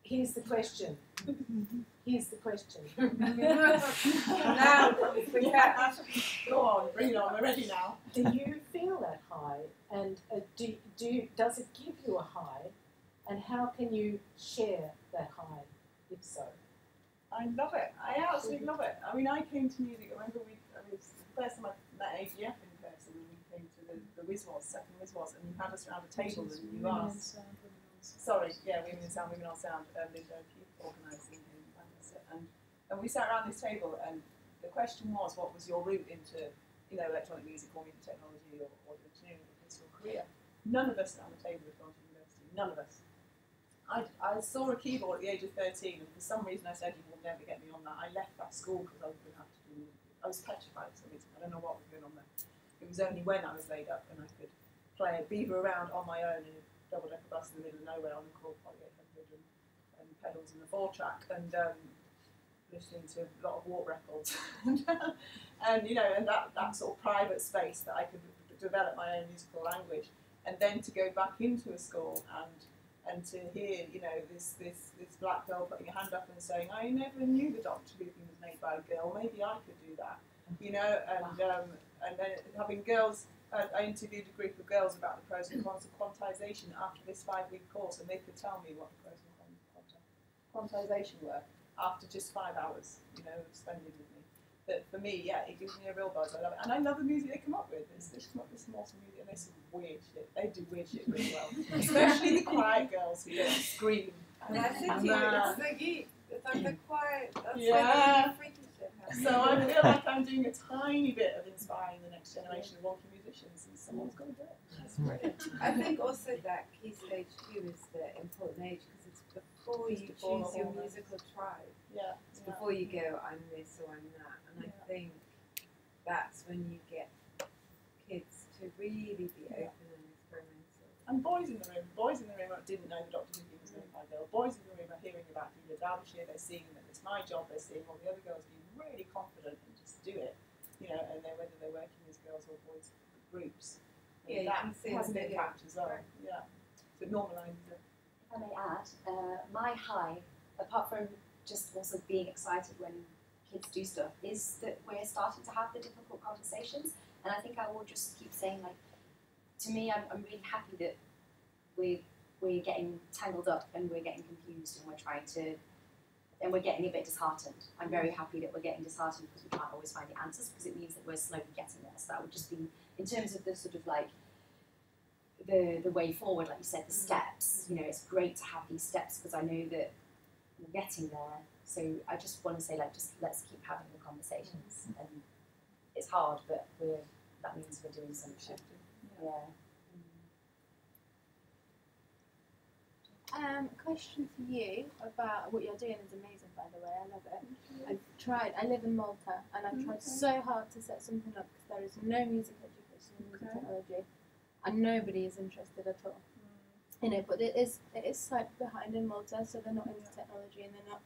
[SPEAKER 12] Here's the question. Here's the question.
[SPEAKER 1] Now, go on, bring it on, we're ready now.
[SPEAKER 12] Do you feel that high? And does it give you a high? And how can you share that high, if so?
[SPEAKER 1] I love it. I absolutely love it. I mean, I came to music, I remember it was the first time I met AGF in person, and we came to the WISWAS, second WISWAS, and you had us around a table and you asked... Sorry, yeah, Women in Sound, Women on Sound, Linda Keith organising in Manchester. And we sat around this table, and the question was, what was your route into, you know, electronic music or music technology or engineering or this your career? None of us around the table had gone to university. None of us. I saw a keyboard at the age of 13, and for some reason I said, you will never get me on that. I left that school because I was going to have to do music. I was petrified for some reason. I don't know what was going on there. It was only when I was laid up and I could play beaver around on my own in a double-decker bus in the middle of nowhere on the Core Poly 800 and pedals in the 4-track and listening to a lot of Warp records and you know, and that sort of private space that I could develop my own musical language, and then to go back into a school and to hear, you know, this black girl putting a hand up and saying, I never knew the Doctor Who thing was made by a girl, maybe I could do that, you know, and then having girls. I interviewed a group of girls about the pros and cons of quantization after this 5-week course, and they could tell me what the pros and cons of quantization were after just 5 hours, you know, of spending with me. But for me, yeah, it gives me a real buzz. I love it, and I love the music they come up with. They come up with some awesome music, and they some weird shit. They do weird shit really well, especially the quiet girls who don't scream.
[SPEAKER 20] And I think it's the geek. It's like the quiet. That's
[SPEAKER 1] Yeah.
[SPEAKER 20] Like the freaky shit happens.
[SPEAKER 1] So I feel like I'm doing a tiny bit of inspiring the next generation of wonky musicians, and someone's got to do it. That's brilliant.
[SPEAKER 20] I think also that key stage 2 is the important age because it's before you choose your musical tribe.
[SPEAKER 1] Yeah.
[SPEAKER 20] It's before you go, I'm this or I'm that. And I think that's when you get kids to really be open and experimental.
[SPEAKER 1] And boys in the room didn't know the Doctor Who was made by a girl. Boys in the room are hearing about Julia Derbyshire, they're seeing that it's my job, they're seeing all the other girls being really confident and just do it, you know, and then whether they're working as girls or boys groups. And
[SPEAKER 20] Yeah,
[SPEAKER 1] that
[SPEAKER 20] you can see
[SPEAKER 1] has an
[SPEAKER 20] the
[SPEAKER 1] impact as well.
[SPEAKER 20] Right.
[SPEAKER 1] Yeah. So it normalises it.
[SPEAKER 14] If I may add, my high, apart from just also being excited when kids do stuff, is that we're starting to have the difficult conversations. And I think I will just keep saying, like, to me, I'm really happy that we're getting tangled up and we're getting confused and we're trying to, and we're getting a bit disheartened. I'm very happy that we're getting disheartened because we can't always find the answers, because it means that we're slowly getting there. So that would just be, in terms of the sort of like, the way forward, like you said, the steps, you know, it's great to have these steps because I know that we're getting there. So I just want to say, like, just let's keep having the conversations. And it's hard, but that means we're doing something.
[SPEAKER 21] Question for you about what you're doing is amazing, by the way. I love it. I've tried. I live in Malta, and I've tried so hard to set something up because there is no music education in music technology, and nobody is interested at all in it. But it is slightly behind in Malta, so they're not into technology, and they're not.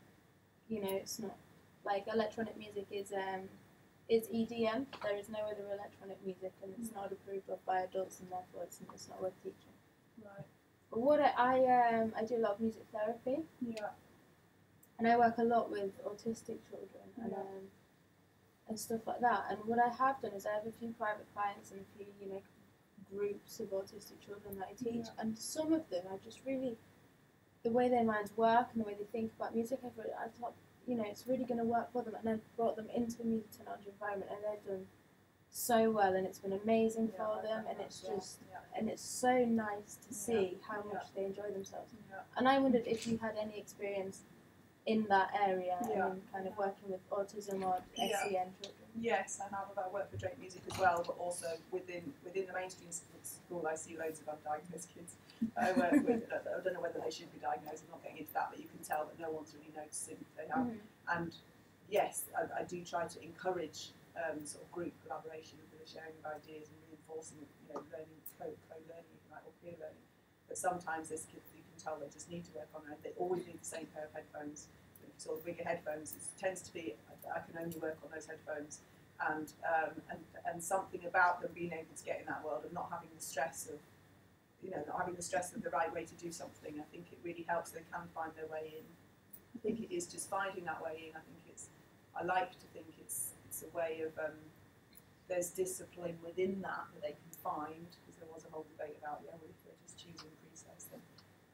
[SPEAKER 21] It's not like electronic music is EDM. There is no other electronic music, and it's not approved of by adults, and therefore it's not worth teaching.
[SPEAKER 1] Right.
[SPEAKER 21] But what I do a lot of music therapy.
[SPEAKER 1] Yeah.
[SPEAKER 21] And I work a lot with autistic children and stuff like that. And what I have done is I have a few private clients and a few groups of autistic children that I teach, and some of them are just really the way their minds work and the way they think about music. I thought it's really going to work for them, and I brought them into a music technology environment, and they've done so well, and it's been amazing for them, and it's just and it's so nice to see how much they enjoy themselves. And I wondered if you had any experience in that area and in kind of working with autism or SEN children.
[SPEAKER 1] Yes, I have. I work for Drake Music as well, but also within the mainstream school, I see loads of undiagnosed kids I work with. I don't know whether they should be diagnosed. I'm not getting into that, but you can tell that no one's really noticing they have. And yes, I do try to encourage sort of group collaboration and the sharing of ideas and reinforcing, learning, co-learning, or peer learning. But sometimes there's kids that you can tell they just need to work on it. They always need the same pair of headphones. Sort of bigger headphones, it tends to be I can only work on those headphones, and something about them being able to get in that world and not having the stress of not having the stress of the right way to do something. I think it really helps. They can find their way in. I think it is just finding that way in. I like to think it's a way of there's discipline within that they can find, because there was a whole debate about well, if they're just choosing Precess, then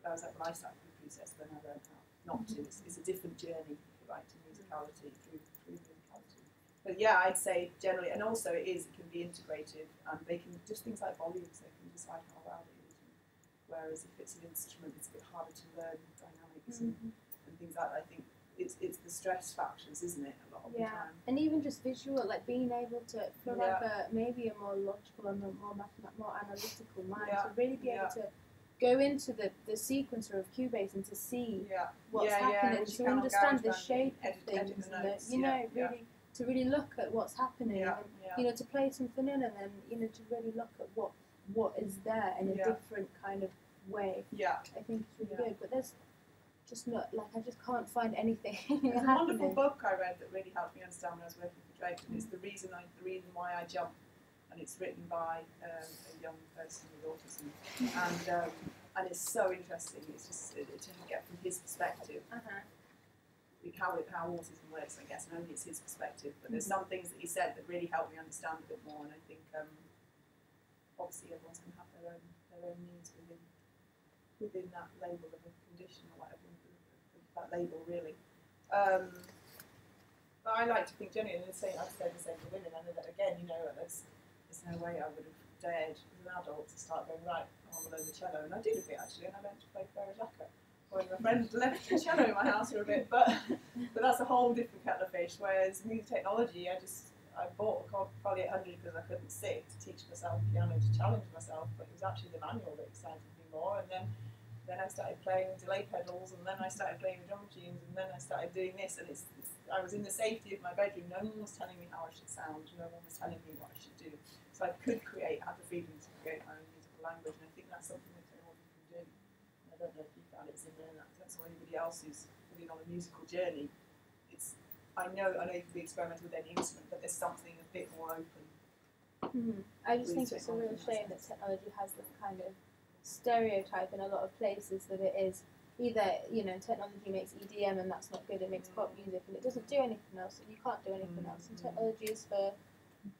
[SPEAKER 1] I was like, when I started with Precess, then I learned how not to. It's a different journey, if you like, to musicality through musicality. But yeah, I'd say generally, and also it can be integrated, and they can just things like volumes, they can decide how loud it is. Whereas if it's an instrument, it's a bit harder to learn dynamics and things like that. I think it's the stress factors, isn't it? A lot of the time.
[SPEAKER 21] And even just visual, like being able to feel like maybe a more logical and more analytical mind to really be able to go into the sequencer of Cubase and to see what's happening, to understand the shape of things, and really to really look at what's happening, and to play something in, and then to really look at what is there in a different kind of way. I think it's really good, but there's just not I just can't find anything.
[SPEAKER 1] There's a wonderful book I read that really helped me understand when I was working for Drake, and it's the reason why I jump. And it's written by a young person with autism, and it's so interesting. It's just to get from his perspective how autism works, I guess, and only it's his perspective. But there's some things that he said that really helped me understand a bit more. And I think obviously everyone's going to have their own needs within that label of a condition or whatever, that label really. But I like to think genuinely, I'd say the same for women. I know that again, there's no way I would have dared as an adult to start going, right, I want to learn the cello. And I did a bit actually, and I learned to play Farajaka when my friend left the cello in my house for a bit. But that's a whole different kettle of fish. Whereas music technology, I bought probably 800 because I couldn't sit to teach myself piano, to challenge myself. But it was actually the manual that excited me more. And then I started playing delay pedals, and then I started playing drum machines, and then I started doing this. And I was in the safety of my bedroom. No one was telling me how I should sound. No one was telling me what I should do. So I could have the freedom to create my own musical language, and I think that's something that anyone can do. And I don't know if you found it similar in that sense, or anybody else who's been on a musical journey. I know you can be experimental with any instrument, but there's something a bit more open.
[SPEAKER 21] I just think it's a real shame that technology has this kind of stereotype in a lot of places that it is either technology makes EDM and that's not good, it makes pop music and it doesn't do anything else, and you can't do anything else. And technology is for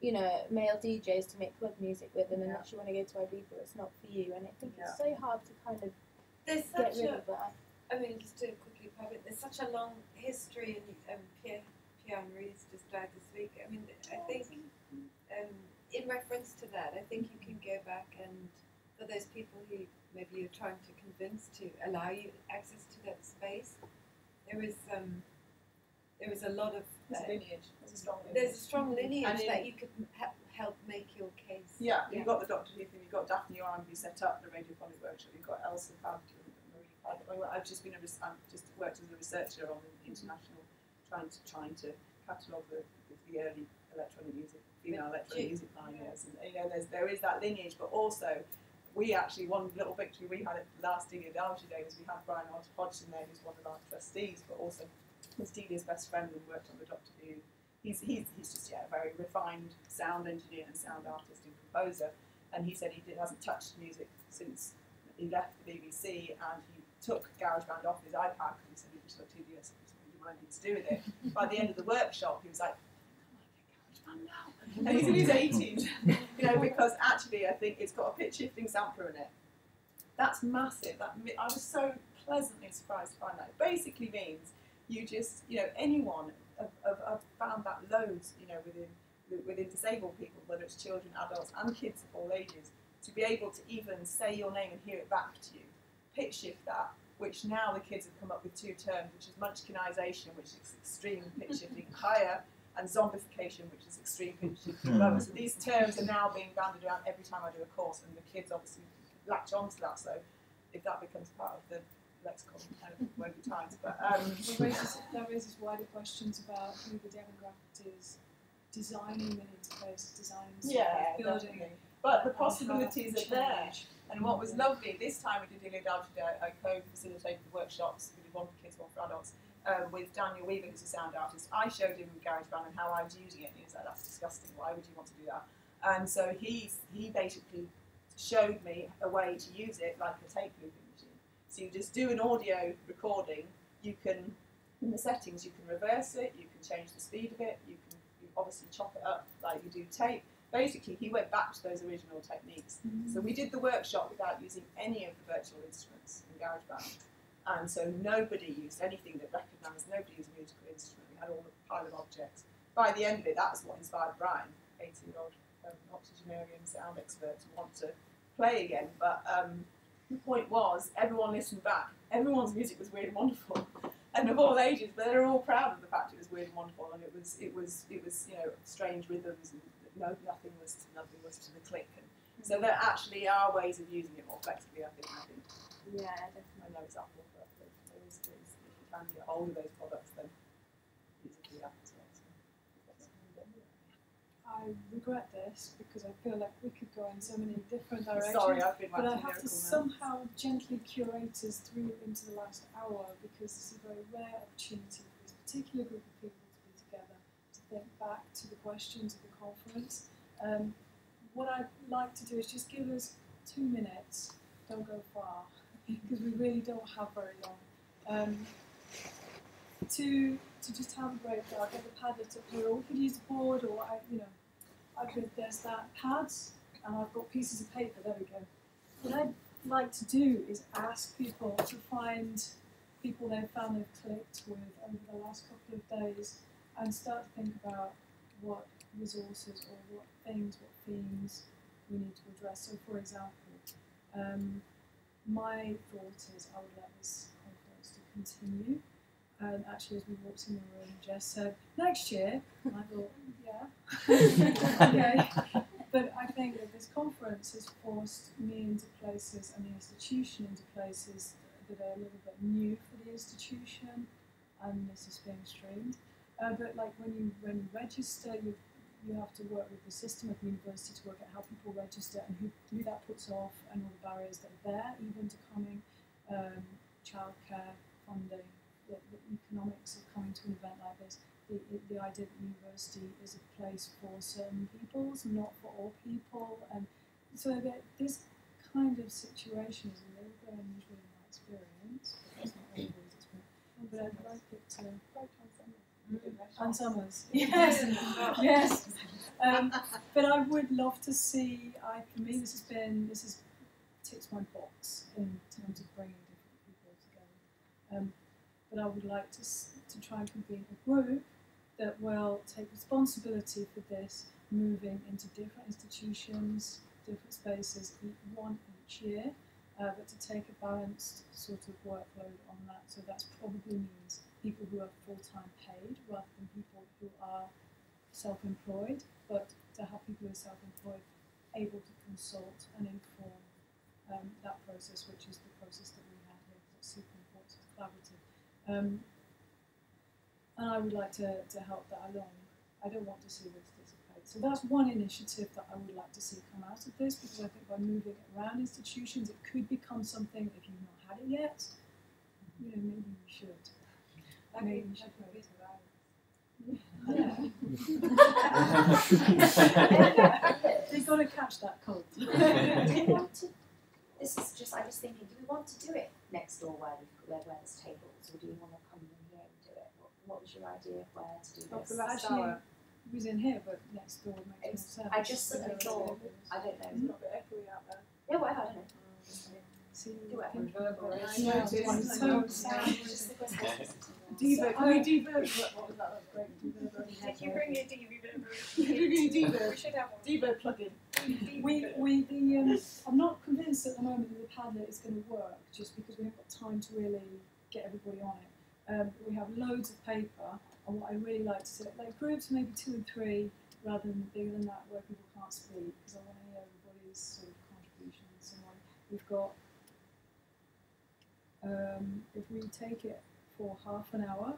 [SPEAKER 21] male DJs to make club music with, and unless you want to go to Ibiza, it's not for you. And I think it's so hard to kind of get rid of that.
[SPEAKER 20] I mean, just to quickly pop it, there's such a long history, and Pierre-Henri's just died this week. I mean, I think in reference to that, I think you can go back and for those people who maybe you're trying to convince to allow you access to that space, there was a lot of
[SPEAKER 1] lineage. There's a strong lineage.
[SPEAKER 20] There's a strong lineage that you could help make your case.
[SPEAKER 1] Yeah, you've got the Dr. Who thing, you've got Daphne Oram who set up the radiophonic workshop, you've got Elsa Padden, Marie Padden. I've just worked as a researcher on the international, trying to catalogue the early electronic music, female electronic music pioneers, and you know there is that lineage, but also we actually, one little victory we had at the last Delia Derbyshire Day was we had Brian Hodgson there, who's one of our trustees, but also was Delia's best friend and worked on the Doctor Who. He's just a very refined sound engineer and sound artist and composer, and he said hasn't touched music since he left the BBC, and he took GarageBand off his iPad because he said it just looked hideous. He didn't want anything to do with it. By the end of the workshop, he was like, and he's in his 80s, you know, because actually I think it's got a pitch shifting sampler in it. That's massive. I was so pleasantly surprised to find that. It basically means you just, you know, anyone have found that loads, you know, within disabled people, whether it's children, adults, and kids of all ages, to be able to even say your name and hear it back to you. Pitch shift that, which now the kids have come up with two terms, which is munchkinisation, which is extreme pitch shifting higher, and zombification, which is extreme pitch shifting lower. So these terms are now being bandied around every time I do a course, and the kids obviously latch onto that. So if that becomes part of the lexicon, it won't be times. But
[SPEAKER 2] that raises wider questions about who the demographic is, designing the interface, designing the building.
[SPEAKER 1] Definitely. But the possibilities are there. And what was lovely, this time we did Delia Derbyshire, I co-facilitated the workshops. We did one for kids, one for adults. With Daniel Weaver, who's a sound artist. I showed him GarageBand and how I was using it, and he was like, that's disgusting, why would you want to do that? And so he basically showed me a way to use it like a tape looping machine. So you just do an audio recording, you can, in the settings, you can reverse it, you can change the speed of it, you obviously chop it up like you do tape. Basically, he went back to those original techniques. So we did the workshop without using any of the virtual instruments in GarageBand. And so nobody used anything that recognised, nobody used a musical instrument. We had all the pile of objects. By the end of it, that's what inspired Brian, 18-year-old octogenarian sound expert, to want to play again. But the point was, everyone listened back. Everyone's music was weird and wonderful, and of all ages. But they're all proud of the fact it was weird and wonderful, and it was you know, strange rhythms, and nothing was to the click. And so there actually are ways of using it more flexibly. I think.
[SPEAKER 21] Yeah, definitely.
[SPEAKER 1] I know it's Apple, but if you can get hold of those products, then use it for the Apple as well.
[SPEAKER 2] I regret this because I feel like we could go in so many different directions.
[SPEAKER 1] Sorry, I've been
[SPEAKER 2] but I have
[SPEAKER 1] lyrical
[SPEAKER 2] to
[SPEAKER 1] now.
[SPEAKER 2] somehow gently curate us through into the last hour, because this is a very rare opportunity for this particular group of people to be together, to think back to the questions of the conference. What I'd like to do is just give us 2 minutes, don't go far, because we really don't have very long, to just have a break. I'll get the Padlet up here, or we could use the board, or there's that pads, and I've got pieces of paper. There we go. What I'd like to do is ask people to find people they've found they've clicked with over the last couple of days, and start to think about what resources or what things, what themes we need to address. So, for example, my thought is I would like this conference to continue. And actually, as we walked in the room, Jess said, next year. And I thought, yeah. Okay. But I think that this conference has forced me into places and the institution into places that are a little bit new for the institution. And this is being streamed. But like when you register, you have to work with the system of the university to work out how people register and who that puts off, and all the barriers that are there, even to coming, childcare, funding, the economics of coming to an event like this, the idea that university is a place for certain peoples, not for all people, and so that this kind of situation is a little bit unusual in my experience. That's not everybody's experience, but I'd like it to. And Summers, yes, yes. But I would love to see. For me, this has ticks my box in terms of bringing different people together. But I would like to try and convene a group that will take responsibility for this, moving into different institutions, different spaces, one each year, but to take a balanced sort of workload on that. So that probably means people who are full-time paid rather than people who are self-employed, but to have people who are self-employed able to consult and inform that process, which is the process that we have here, because it's super important, it's collaborative. And I would like to help that along. I don't want to see this dissipate. So that's one initiative that I would like to see come out of this, because I think by moving it around institutions, it could become something, if you've not had it yet, you know, maybe you should. Maybe you should go to that. They've got to catch that cult.
[SPEAKER 14] Do we want to, this is just, I'm just thinking, do we want to do it next door where there's tables, or do we want to come in here and do it? What was your idea of where to do this?
[SPEAKER 2] Actually, it was in here, but next door makes more sense.
[SPEAKER 14] I just suddenly thought, I don't know.
[SPEAKER 2] It's not a bit echoey out there.
[SPEAKER 14] Yeah, whatever, I don't know.
[SPEAKER 2] See,
[SPEAKER 14] do it.
[SPEAKER 2] Devo, can we devo? What was that? That's great.
[SPEAKER 7] Did you bring your Devo?
[SPEAKER 2] Devo.
[SPEAKER 7] We should have one.
[SPEAKER 2] Devo plugin. I'm not convinced at the moment that the Padlet is going to work, just because we haven't got time to really get everybody on it. We have loads of paper, and what I really like to say, like groups maybe 2 and 3, rather than bigger than that, where people can't speak, because I want to hear everybody's sort of contributions. And we've got, if we take it for half an hour,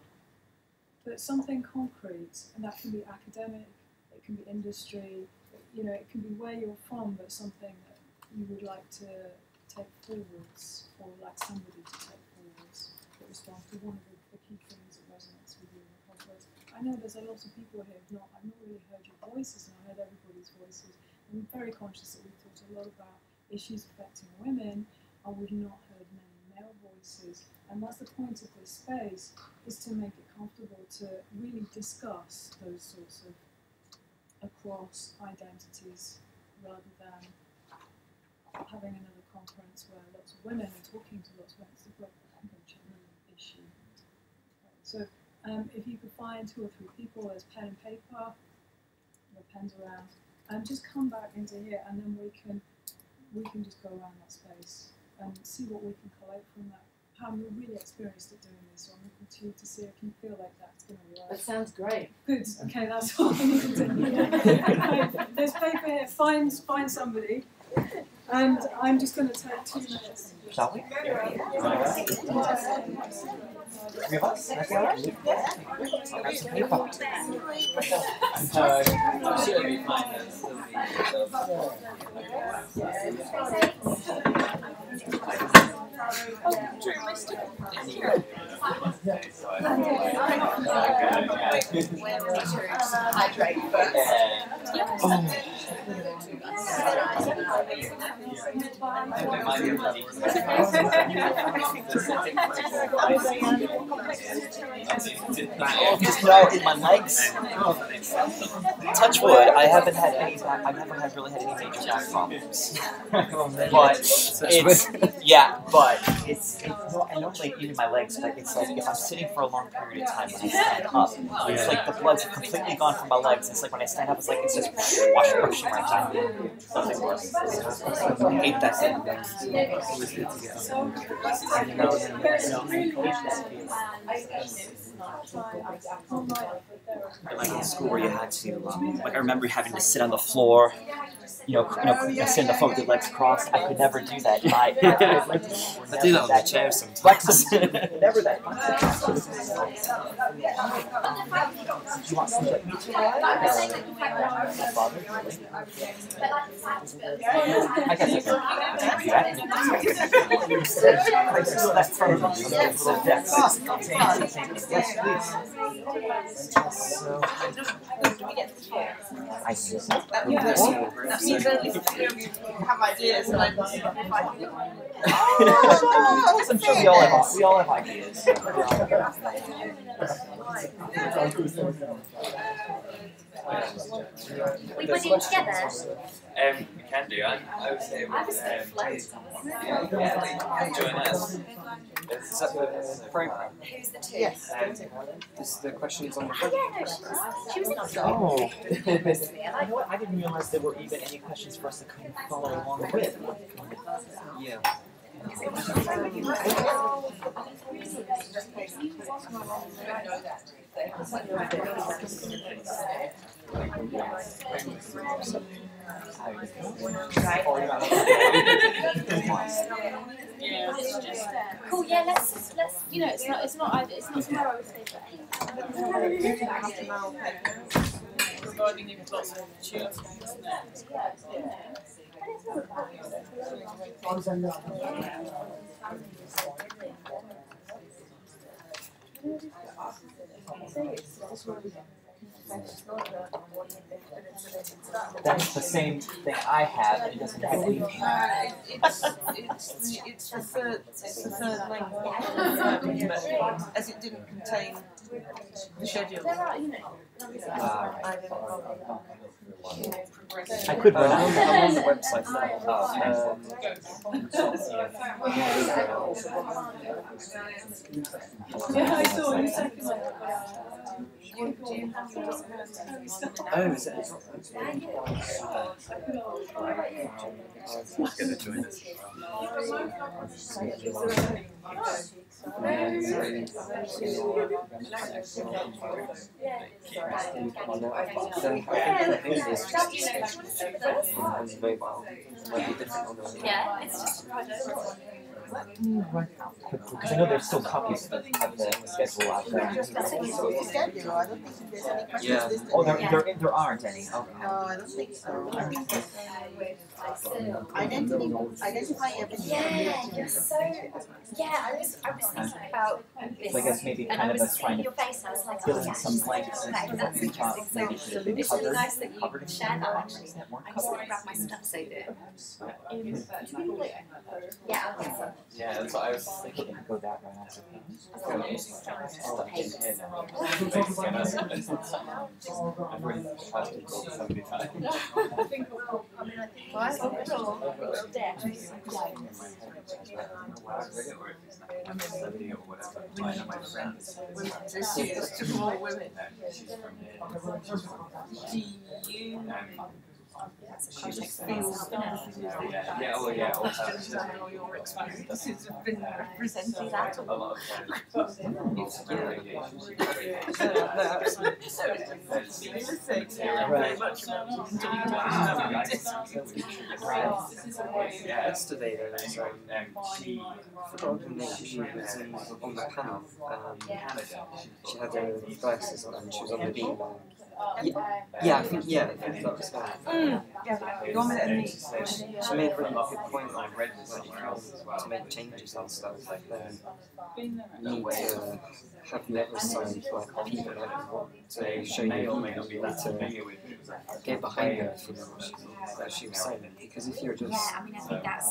[SPEAKER 2] but something concrete, and that can be academic, it can be industry, you know, it can be where you're from, but something that you would like to take forwards, or like somebody to take forwards, that responds to one of the key things that resonates with you in the conference. I know there's a lot of people here who've I've not really heard your voices, and I heard everybody's voices. I'm very conscious that we've talked a lot about issues affecting women, and we've not heard many male voices. And that's the point of this space, is to make it comfortable to really discuss those sorts of across identities, rather than having another conference where lots of women are talking to lots of women. It's a great language issue. So if you could find 2 or 3 people, there's pen and paper, the pens around, and just come back into here, and then we can just go around that space and see what we can collate from that. Pam, you're really experienced at doing this, so I'm looking to you to see if you feel like that's going to work.
[SPEAKER 12] That sounds great.
[SPEAKER 2] Good. Okay, that's all I need to do. There's paper here. Find somebody, and I'm just going to take 2 minutes.
[SPEAKER 18] Shall we? 3 of us? Can I be alright? I'll grab some paper.
[SPEAKER 5] I'm sure it'll be fine then.
[SPEAKER 17] Hydrate first.
[SPEAKER 18] Just know in my legs. Touch wood. I haven't really had any major back problems. But it's not only even my legs, but it's like if I'm sitting for a long period of time when I stand up, it's like the blood's completely gone from my legs. It's like when I stand up, it's like it's just rushing right down. I hate that thing. Like in school where you had to, like I remember having to sit on the floor, sit on the floor with your legs crossed. I could never do that. I do that on the chair sometimes. Never that. You want some like meat? I guess I can do that. Yes, please. I see.
[SPEAKER 17] Have ideas, and I'm
[SPEAKER 18] I'm sure we all have ideas.
[SPEAKER 14] We put it together.
[SPEAKER 5] We can do. I would say
[SPEAKER 14] I was so
[SPEAKER 5] join us.
[SPEAKER 3] Is that the program?
[SPEAKER 14] Who's the 2?
[SPEAKER 13] Yes.
[SPEAKER 3] The question is on the
[SPEAKER 14] Oh yeah, no, she was in
[SPEAKER 18] I didn't realize there were even any questions for us to kind of follow along with.
[SPEAKER 3] Yeah.
[SPEAKER 14] Cool. Yeah. Let's. You know, it's not somewhere I would stay for
[SPEAKER 1] providing you with lots of opportunities.
[SPEAKER 18] That's the same thing I have, and it doesn't have anything.
[SPEAKER 9] It's the third link, but as it didn't contain the schedule.
[SPEAKER 18] I could run I'm on the website now.
[SPEAKER 9] Yeah, I saw you second one.
[SPEAKER 18] Oh, is it?
[SPEAKER 5] Who's going to join us?
[SPEAKER 14] Yeah, it's just a project.
[SPEAKER 18] Because I know there's still copies of the schedule out there. Yeah. Oh, there aren't any. Okay.
[SPEAKER 13] No, I don't think so. Identify everything.
[SPEAKER 14] Yeah, you're so. Yeah, I was thinking about this.
[SPEAKER 18] So I guess maybe
[SPEAKER 14] and
[SPEAKER 18] kind
[SPEAKER 14] I
[SPEAKER 18] of
[SPEAKER 14] was
[SPEAKER 18] a trying
[SPEAKER 14] your face, and I was like,
[SPEAKER 18] fill
[SPEAKER 14] oh,
[SPEAKER 18] in
[SPEAKER 14] yeah,
[SPEAKER 18] some blanks
[SPEAKER 14] okay, that's interesting. So it's really nice that you share that. Actually, I'm just gonna grab my stuff so that. Yeah, I'll get some.
[SPEAKER 5] Yeah, that's what I was thinking.
[SPEAKER 18] Go that route, I
[SPEAKER 5] I've really tried to talk so many times.
[SPEAKER 9] It's to more women. Do you feel
[SPEAKER 5] Yeah, oh yeah, all
[SPEAKER 9] your experiences have been represented at all?
[SPEAKER 5] a lot of
[SPEAKER 9] very much
[SPEAKER 3] Yesterday there was she forgot her name. She was on the panel. She had her glasses on and she was on the beam. Yeah, I think that was her.
[SPEAKER 9] You want me to meet?
[SPEAKER 3] She made a really good point on to make changes and stuff. You need to have the other side, like people that to show you to get behind her for what she was saying. Because if you're just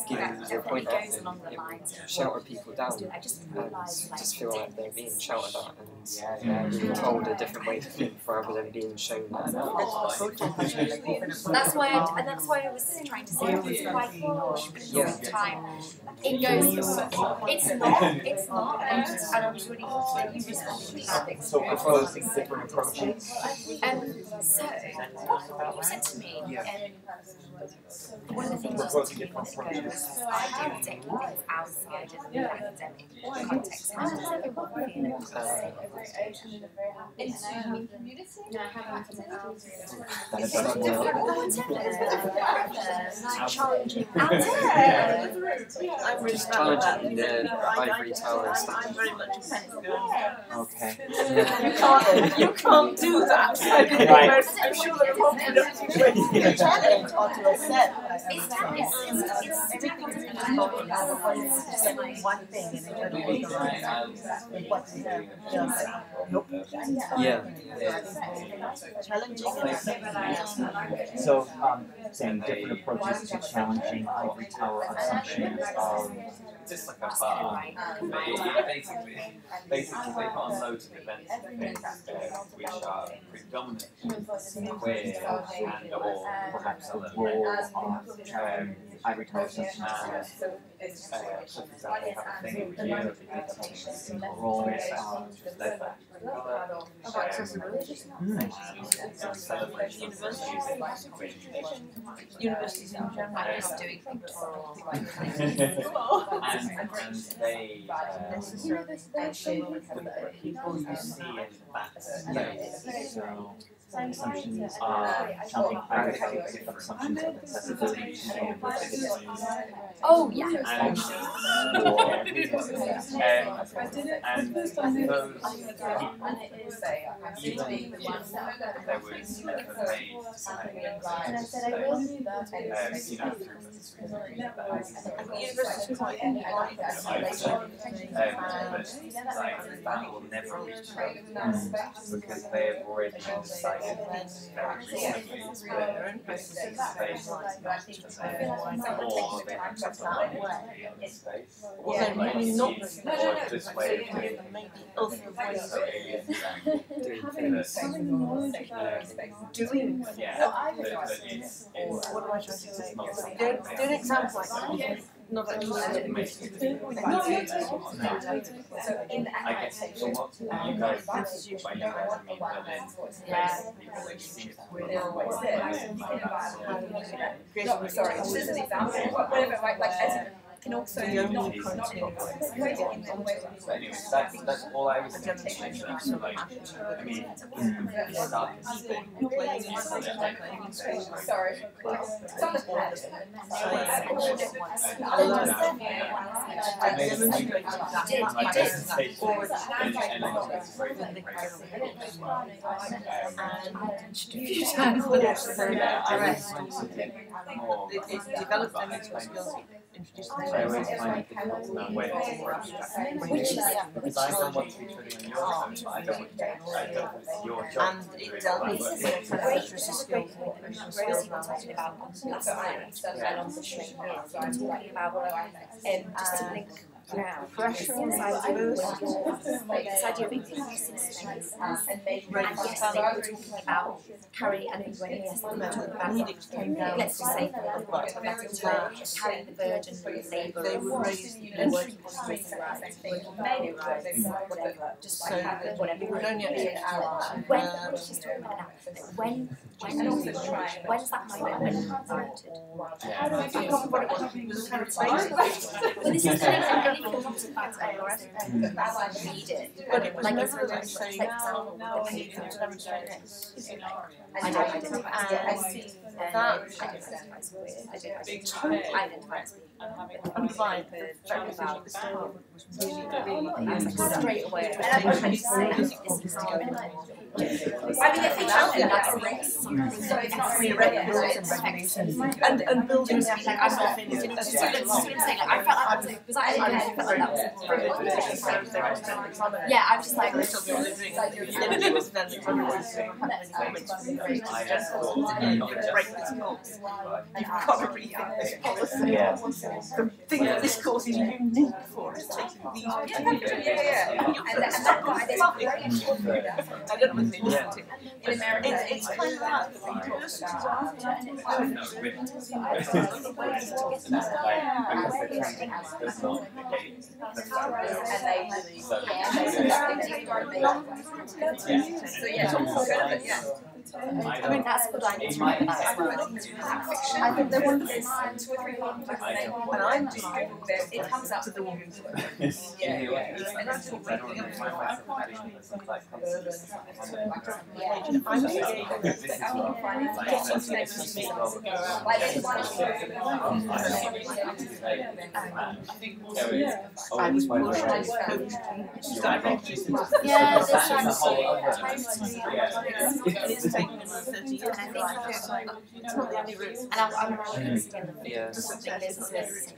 [SPEAKER 3] giving your point out and shout at people down, and just feel like they're being shouted at and being told a different way to think rather than being shown that.
[SPEAKER 14] That's why I was trying to say it was quite harsh, because at the time it goes. It's not, and I was really hoping that you responded to that.
[SPEAKER 18] So proposing different approaches.
[SPEAKER 14] So what you said to me, one of the things you said to me was I did take things outside of the academic context. How does everyone feel about challenging
[SPEAKER 3] I'm really challenging the ivory tower stuff.
[SPEAKER 9] I'm very much a pentagon.
[SPEAKER 18] Okay.
[SPEAKER 9] You can't do that.
[SPEAKER 18] Right.
[SPEAKER 9] I'm sure the confidence you
[SPEAKER 13] challenge or to accept. One thing and then
[SPEAKER 3] Yeah.
[SPEAKER 13] Challenging.
[SPEAKER 18] So, saying different approaches to challenging ivory tower assumptions of.
[SPEAKER 5] Just like a bar. Basically, they put on loads of events and things which are predominantly queer and or
[SPEAKER 18] Perhaps the role of ivory tower assumptions.
[SPEAKER 5] so for example, have a thing every year of the
[SPEAKER 18] Roles
[SPEAKER 5] led by
[SPEAKER 9] Of accessibility. Universities in general is doing pictorial.
[SPEAKER 5] and they the people you see in that space, assumptions are something radically different. Assumptions of accessibility,
[SPEAKER 14] Oh, yeah.
[SPEAKER 5] and war. And those even if there was a made
[SPEAKER 21] And I said, I will do that.
[SPEAKER 13] Universities quite
[SPEAKER 5] but that will never reach because they have already decided very recently that this is a space or they have to in this space.
[SPEAKER 13] Although maybe not
[SPEAKER 5] Or this way of doing
[SPEAKER 13] maybe other ways
[SPEAKER 5] doing yeah, it's
[SPEAKER 13] what am I trying to say? Do an example like that. Not
[SPEAKER 5] I guess from what you guys, by you guys I mean Berlin, which seems to be
[SPEAKER 19] Sorry, just as an example, whatever, like can also not
[SPEAKER 5] so anyway, that's all I was thinking. So like, I mean,
[SPEAKER 19] sorry. It's on the pad.
[SPEAKER 13] Develop them into skills.
[SPEAKER 5] I always find it difficult to know where to more abstract. Because I don't want to be treading on your toes, but I don't want it's your job to do it all that work.
[SPEAKER 14] This is a great point that Rosie was talking about last night and on the train here. Talking about just to link pressure on this idea of increasing space and yesterday we were talking about Carrie, I know you went yesterday, we were talking about let's just say carrying the burden of labour, they would raise the working male rights, whatever, just so whatever.
[SPEAKER 13] We would only actually
[SPEAKER 14] when's that moment when it's warranted? Well, this is kind of but it was never like saying, now we need to demonstrate this. I don't identify as being that. I identify as being I'm fine. About the story was really straight away. And I'm trying to say this is going on. I mean, if that's something regulations and buildings like I'm not finished. I felt like because I felt like that was yeah, I was just like
[SPEAKER 13] you've got to rethink this policy. The thing that this course is unique for is taking these I don't know whether they listen to it's kind of that universities are
[SPEAKER 14] I mean, that's a good idea. I think they're one of those 2 or 3 people when I'm just it comes up to the woman.
[SPEAKER 13] I was coached.
[SPEAKER 14] Yeah,
[SPEAKER 13] it's taken me 30 years to write, so it's not the only route.
[SPEAKER 14] And I'm interested in the success of this.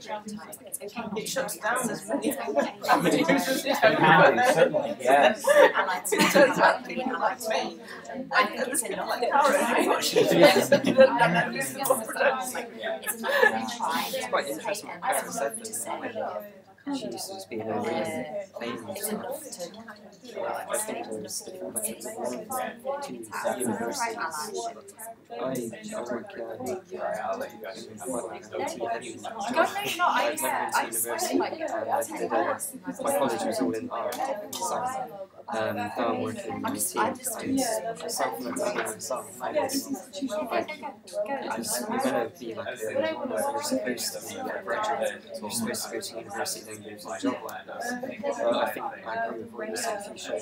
[SPEAKER 13] It shuts down as many
[SPEAKER 5] certainly, yes.
[SPEAKER 13] It turns out people like me. I think there's people like Caro.
[SPEAKER 3] It's quite interesting what Caro said that she used to just be in her room, famous. I think there's different methods to university. I work I've never been to university. My college was all in art and design. that are working in IT. Self-learning yourself. We're going to be like you're supposed to be graduate, you're supposed to go to university, then go to a job like that. But I think I agree with what you said, if you show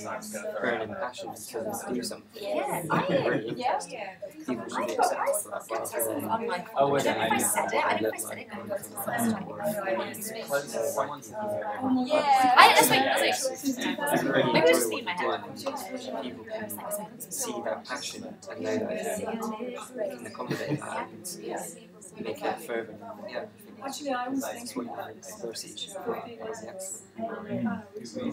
[SPEAKER 3] burning passion to do something, really interesting. People should be accepted for that rather than
[SPEAKER 14] I
[SPEAKER 3] people can see that passion and know that they can accommodate that and make it further. Yeah,
[SPEAKER 2] Actually, I always think
[SPEAKER 3] that's what diversity should be.
[SPEAKER 4] So,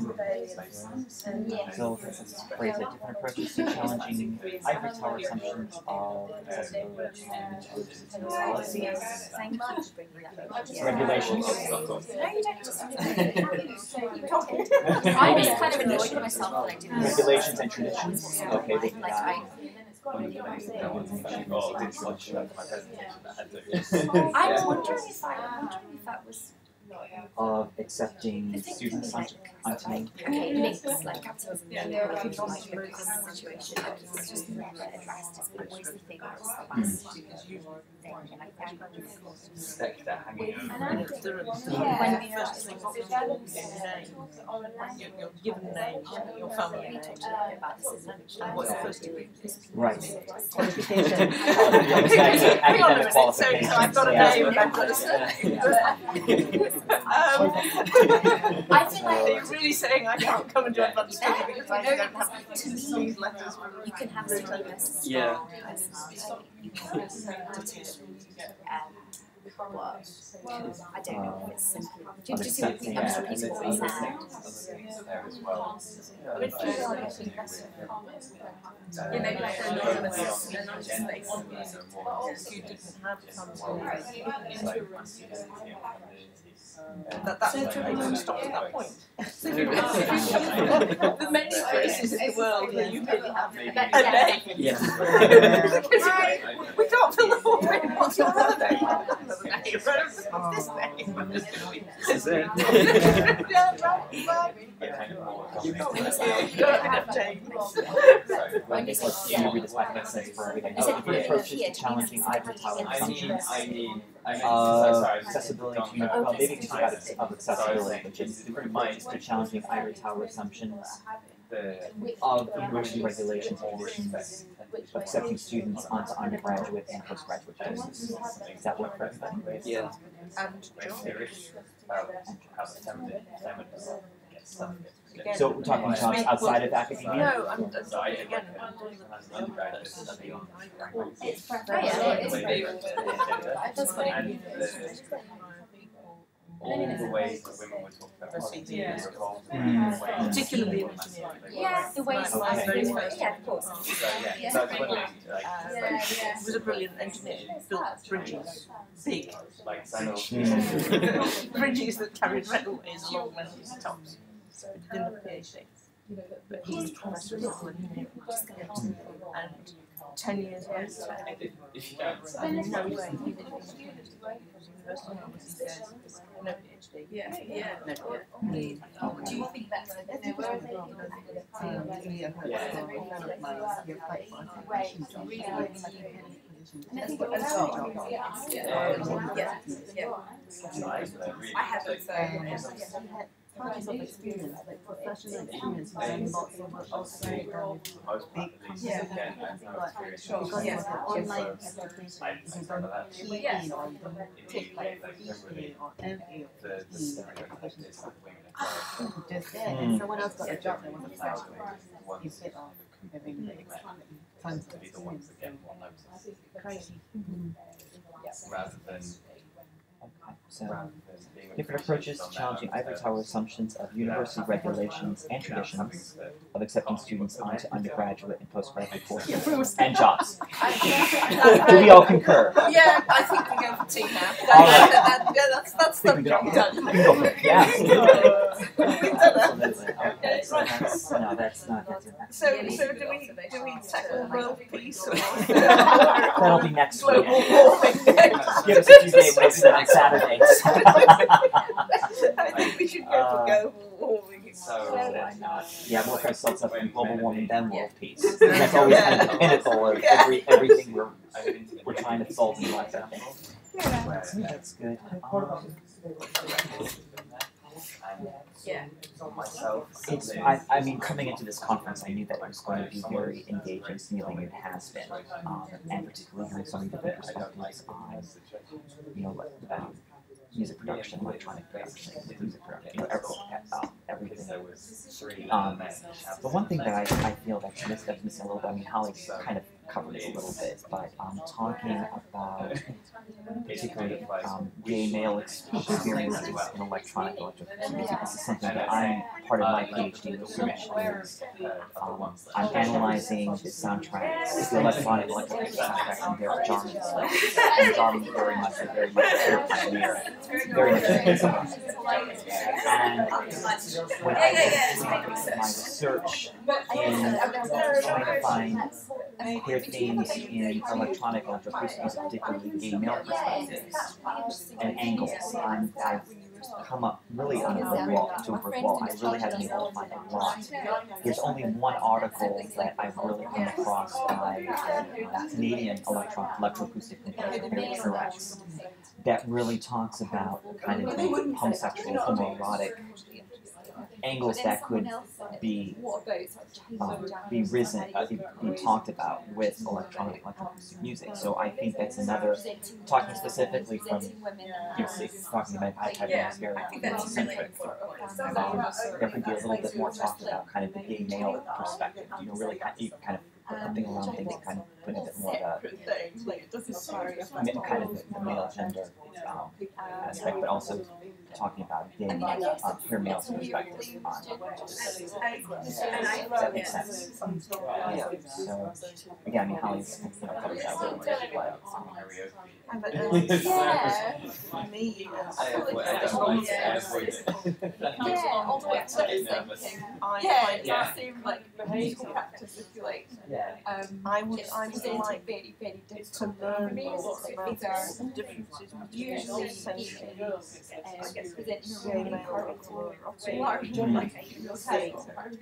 [SPEAKER 4] phrase it, different approaches to challenging ivory tower assumptions of accessibility and policies, regulations.
[SPEAKER 14] No, you don't just. I was kind of annoyed with myself that I didn't.
[SPEAKER 4] Regulations and traditions. Okay, we can
[SPEAKER 14] I'm wondering if that was
[SPEAKER 4] of accepting students onto
[SPEAKER 14] okay, links like capitalism and like the situation. It's just never addressed. It's always the thing that was the last thing, and I think
[SPEAKER 9] your given name, your family name, and what your first degree is.
[SPEAKER 4] Right.
[SPEAKER 9] Qualification. Hang on a minute. So I've got a name and I've got a surname. I think you're really saying I can't come and do advanced study because I don't have two letters from
[SPEAKER 14] you can have students.
[SPEAKER 3] Yeah.
[SPEAKER 14] I don't know if it's simple. Do you see what I'm sure people will say?
[SPEAKER 9] Yeah, maybe like an anonymous space. You didn't have that's it stopped at that point. The many places in the world where you really have a name.
[SPEAKER 3] Yeah.
[SPEAKER 9] We can't fill the form in. What's your other name? What's this name?
[SPEAKER 3] Is it?
[SPEAKER 9] Yeah, right. You don't have James.
[SPEAKER 4] When they said you read this back and for everything. Different approaches to challenging ivory tower assumptions accessibility to well, maybe it's not of accessibility, but just different approaches to challenging ivory tower assumptions of university regulations and conditions of accepting students onto undergraduate and postgraduate courses. Does that work for everybody?
[SPEAKER 3] Yeah.
[SPEAKER 9] And
[SPEAKER 4] so we're talking jobs outside of academia?
[SPEAKER 9] No, I'm again.
[SPEAKER 5] All the ways that women were talking about policy
[SPEAKER 9] Particularly in engineering.
[SPEAKER 14] Yeah, the ways
[SPEAKER 9] of
[SPEAKER 14] course.
[SPEAKER 9] He was a brilliant engineer, built bridges, big bridges that carried railways along Wendy's tops. So he didn't have a PhD, but he was a professor of civil engineering. And 10 years later, no way he was university numbers, he says, no PhD.
[SPEAKER 20] Yeah.
[SPEAKER 9] No.
[SPEAKER 14] Do you think that's a good
[SPEAKER 20] I haven't
[SPEAKER 13] tons of experience, like professional experience, and lots of also big companies. But because it's an online application, if you don't key in or you don't take like PhD or MA or PhD applications, just there, and someone else got a job that was a flashback instead of having like tons of experience. So crazy.
[SPEAKER 5] Rather than
[SPEAKER 4] So, different approaches to challenging ivory tower assumptions of university regulations and traditions of accepting students onto undergraduate and postgraduate courses and jobs. Do we all concur?
[SPEAKER 9] Yeah, I think we go for tea now.
[SPEAKER 4] All right.
[SPEAKER 9] That's the job done.
[SPEAKER 4] Yeah.
[SPEAKER 9] Absolutely.
[SPEAKER 4] No, that's not.
[SPEAKER 9] So do we tackle world peace?
[SPEAKER 4] That'll be next week.
[SPEAKER 9] Global warming.
[SPEAKER 4] Give us a few days on Saturdays.
[SPEAKER 9] I think we should go for global warming.
[SPEAKER 18] Yeah, work ourselves up in global warming, then world peace. And that's always kind of the pinnacle of everything we're trying to solve in life, I think. So that's good. I mean, coming into this conference, I knew that it was going to be very engaging, stimulating. It has been, and particularly hearing so many different perspectives on, you know, music production, electronic production, music production, you know, everything. But one thing that I feel that's missing a little bit, I mean, Holly kind of covered it a little bit, but talking about particularly gay male experiences in electronic music. This is something that I'm part of my PhD research is I'm analyzing the soundtracks, the electronic soundtracks from Derek Jarman's stuff. And Jarman very much a pioneer, very much a and when I did my research in trying to find queer themes in electronic electroacoustic music, particularly gay male perspectives and angles, I've come up really on a brick wall, to a brick wall. I really haven't been able to find a lot. There's only one article that I've really come across by a Canadian electroacoustic composer, Barry Truex, that really talks about kind of the homosexual, homoerotic angles that could be risen, be talked about with electronic electroacoustic music. So I think that's another, talking specifically from, talking about type of experience centric. There could be a little bit more talk about kind of the gay male perspective, you know, really kind of something around things and kind of put a bit more of kind of the male gender aspect, but also talking about gay queer male perspective on does that make sense? Yeah. So again, I mean, Holly's covered that a little bit,
[SPEAKER 9] but for me, all the way to thinking, I find that seem like musical practice, if you like. I would like to learn more about the differences between sensory gay male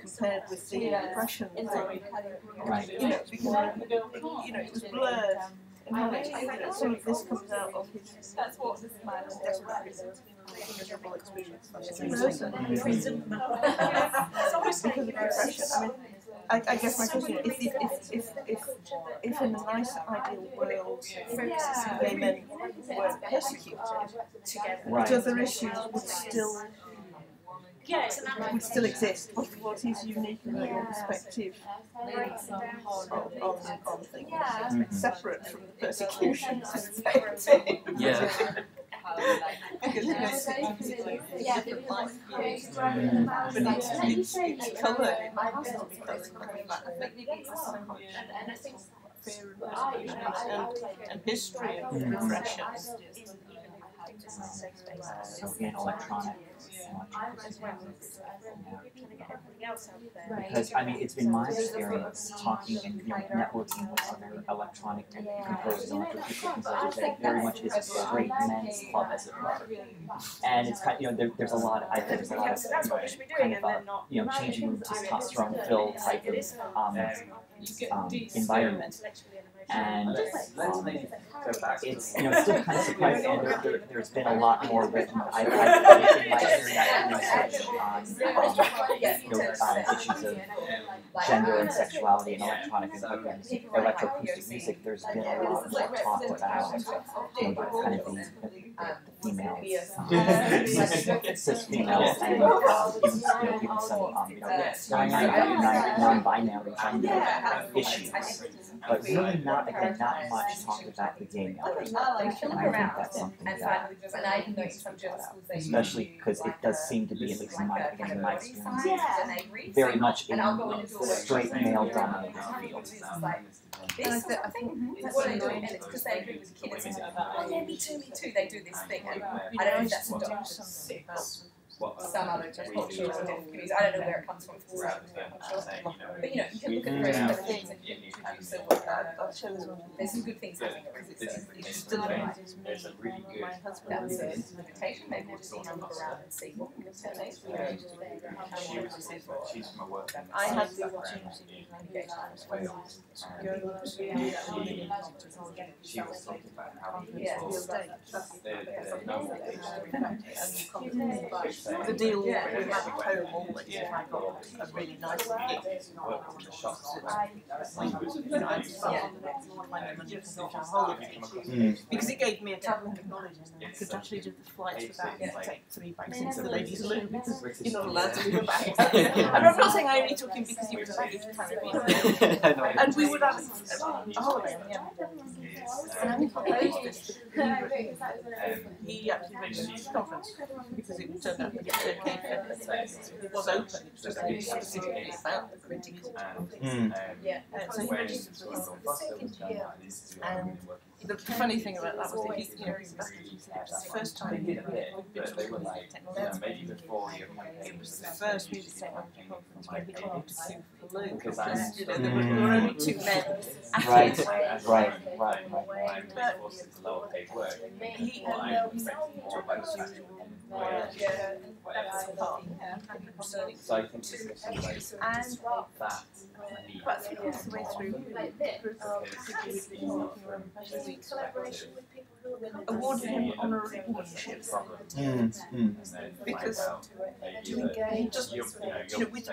[SPEAKER 9] compared with the impression thing. You know, because it was blurred. And some of this comes out of his miserable experience as a person. It's obviously because of depression. I mean, I guess my question is, if in a nice ideal world, gay men were persecuted, which other issues would still exist? What is unique about your perspective on things separate from the persecution perspective?
[SPEAKER 18] Yeah.
[SPEAKER 9] Because different life views, but it's colour. It has to be coloured and history and repression.
[SPEAKER 18] So in electronic. Because I mean, it's been my experience talking and networking with other electronic composers and electroacoustic composers that very much is a straight men's club, as it were. And it's kind of, there's a lot. I think there's a lot of kind of a changing room testosterone filled type of environment. And it's still kind of surprising. And there's been a lot more written. I've done in my internet research on issues of gender and sexuality and electronic and electroacoustic music. There's been a lot more talk about kind of the female, cis female, and even some non-binary gender issues. But really not much talked about the gay male perspective, and I think that's something that especially because it does seem to be, at least in my experience, very much a straight male dominated field.
[SPEAKER 19] This sort of thing, what they're doing, and it's because they agree with the kids. Oh yeah, me too, they do this thing. And I don't know if that's a some other cultures or different communities. I don't know where it comes from. But you can look at various other things and introduce it. There's some good things happening. It's still
[SPEAKER 5] there's a really good
[SPEAKER 19] that's a limitation. Maybe we'll just look around and see what can
[SPEAKER 5] she's from a work.
[SPEAKER 9] I had the opportunity to engage
[SPEAKER 5] she was talking about how
[SPEAKER 9] the deal we had at home always, if I got a really nice gift, because it gave me a travelling knowledge and I could actually do the flights without having to take 3 bags into the ladies' loo because you're not allowed to leave a bag. And I'm not saying I only took him because he was a lady from Caribbean. And we would have a holiday, and I proposed this to he actually went to this conference because it turned out that it was open, it was just specifically about the printing and the funny thing about that was that he was the first time he'd been to a music technology. It was the first music technology conference where he came to sing for the balloon because there were only 2 men at it.
[SPEAKER 4] Right.
[SPEAKER 5] So I think this is that.
[SPEAKER 9] But I think all the way through, awarded him honorary womanships because he just,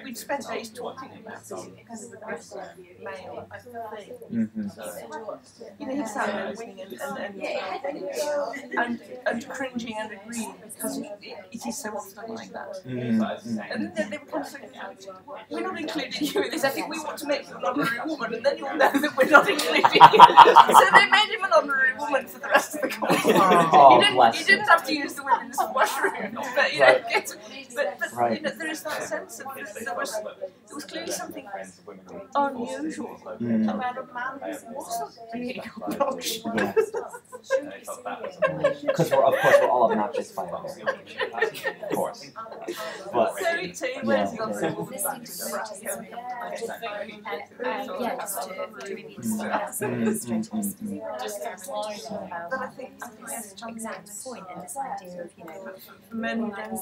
[SPEAKER 9] we'd spent days talking about this kind of aggressive male thing. He sat there listening and cringing and agreeing because it is so often like that. And then they were kind of saying, we're not including you in this. I think we want to make you an honorary woman, and then you'll know that we're not including you. So they made him an honorary woman for the rest of the conference. He didn't have to use the women's washroom, but there is that sense of there was clearly something unusual about a man who wasn't being obnoxious.
[SPEAKER 18] Because of course we're all obnoxious by our of course. But
[SPEAKER 9] so he wears the honorary woman but I think that's the exact point in this idea of men who don't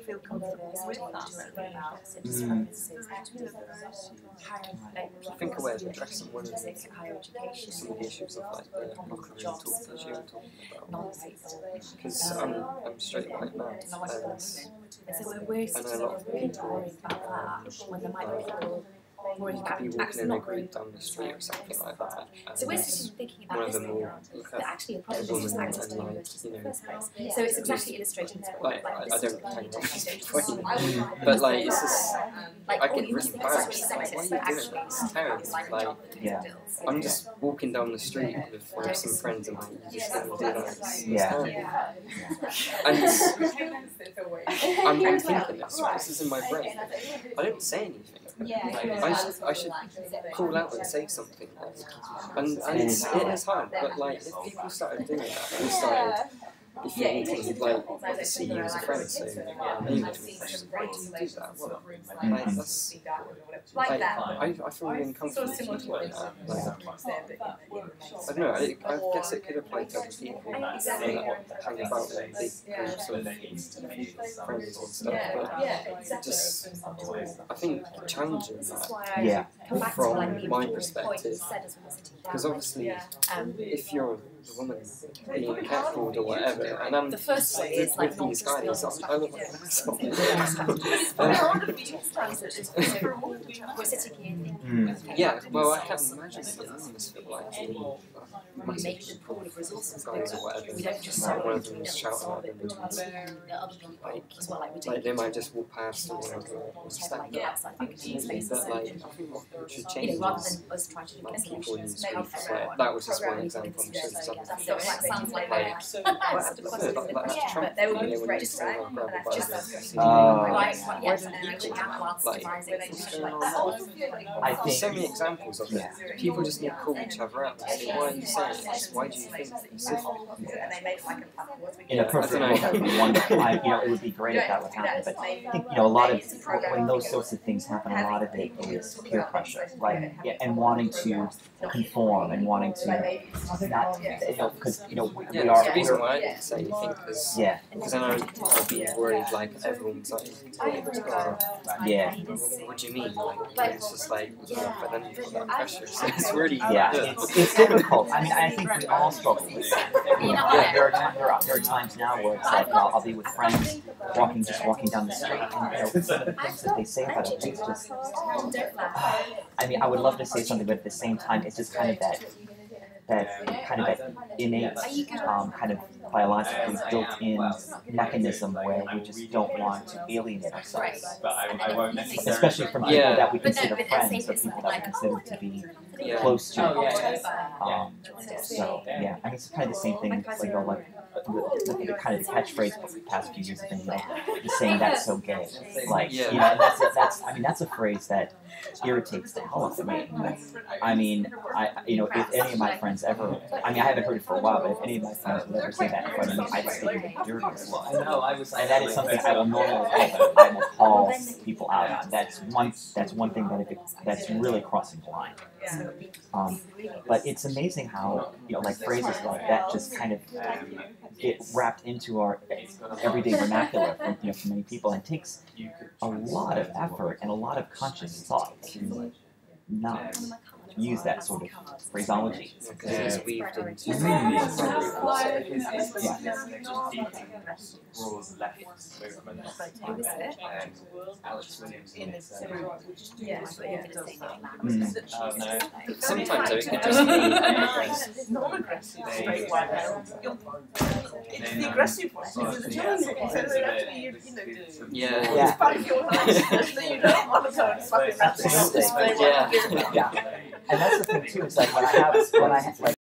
[SPEAKER 9] feel comfortable with that.
[SPEAKER 3] I think I was addressing one of some of the issues of like the locker room talk that you were talking about. Because I'm straight right now, and I know a lot of people
[SPEAKER 14] worried about that when there might be people worried
[SPEAKER 3] you could be walking in a group down the street or something like that.
[SPEAKER 14] So we're sitting thinking about
[SPEAKER 3] one of
[SPEAKER 14] this
[SPEAKER 3] them will look
[SPEAKER 14] but
[SPEAKER 3] at
[SPEAKER 14] actually a
[SPEAKER 3] a
[SPEAKER 14] problem is
[SPEAKER 3] woman
[SPEAKER 14] just access to
[SPEAKER 3] and
[SPEAKER 14] universities in the
[SPEAKER 3] like,
[SPEAKER 14] first place. So it's exactly illustrating to
[SPEAKER 3] like,
[SPEAKER 14] like
[SPEAKER 3] I
[SPEAKER 14] this
[SPEAKER 3] don't
[SPEAKER 14] is
[SPEAKER 3] hang
[SPEAKER 14] what
[SPEAKER 3] around
[SPEAKER 14] you
[SPEAKER 3] with but like it's just
[SPEAKER 14] like,
[SPEAKER 3] I
[SPEAKER 14] oh,
[SPEAKER 3] get
[SPEAKER 14] you
[SPEAKER 3] really
[SPEAKER 14] think that's
[SPEAKER 3] embarrassed.
[SPEAKER 14] really
[SPEAKER 3] Like, why
[SPEAKER 14] sexist,
[SPEAKER 3] are
[SPEAKER 14] but
[SPEAKER 3] you doing that? It's terrible. Like, I'm just walking down the street with some friends and like, you just gonna do that. It's terrible. And I'm thinking this is in my brain. I don't say anything. I should call out and say something. And it is hard, but like if people started doing that and started if you're walking, like, obviously you as a friend, so why do you do that? Well, like, that's, like, I feel really uncomfortable with people like that. Like, I don't know, I guess it could apply to other people that hang about in big groups of friends and stuff, but just, I think challenging that from my perspective, because obviously if you're the woman being catcalled or whatever, and I'm
[SPEAKER 14] the first way is like
[SPEAKER 3] with these guys, I look like an asshole.
[SPEAKER 14] We're sitting here thinking,
[SPEAKER 3] yeah, well, I can't imagine what the women must feel like.
[SPEAKER 14] We make the pool of resources
[SPEAKER 3] guys or whatever.
[SPEAKER 14] We don't just
[SPEAKER 3] one of them is shouting at them.
[SPEAKER 14] other people as well.
[SPEAKER 3] Like they might just walk past or whatever. But like, I think what should change is
[SPEAKER 14] rather than us trying to do
[SPEAKER 3] people use like, that was just one example. I'm sure there's other things.
[SPEAKER 14] Sounds like
[SPEAKER 3] That's Trump.
[SPEAKER 14] they were
[SPEAKER 3] When
[SPEAKER 14] just
[SPEAKER 3] grab a bike,
[SPEAKER 14] yes,
[SPEAKER 3] there's so many examples of it. People just need to call each other out and say, why are you saying this? Why do you think this?
[SPEAKER 4] In a perfect world, that would be wonderful. It would be great if that would happen. But I think, a lot of when those sorts of things happen, a lot of it is peer pressure, right? And wanting to conform and wanting to not, because we are.
[SPEAKER 11] That's the reason why I didn't say anything, because then I'd be worried like everyone's like,
[SPEAKER 4] yeah.
[SPEAKER 11] What do you mean? Like it's just like, but then you've got that pressure, so it's really
[SPEAKER 4] It's difficult. I mean, I think we all struggle with that. There are times now where it's like, I'll be with friends, walking down the street, and some of the things that they say about it, it's just. I mean, I would love to say something, but at the same time, it's just kind of that innate, kind of biologically built-in mechanism where we just don't want to alienate ourselves, especially from people that we consider friends or people that we consider to be close to. So I mean, it's kind of the same thing. Like the kind of the catchphrase for the past few years have been, just saying that's so gay. Like, that's a phrase that irritates the hell out of me. I mean, if any of my friends ever, I haven't heard it for a while, but if any of my friends would ever say that in front of me, I'd just give them the dirtiest look. And that is something I will normally do, but I will call people out on. That's one thing that's really crossing the line. But it's amazing how like phrases like that just kind of get wrapped into our everyday vernacular for many people, and it takes a lot of effort and a lot of conscious thought to not use that sort of phraseology.
[SPEAKER 11] Because it's weaved into sometimes it could just be
[SPEAKER 9] non-aggressive straight white male. It's the aggressive one.
[SPEAKER 11] Yeah.
[SPEAKER 9] Find your niceness, then you don't want to go and slap him around the
[SPEAKER 4] And that's the thing too. It's like when I have like.